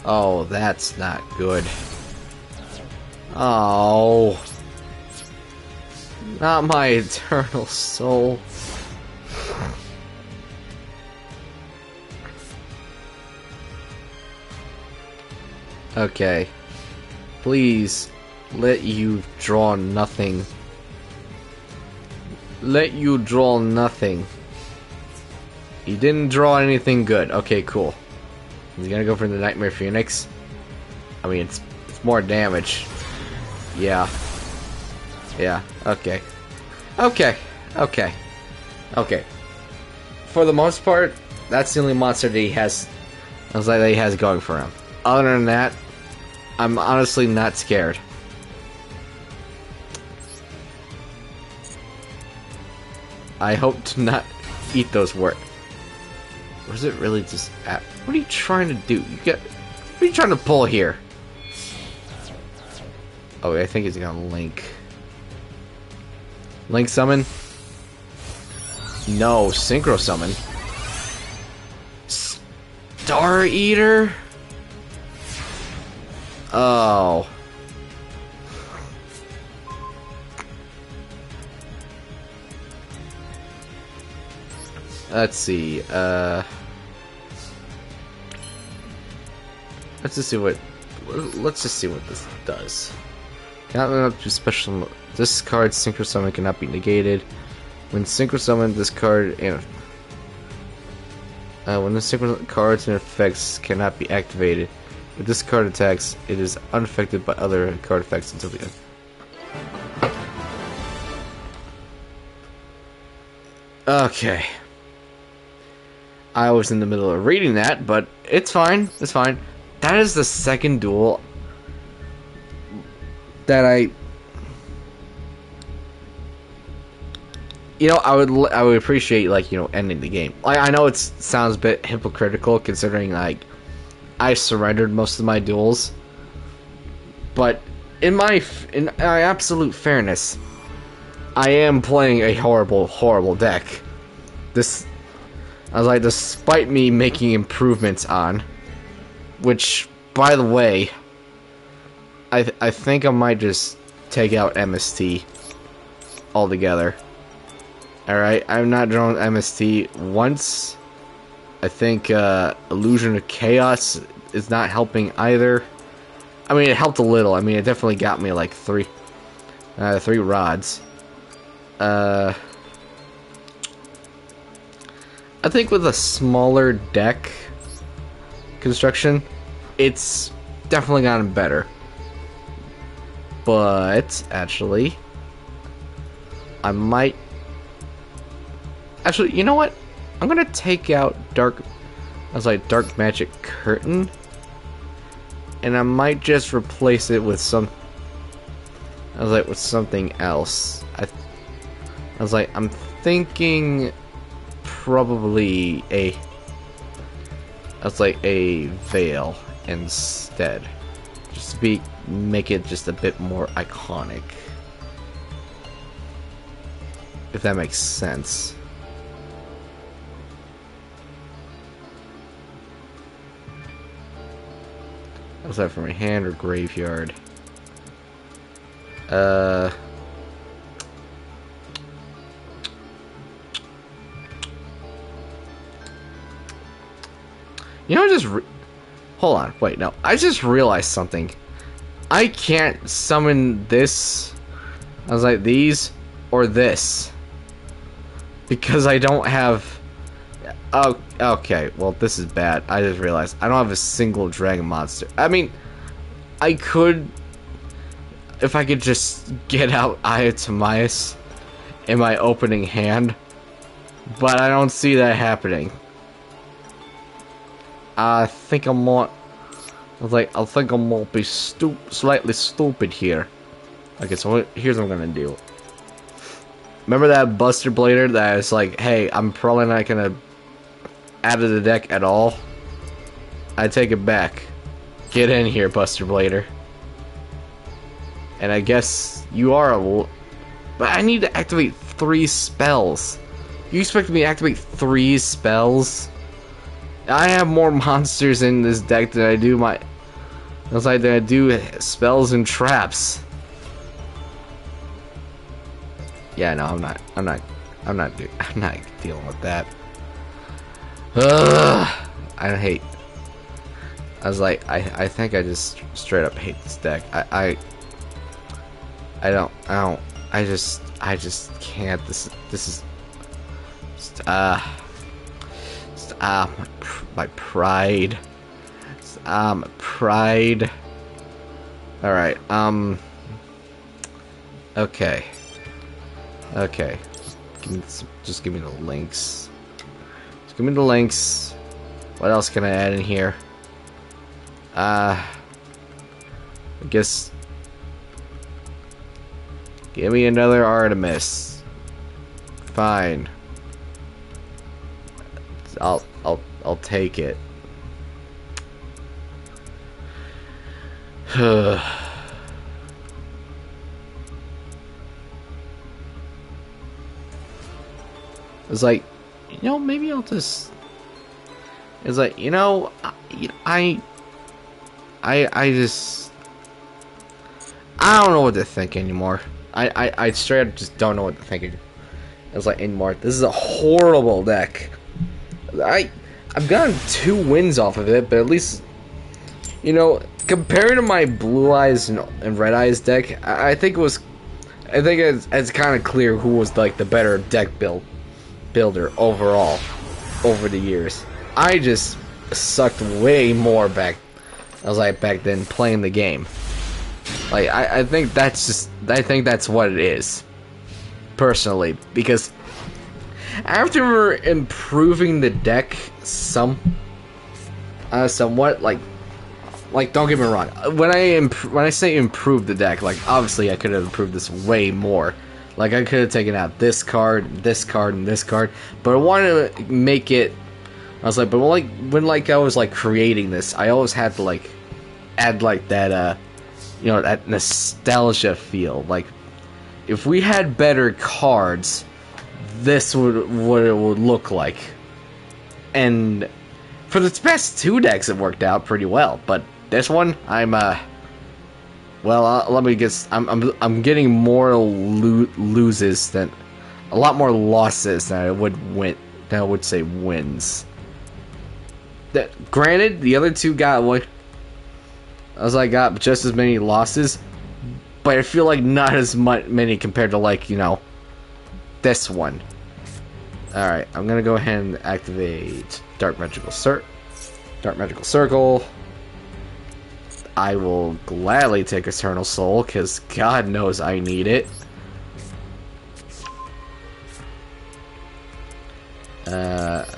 A: Oh, that's not good. Oh. Not my eternal soul. Okay. Please, let you draw nothing. Let you draw nothing. You didn't draw anything good. Okay, cool. He's gonna go for the Nightmare Phoenix. I mean, it's more damage. Yeah. Yeah, okay. Okay. Okay. Okay. For the most part, that's the only monster that he has going for him. Other than that, I'm honestly not scared. I hope to not eat those words. Or is it really just... What are you trying to do? What are you trying to pull here? Oh, I think he's gonna Link. Link summon? No, Synchro summon. Star Eater? Oh. Let's see, let's just see what this does. Cannot run up to special. This card's Synchro Summon cannot be negated. When Synchro Summon, this card and when the Synchro cards and effects cannot be activated. If this card attacks, it is unaffected by other card effects until the end. Okay. I was in the middle of reading that, but it's fine. It's fine. That is the second duel that I... You know, I would appreciate, like, you know, ending the game. Like, I know it sounds a bit hypocritical considering, like, I surrendered most of my duels. But in my absolute fairness, I am playing a horrible, horrible deck. I was like, despite me making improvements on, which, by the way, I think I might just take out MST altogether. Alright, I'm not drawing MST once. I think Illusion of Chaos is not helping either. I mean, it helped a little. I mean, it definitely got me like three rods. I think with a smaller deck construction, it's definitely gotten better. But actually, I might. Actually, you know what? I'm gonna take out dark magic curtain, and I might just replace it with with something else. I'm thinking probably a veil instead, just to make it just a bit more iconic, if that makes sense. Was that from a hand or graveyard? You know, hold on, wait, no. I just realized something. I can't summon this. I was like, these or this, because I don't have. Oh, okay. Well, this is bad. I just realized I don't have a single dragon monster. I mean, I could, if I could just get out Aya Timaeus in my opening hand, but I don't see that happening. I think I'm more. I think I'm gonna be slightly stupid here. Okay, so here's what I'm gonna do. Remember that Buster Blader that is like, hey, I'm probably not gonna add to the deck at all? I take it back. Get in here, Buster Blader. And I guess you are but I need to activate 3 spells. You expect me to activate 3 spells? I have more monsters in this deck than I do than I do spells and traps. Yeah, no, I'm not dealing with that. Ugh, I think I just straight up hate this deck. I just can't. This is my pride. My pride. Alright, okay. Okay. Just give me the links. Just give me the links. What else can I add in here? I guess. Give me another Artemis. Fine. I'll take it. It's like, you know, maybe I'll just. It's like, you know, I just. I don't know what to think anymore. I straight up just don't know what to think. It's like anymore. This is a horrible deck. I've gotten 2 wins off of it, but at least, you know, compared to my Blue Eyes and Red Eyes deck, I think it's kind of clear who was like the better deck builder overall over the years. I just sucked way more back then playing the game. Like I think that's what it is, personally, because after improving the deck somewhat, like don't get me wrong, when I say improve the deck, like obviously I could have improved this way more. Like I could have taken out this card, and this card, but I wanted to make it. I was like, but when I was like creating this, I always had to like add like that you know, that nostalgia feel. Like if we had better cards, this would what it would look like. And for the past 2 decks, it worked out pretty well. But this one, let me guess. I'm getting more loses than a lot more losses than I would say wins. That granted, the other 2 got what. Got just as many losses, but I feel like not as many compared to, like, you know, this one. Alright, I'm gonna go ahead and activate Dark Magical Circle. I will gladly take Eternal Soul, because God knows I need it.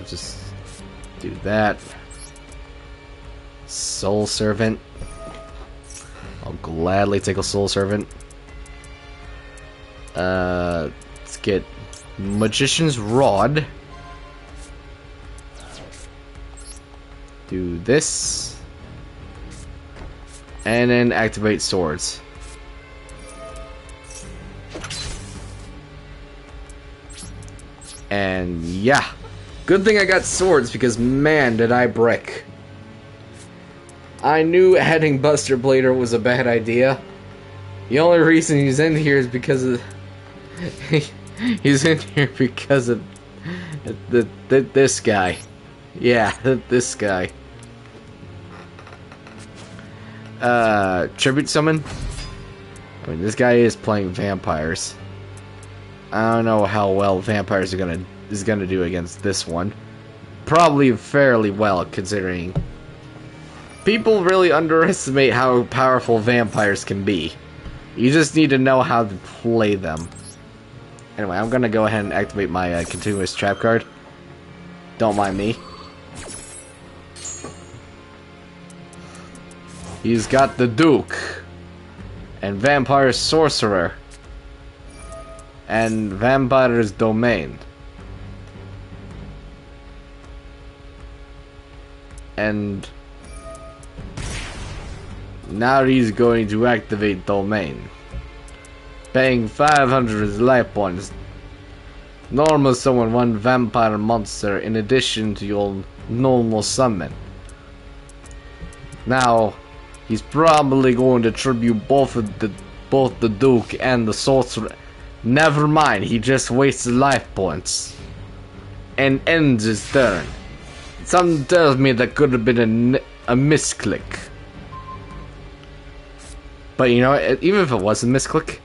A: Just do that. Soul Servant. I'll gladly take a Soul Servant. Let's get Magician's Rod. Do this. And then activate Swords. And yeah. Good thing I got Swords, because man, did I brick. I knew adding Buster Blader was a bad idea. The only reason he's in here is because of... he's in here because of this guy. Yeah, this guy. Tribute Summon? I mean, this guy is playing vampires. I don't know how well vampires is gonna do against this one. Probably fairly well, considering people really underestimate how powerful vampires can be. You just need to know how to play them. Anyway, I'm gonna go ahead and activate my continuous trap card. Don't mind me. He's got the Duke and Vampire Sorcerer and Vampire's Domain. And now he's going to activate Domain, paying 500 life points. Normal summon one vampire monster in addition to your normal summon. Now he's probably going to tribute both the Duke and the Sorcerer. Never mind, he just wasted life points and ends his turn. Something tells me that could have been a misclick. But you know, even if it was a misclick,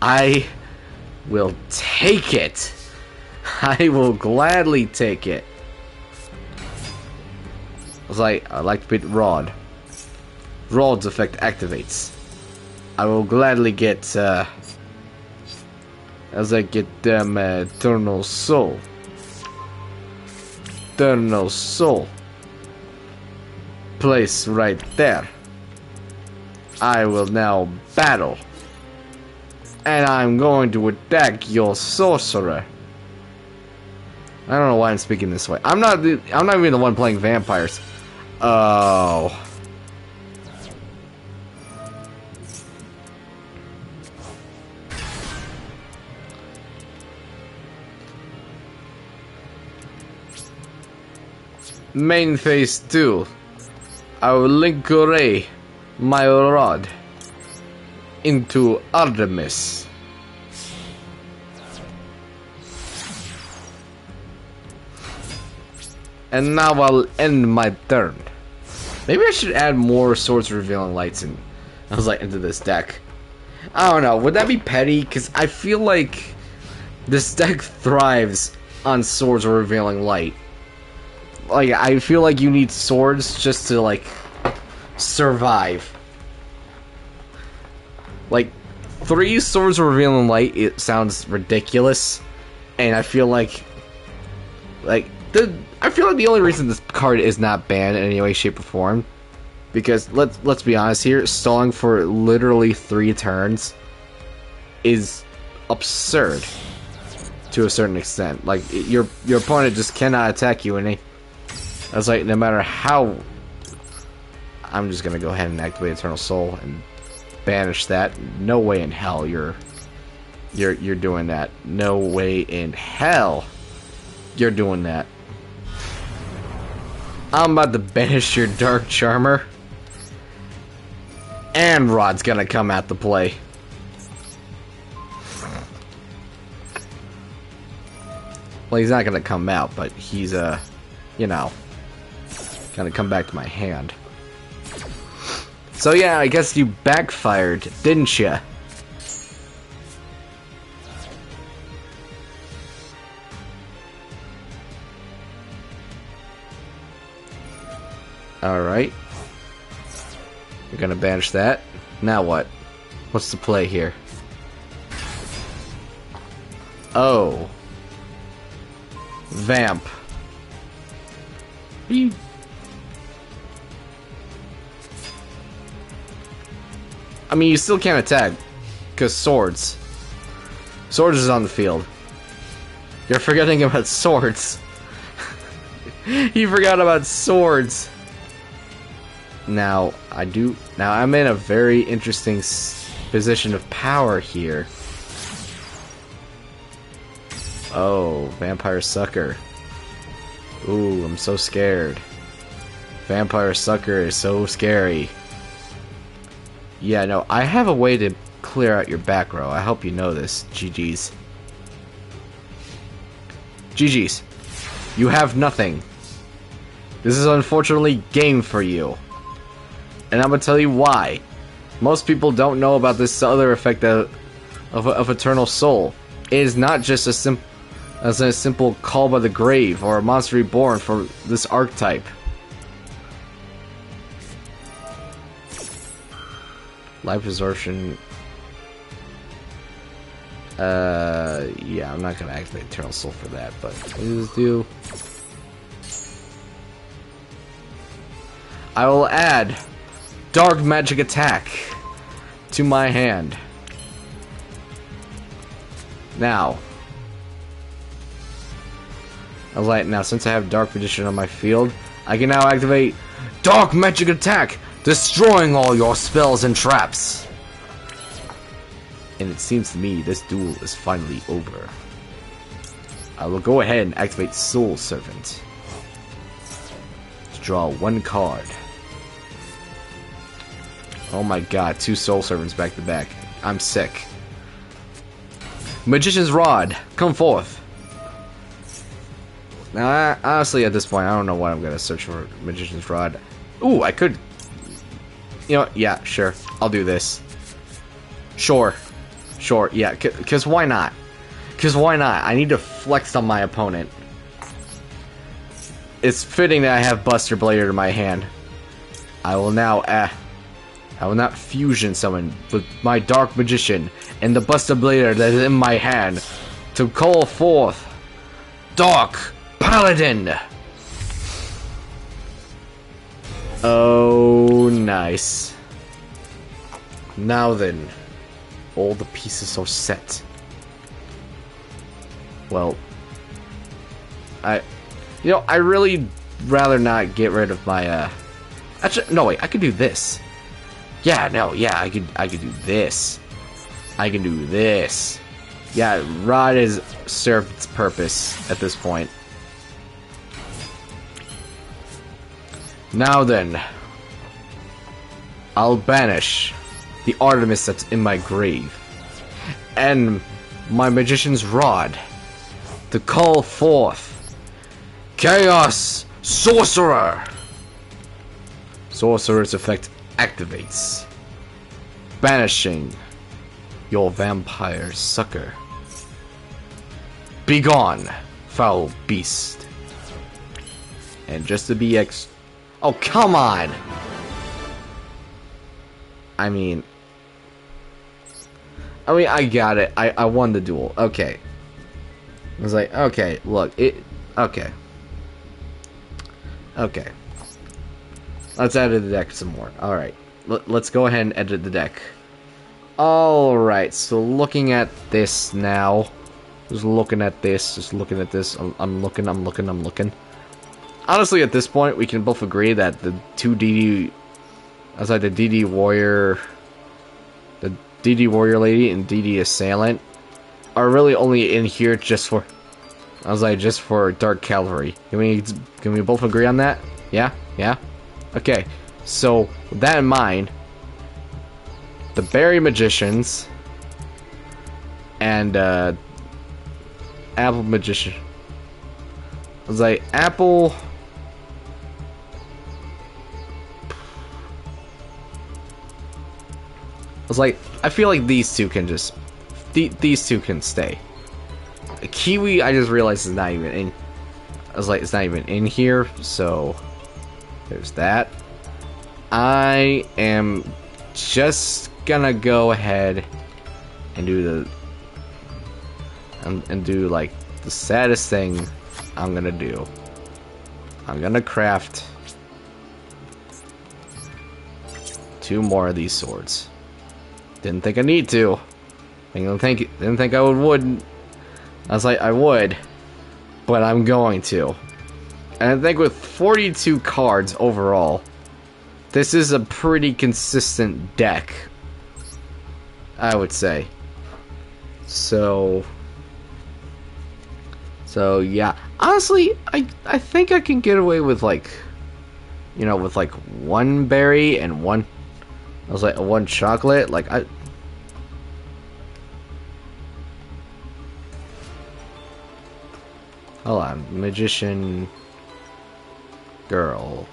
A: I will take it. I will gladly take it. I like to beat Rod. Rod's effect activates. I will gladly get, as I get them Eternal Soul. Eternal Soul. Place right there. I will now battle. And I'm going to attack your sorcerer. I don't know why I'm speaking this way. I'm not even the one playing vampires. Oh. Main phase 2. I will link array my rod into Artemis. And now I'll end my turn. Maybe I should add more Swords Revealing Lights into this deck. I don't know, would that be petty? Because I feel like this deck thrives on Swords Revealing Light. Like, I feel like you need swords just to, like, survive. Like, 3 Swords Revealing Light, it sounds ridiculous. And I feel like the only reason this card is not banned in any way, shape, or form, because let's be honest here, stalling for literally 3 turns is absurd to a certain extent. Like, your opponent just cannot attack you, and it's like, no matter how. I'm just gonna go ahead and activate Eternal Soul and banish that. No way in hell you're doing that. No way in hell you're doing that. I'm about to banish your Dark Charmer. And Rod's gonna come out to play. Well, he's not gonna come out, but he's, you know, gonna come back to my hand. So yeah, I guess you backfired, didn't ya? Alright. You're gonna banish that. Now what? What's the play here? Oh. Vamp. You... I mean, you still can't attack. Because swords. Swords is on the field. You're forgetting about swords. You forgot about swords. Now, I'm in a very interesting position of power here. Oh, Vampire Sucker. Ooh, I'm so scared. Vampire Sucker is so scary. Yeah, no, I have a way to clear out your back row. I hope you know this. GG's. GG's. You have nothing. This is unfortunately game for you. And I'm gonna tell you why. Most people don't know about this other effect of Eternal Soul. It is not just a simple call by the grave or a monster reborn for this archetype. Life absorption. Yeah, I'm not gonna activate Eternal Soul for that, but please do. I will add Dark Magic Attack to my hand. Now, since I have Dark Magician on my field, I can now activate Dark Magic Attack, destroying all your spells and traps. And it seems to me this duel is finally over. I will go ahead and activate Soul Servant to draw one card. Oh my god, 2 Soul Servants back to back. I'm sick. Magician's Rod, come forth. Now, honestly, at this point, I don't know what I'm gonna search for. Magician's Rod. Ooh, I could. You know, yeah, sure. I'll do this. Sure, yeah. Cause why not? Cause why not? I need to flex on my opponent. It's fitting that I have Buster Blader in my hand. I will now. I will not fusion summon with my Dark Magician and the Buster Blader that is in my hand to call forth Dark Paladin. Oh, nice. Now then, all the pieces are set. Well, I really rather not get rid of my, actually, no, wait, I could do this. Yeah, no, yeah, I could do this. I can do this. Yeah, Rod has served its purpose at this point. Now then, I'll banish the Artemis that's in my grave and my Magician's Rod to call forth Chaos Sorcerer. Sorcerer's effect activates, banishing your Vampire Sucker. Begone, foul beast. And just to be oh, come on! I mean, I got it. I won the duel. Okay. I was like, okay, look, okay. Okay. Let's edit the deck some more. Alright. Let's go ahead and edit the deck. Alright, so looking at this now. Just looking at this. I'm looking. Honestly, at this point, we can both agree that the two DD... Outside the DD Warrior... The DD Warrior Lady and DD Assailant are really only in here just for... just for Dark Cavalry. Can we both agree on that? Yeah? Yeah? Okay. So, with that in mind, the Berry Magicians and Apple Magician. Apple... I feel like these two can just... These two can stay. Kiwi, I just realized is not even in... it's not even in here, so... There's that. I am just gonna go ahead and do and do like the saddest thing I'm gonna do. I'm gonna craft 2 more of these swords. Didn't think I need to. Didn't think I would. I was like, I would, but I'm going to. And I think with 42 cards overall, this is a pretty consistent deck, I would say. So yeah. Honestly, I think I can get away with like, you know, with like 1 berry and 1. I was like 1 chocolate. Like hold on, magician girl.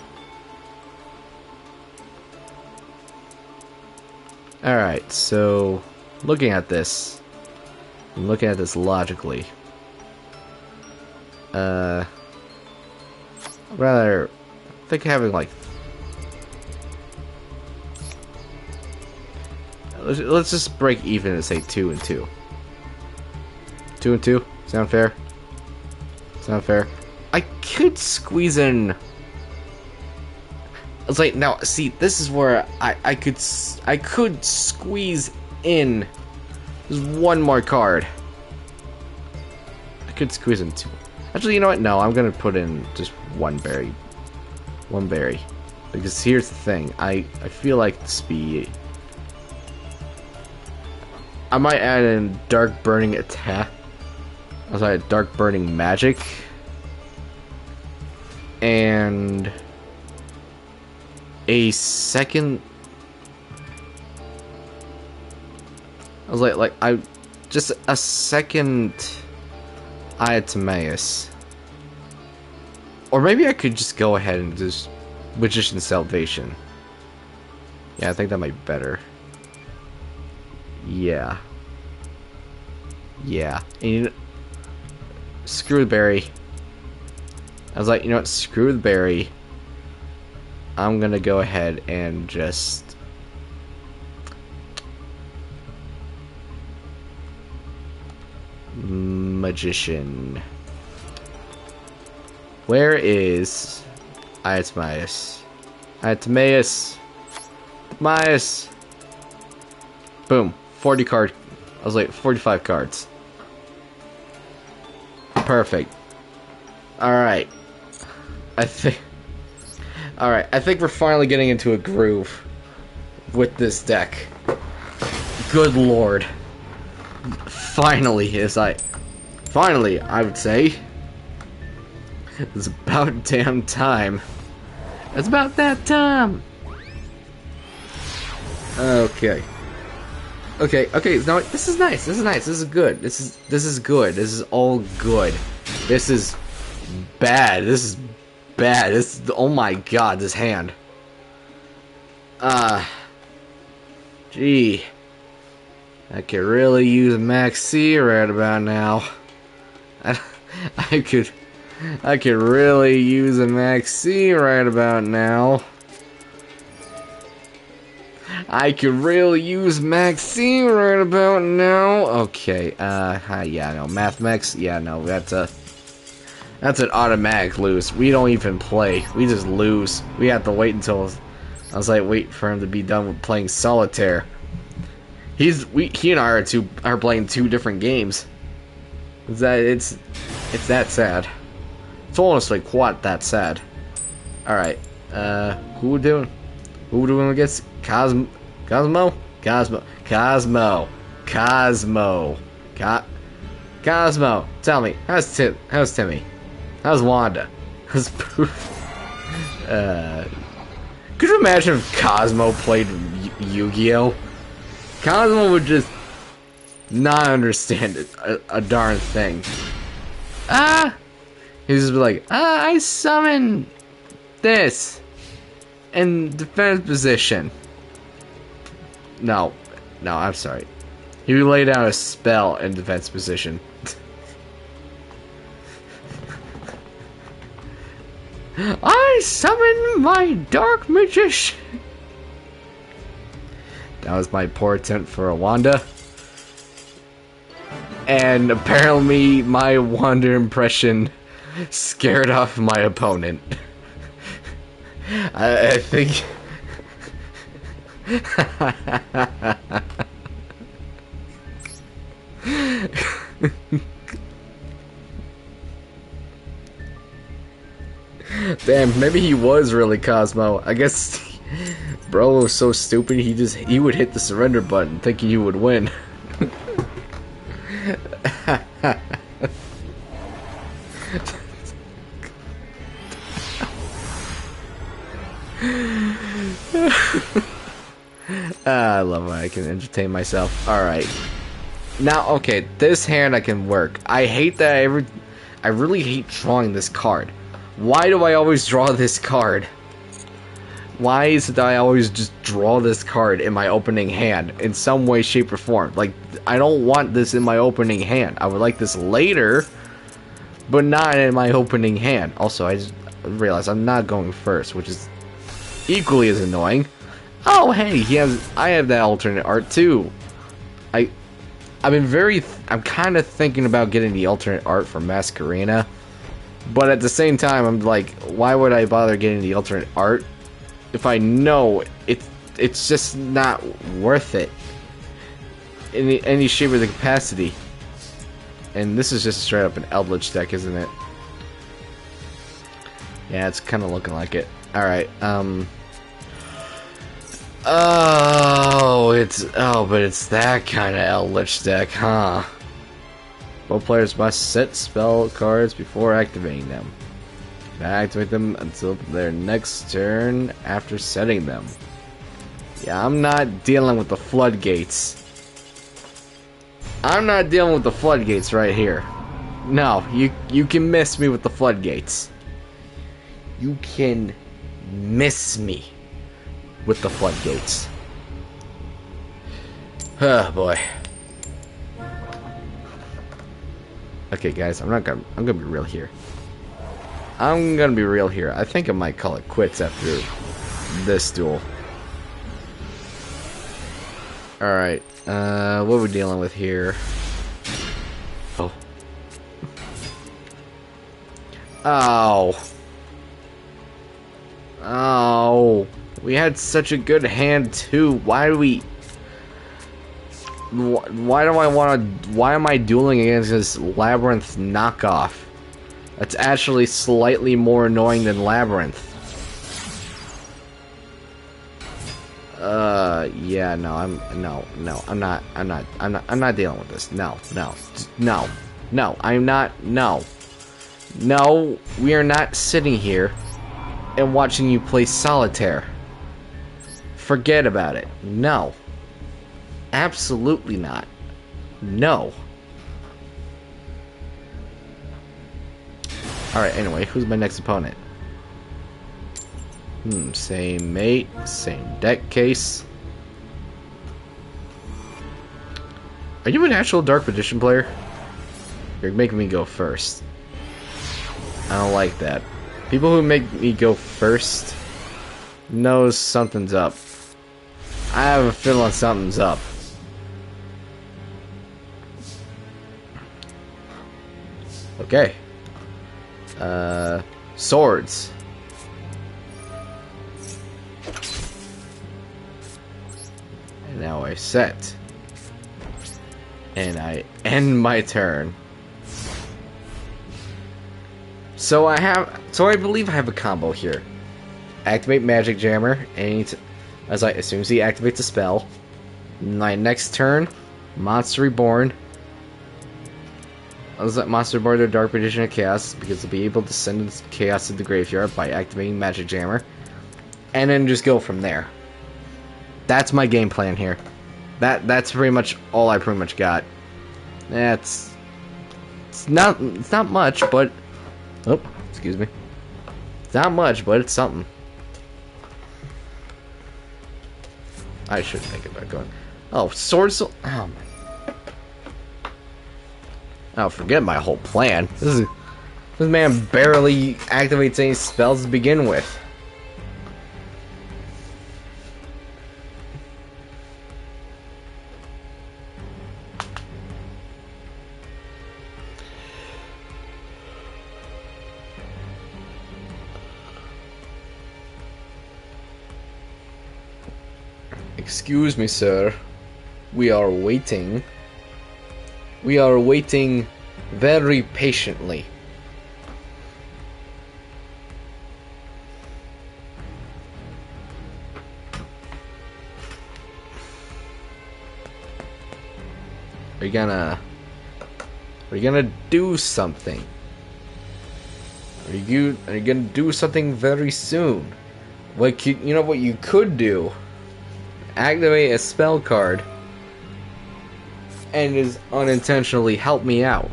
A: Alright, so looking at this, I'm looking at this logically. Rather, I think having like, let's just break even and say 2 and 2. 2 and 2? Sound fair? Sound fair? I could squeeze in. I was like, now, see, this is where I could squeeze in just 1 more card. I could squeeze in 2. Actually, you know what? No, I'm gonna put in just 1 berry. 1 berry. Because here's the thing. I feel like the speed. I might add in dark burning attack. I'm sorry, dark burning magic. And a second. I was like I just a second Eye of Timaeus. Or maybe I could just go ahead and just Magician's Salvation. Yeah, I think that might be better. Yeah. Yeah. And you know, screw the berry. I was like, you know what? Screw the berry. I'm gonna go ahead and just Magician. Where is Eye of Timaeus? Eye of Timaeus. Timaeus. Boom. 40 card. I was like 45 cards. Perfect. Alright. Alright, I think we're finally getting into a groove with this deck. Good lord. Finally, I would say. It's about damn time. It's about that time. Okay. Okay, no, this is nice. This is good. This is good. This is all good. This is bad. This is, oh my god, this hand. Gee. I could really use a Max C right about now. I could really use a Max C right about now. I could really use Max C right about now. Okay, yeah, no, Mathmex, yeah, no, that's an automatic lose. We don't even play. We just lose. We have to wait until, I was like, wait for him to be done with playing solitaire. He and I are playing 2 different games. It's that sad. It's honestly quite that sad. Alright, who we doing? Who we doing against? Cosmo? Cosmo, tell me, how's Timmy? How's Wanda? How's Poof? Could you imagine if Cosmo played Yu-Gi-Oh? Cosmo would just not understand a darn thing. He'd just be like, I summon this in defense position. No, I'm sorry. He would lay down a spell in defense position. I summon my dark magician. That was my poor attempt for a Wanda. And apparently my Wanda impression scared off my opponent. I think... Damn, maybe he was really Cosmo. I guess bro was so stupid he would hit the surrender button thinking he would win. I love when I can entertain myself. Alright. Now, okay, this hand I can work. I hate that I really hate drawing this card. Why do I always draw this card? Why is it that I always just draw this card in my opening hand in some way, shape, or form? Like, I don't want this in my opening hand. I would like this later, but not in my opening hand. Also, I just realized I'm not going first, which is equally as annoying. Oh, hey, I have that alternate art too. I'm kind of thinking about getting the alternate art for Masquerena, but at the same time, I'm like, why would I bother getting the alternate art if I know it's just not worth it in any shape or the capacity? And this is just straight up an Eldritch deck, isn't it? Yeah, it's kind of looking like it. All right. But it's that kind of Eldritch deck, huh? Both players must set spell cards before activating them. Activate them until their next turn after setting them. Yeah, I'm not dealing with the floodgates. I'm not dealing with the floodgates right here. No, you can miss me with the floodgates. You can miss me with the floodgates. Oh boy. Okay, guys, I'm gonna be real here. I'm gonna be real here. I think I might call it quits after this duel. Alright, what are we dealing with here? Oh. Oh. Oh. We had such a good hand too. Why do we... Why am I dueling against this Labyrinth knockoff? That's actually slightly more annoying than Labyrinth. Yeah, no, I'm not dealing with this. No, I'm not, no, we are not sitting here and watching you play solitaire. Forget about it. No. Absolutely not. No. Alright, anyway, who's my next opponent? Same mate, same deck case. Are you an actual Dark Magician player? You're making me go first. I don't like that. People who make me go first knows something's up. I have a feeling something's up. Okay. Swords. And now I set. And I end my turn. So I believe I have a combo here. Activate Magic Jammer, and as soon as he activates a spell, my next turn, Monster Reborn. I'll let Monster Reborn to Dark Magician of Chaos because they'll be able to send Chaos to the graveyard by activating Magic Jammer, and then just go from there. That's my game plan here. That's pretty much all I pretty much got. It's not much, but oh, excuse me. It's not much, but it's something. I should think about going. Oh, swords. Oh my. Oh, forget my whole plan. This man barely activates any spells to begin with. Excuse me, sir. We are waiting. We are waiting very patiently. Are you gonna do something? Are you gonna do something very soon? Like, you know what you could do? Activate a spell card and just unintentionally help me out.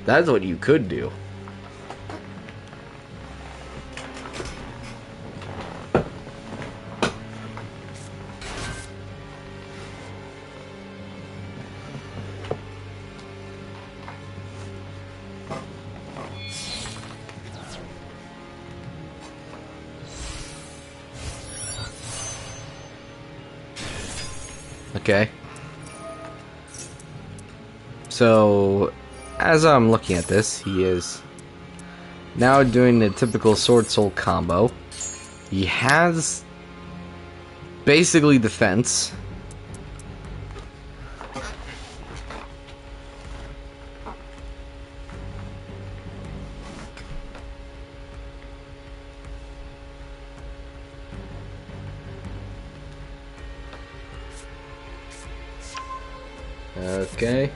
A: That's what you could do. Okay. So, as I'm looking at this, he is now doing the typical Sword Soul combo. He has basically defense. Okay.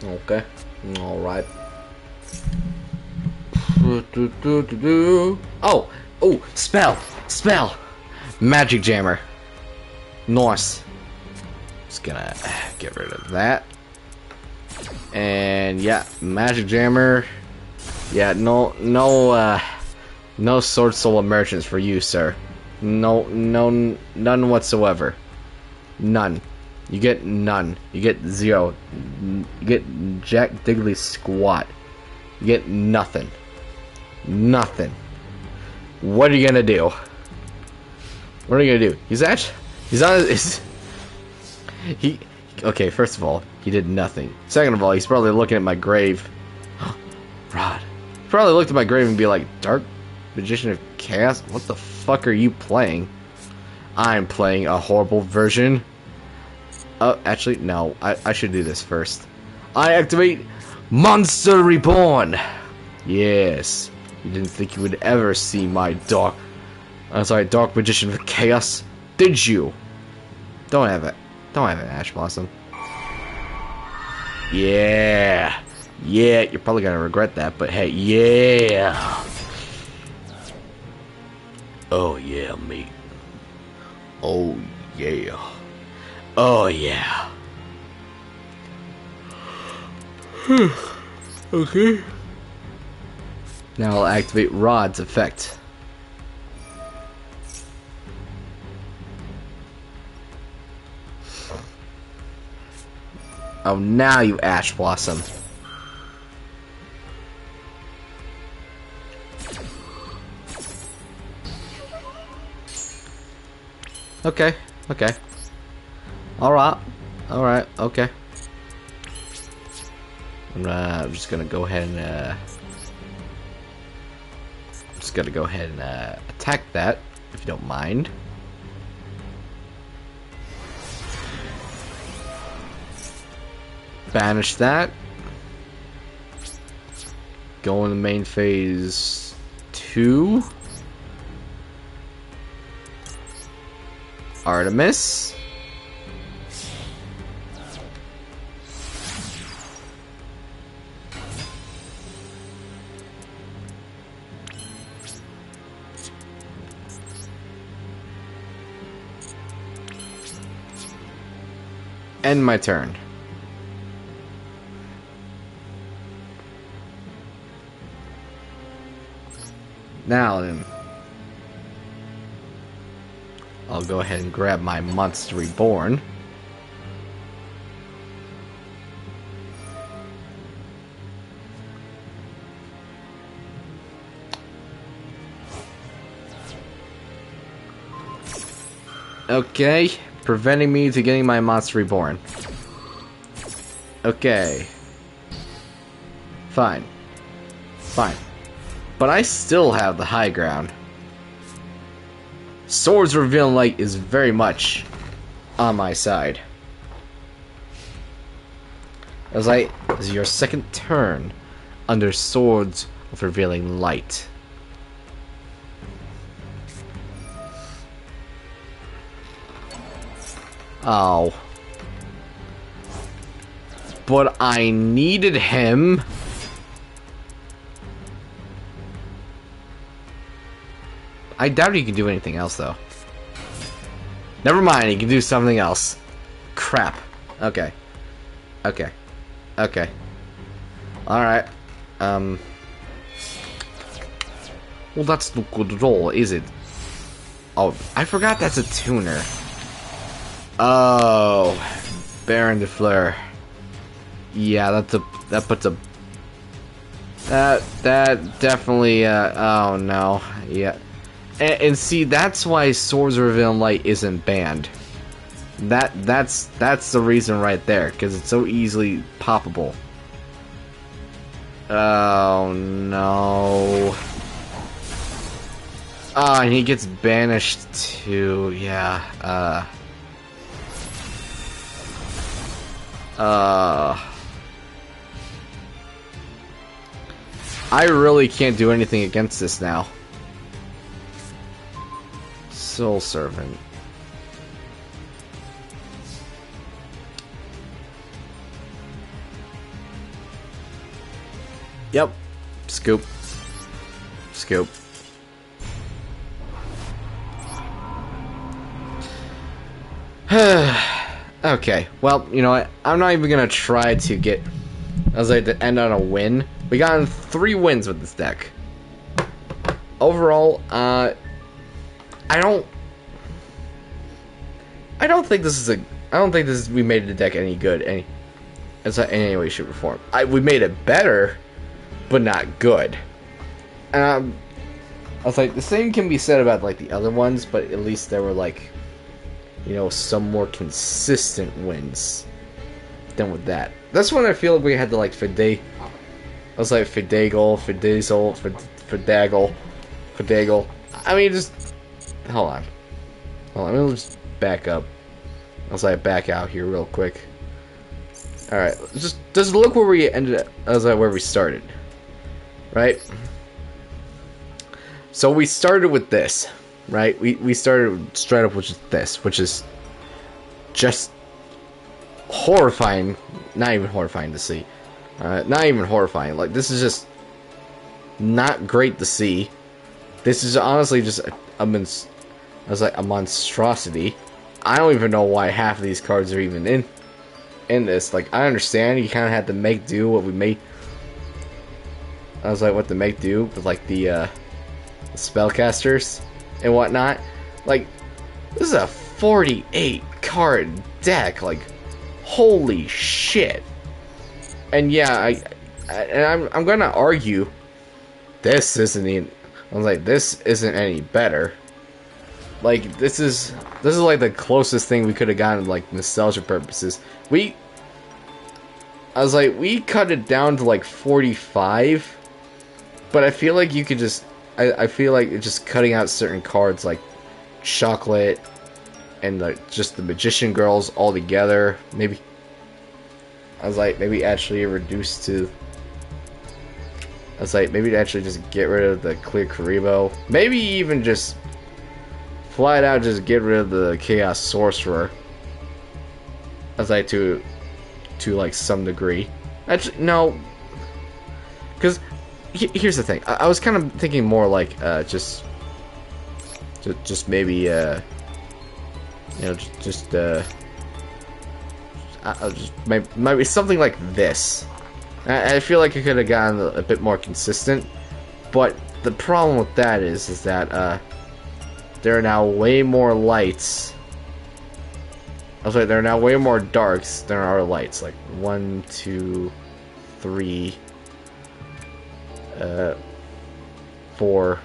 A: Okay. Alright. Oh! Oh! Spell! Spell! Magic Jammer. Nice. Just gonna get rid of that. And yeah, Magic Jammer. Yeah, no Sword Soul emergence for you, sir. None whatsoever. None. You get none. You get 0. You get jack diggly squat. You get nothing. Nothing. What are you gonna do? What are you gonna do? He's on his... Okay, first of all, he did nothing. Second of all, he's probably looking at my grave. Rod. He probably looked at my grave and be like, Dark Magician of Chaos? What the fuck are you playing? I'm playing a horrible version. Oh, actually, no. I should do this first. I activate Monster Reborn! Yes. You didn't think you would ever see my Dark Magician of Chaos, did you? Don't have it. Don't have it, Ash Blossom. Yeah. Yeah, you're probably gonna regret that, but hey, yeah. Oh yeah, mate. Oh yeah. Oh yeah. Okay. Now I'll activate Rod's effect. Oh, now you Ash Blossom. Okay, okay. Alright, okay. I'm just gonna go ahead and attack that, if you don't mind. Banish that. Go in the main phase 2. Artemis. End my turn. Now then, I'll go ahead and grab my Monster Reborn. Okay, preventing me to getting my Monster Reborn. Okay. Fine. Fine. But I still have the high ground. Swords Revealing Light is very much on my side. As this is your second turn under Swords of Revealing Light. Oh. But I needed him. I doubt he can do anything else, though. Never mind, he can do something else. Crap. Okay. Okay. Okay. Alright. Well, that's not good at all, is it? Oh, I forgot that's a tuner. Oh. Baron de Fleur. Yeah, that puts a... That definitely, oh no. Yeah. And see, that's why Swords of Revealing Light isn't banned. That's the reason right there, because it's so easily poppable. Oh no. Oh, and he gets banished too, yeah. I really can't do anything against this now. Soul Servant. Yep. Scoop. Scoop. Okay, well, you know what? I'm not even gonna try to get, to end on a win. We got 3 wins with this deck. Overall, I don't think this is we made the deck any good, in any way, shape, or form. We made it better, but not good. I was like, the same can be said about like the other ones, but at least there were like, you know, some more consistent wins than with that. That's when I feel like we had to like Fidagle, Fidagle. I mean, just hold on. Let me just back up. Back out here real quick. All right, just look where we ended up. Where we started, right? So we started with this, right? We started straight up with this, which is just horrifying. Not even horrifying to see. Not even horrifying. Like, this is just not great to see. This is honestly just a monstrosity. I don't even know why half of these cards are even in this. Like, I understand you kind of had to make do what we made. What to make do with like the spellcasters and whatnot. Like, this is a 48 card deck. Like, holy shit. And yeah, I'm gonna argue this isn't even. This isn't any better. Like, this is like the closest thing we could have gotten, like, nostalgia purposes. We cut it down to like 45, but I feel like you could just, I feel like it's just cutting out certain cards like Chocolate and like just the Magician Girls all together. Maybe maybe actually reduce to. Maybe actually just get rid of the Clear Karibo. Maybe even just flat out just get rid of the Chaos Sorcerer. To like some degree. Actually, no. Because here's the thing. I was kind of thinking more like just maybe maybe something like this. I feel like it could have gotten a bit more consistent, but the problem with that is that there are now way more lights. There are now way more darks than there are lights. Like 1, 2, 3, 4,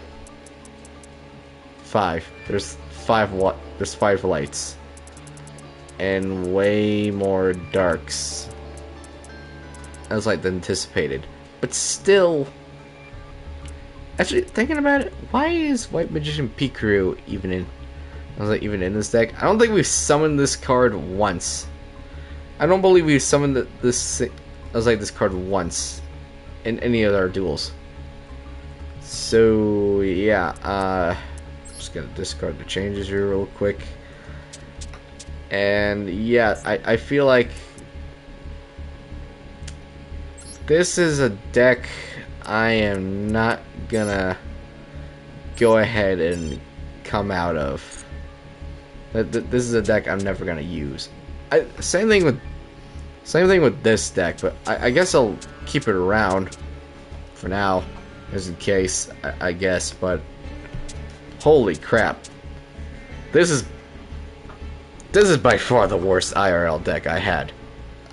A: 5. There's 5 lights, and way more darks. As than anticipated, but still. Actually, thinking about it, why is White Magician Pikachu even in? I was like, even in this deck? I don't think we've summoned this card once. I don't believe we've summoned this card once in any of our duels. So yeah, just gonna discard the changes here real quick. And yeah, I feel like this is a deck I am not gonna go ahead and come out of. This is a deck I'm never gonna use. Same thing with this deck, but I guess I'll keep it around for now, just in case. I guess, but holy crap, this is by far the worst IRL deck I had.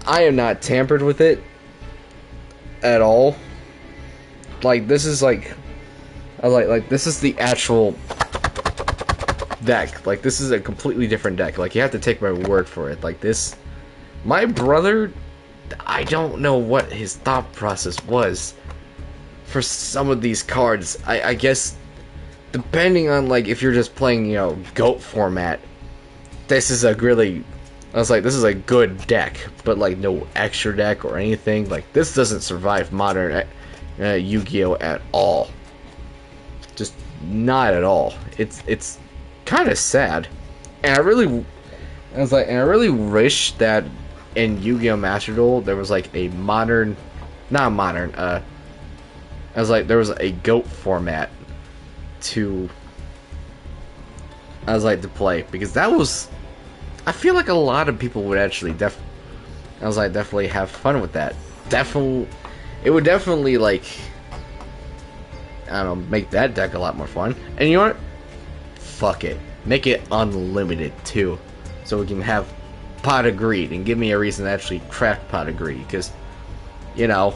A: I am not tampered with it at all. Like, this is like this is the actual deck. Like, this is a completely different deck. Like, you have to take my word for it. Like, this, my brother, I don't know what his thought process was for some of these cards. I guess depending on, like, if you're just playing, you know, GOAT format, this is a really, I was like, this is a good deck, but like no extra deck or anything. Like, this doesn't survive modern Yu-Gi-Oh at all. Just not at all. It's kind of sad, and I really wish that in Yu-Gi-Oh! Master Duel there was like a modern, not modern, I was like, there was a GOAT format to, to play, because that was, I feel like a lot of people would actually definitely have fun with that. It would definitely, like, I don't know, make that deck a lot more fun. And you know what? Fuck it. Make it unlimited, too. So we can have Pot of Greed, and give me a reason to actually craft Pot of Greed. Because, you know,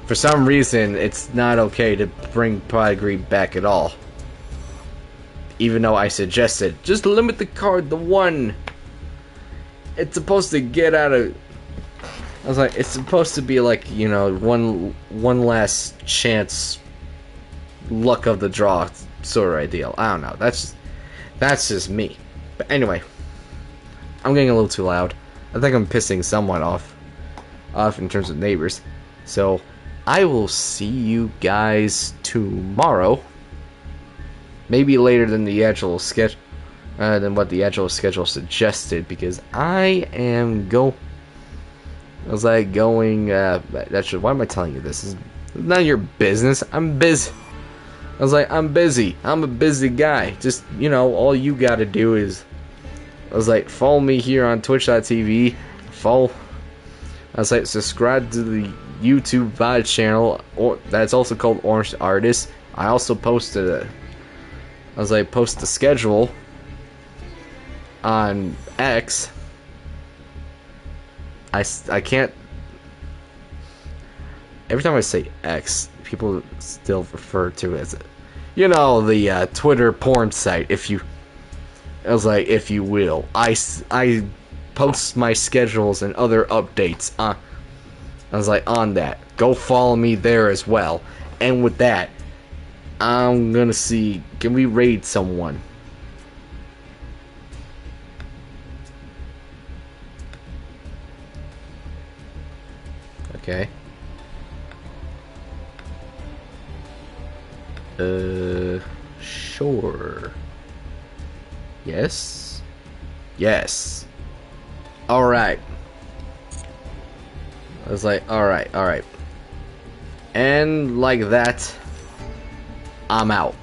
A: for some reason, it's not okay to bring Pot of Greed back at all. Even though I suggested, just limit the card to one. It's supposed to get out of... I was like, it's supposed to be like, you know, one last chance, luck of the draw sort of ideal. I don't know. That's just me. But anyway, I'm getting a little too loud. I think I'm pissing someone off in terms of neighbors. So I will see you guys tomorrow. Maybe later than the actual sketch, than what the actual schedule suggested, because I am going. Why am I telling you this? It's none of your business. I'm busy. I'm busy. I'm a busy guy. Just, you know, all you gotta do is, follow me here on twitch.tv. Subscribe to the YouTube VOD channel, or that's also called Orange Artist. I also posted post the schedule on X. I can't. Every time I say X, people still refer to it as, you know, the Twitter porn site. If you will, I post my schedules and other updates on that. Go follow me there as well. And with that, I'm gonna see, can we raid someone? Okay. Sure. Yes. Yes. Alright. I was like, alright. And like that, I'm out.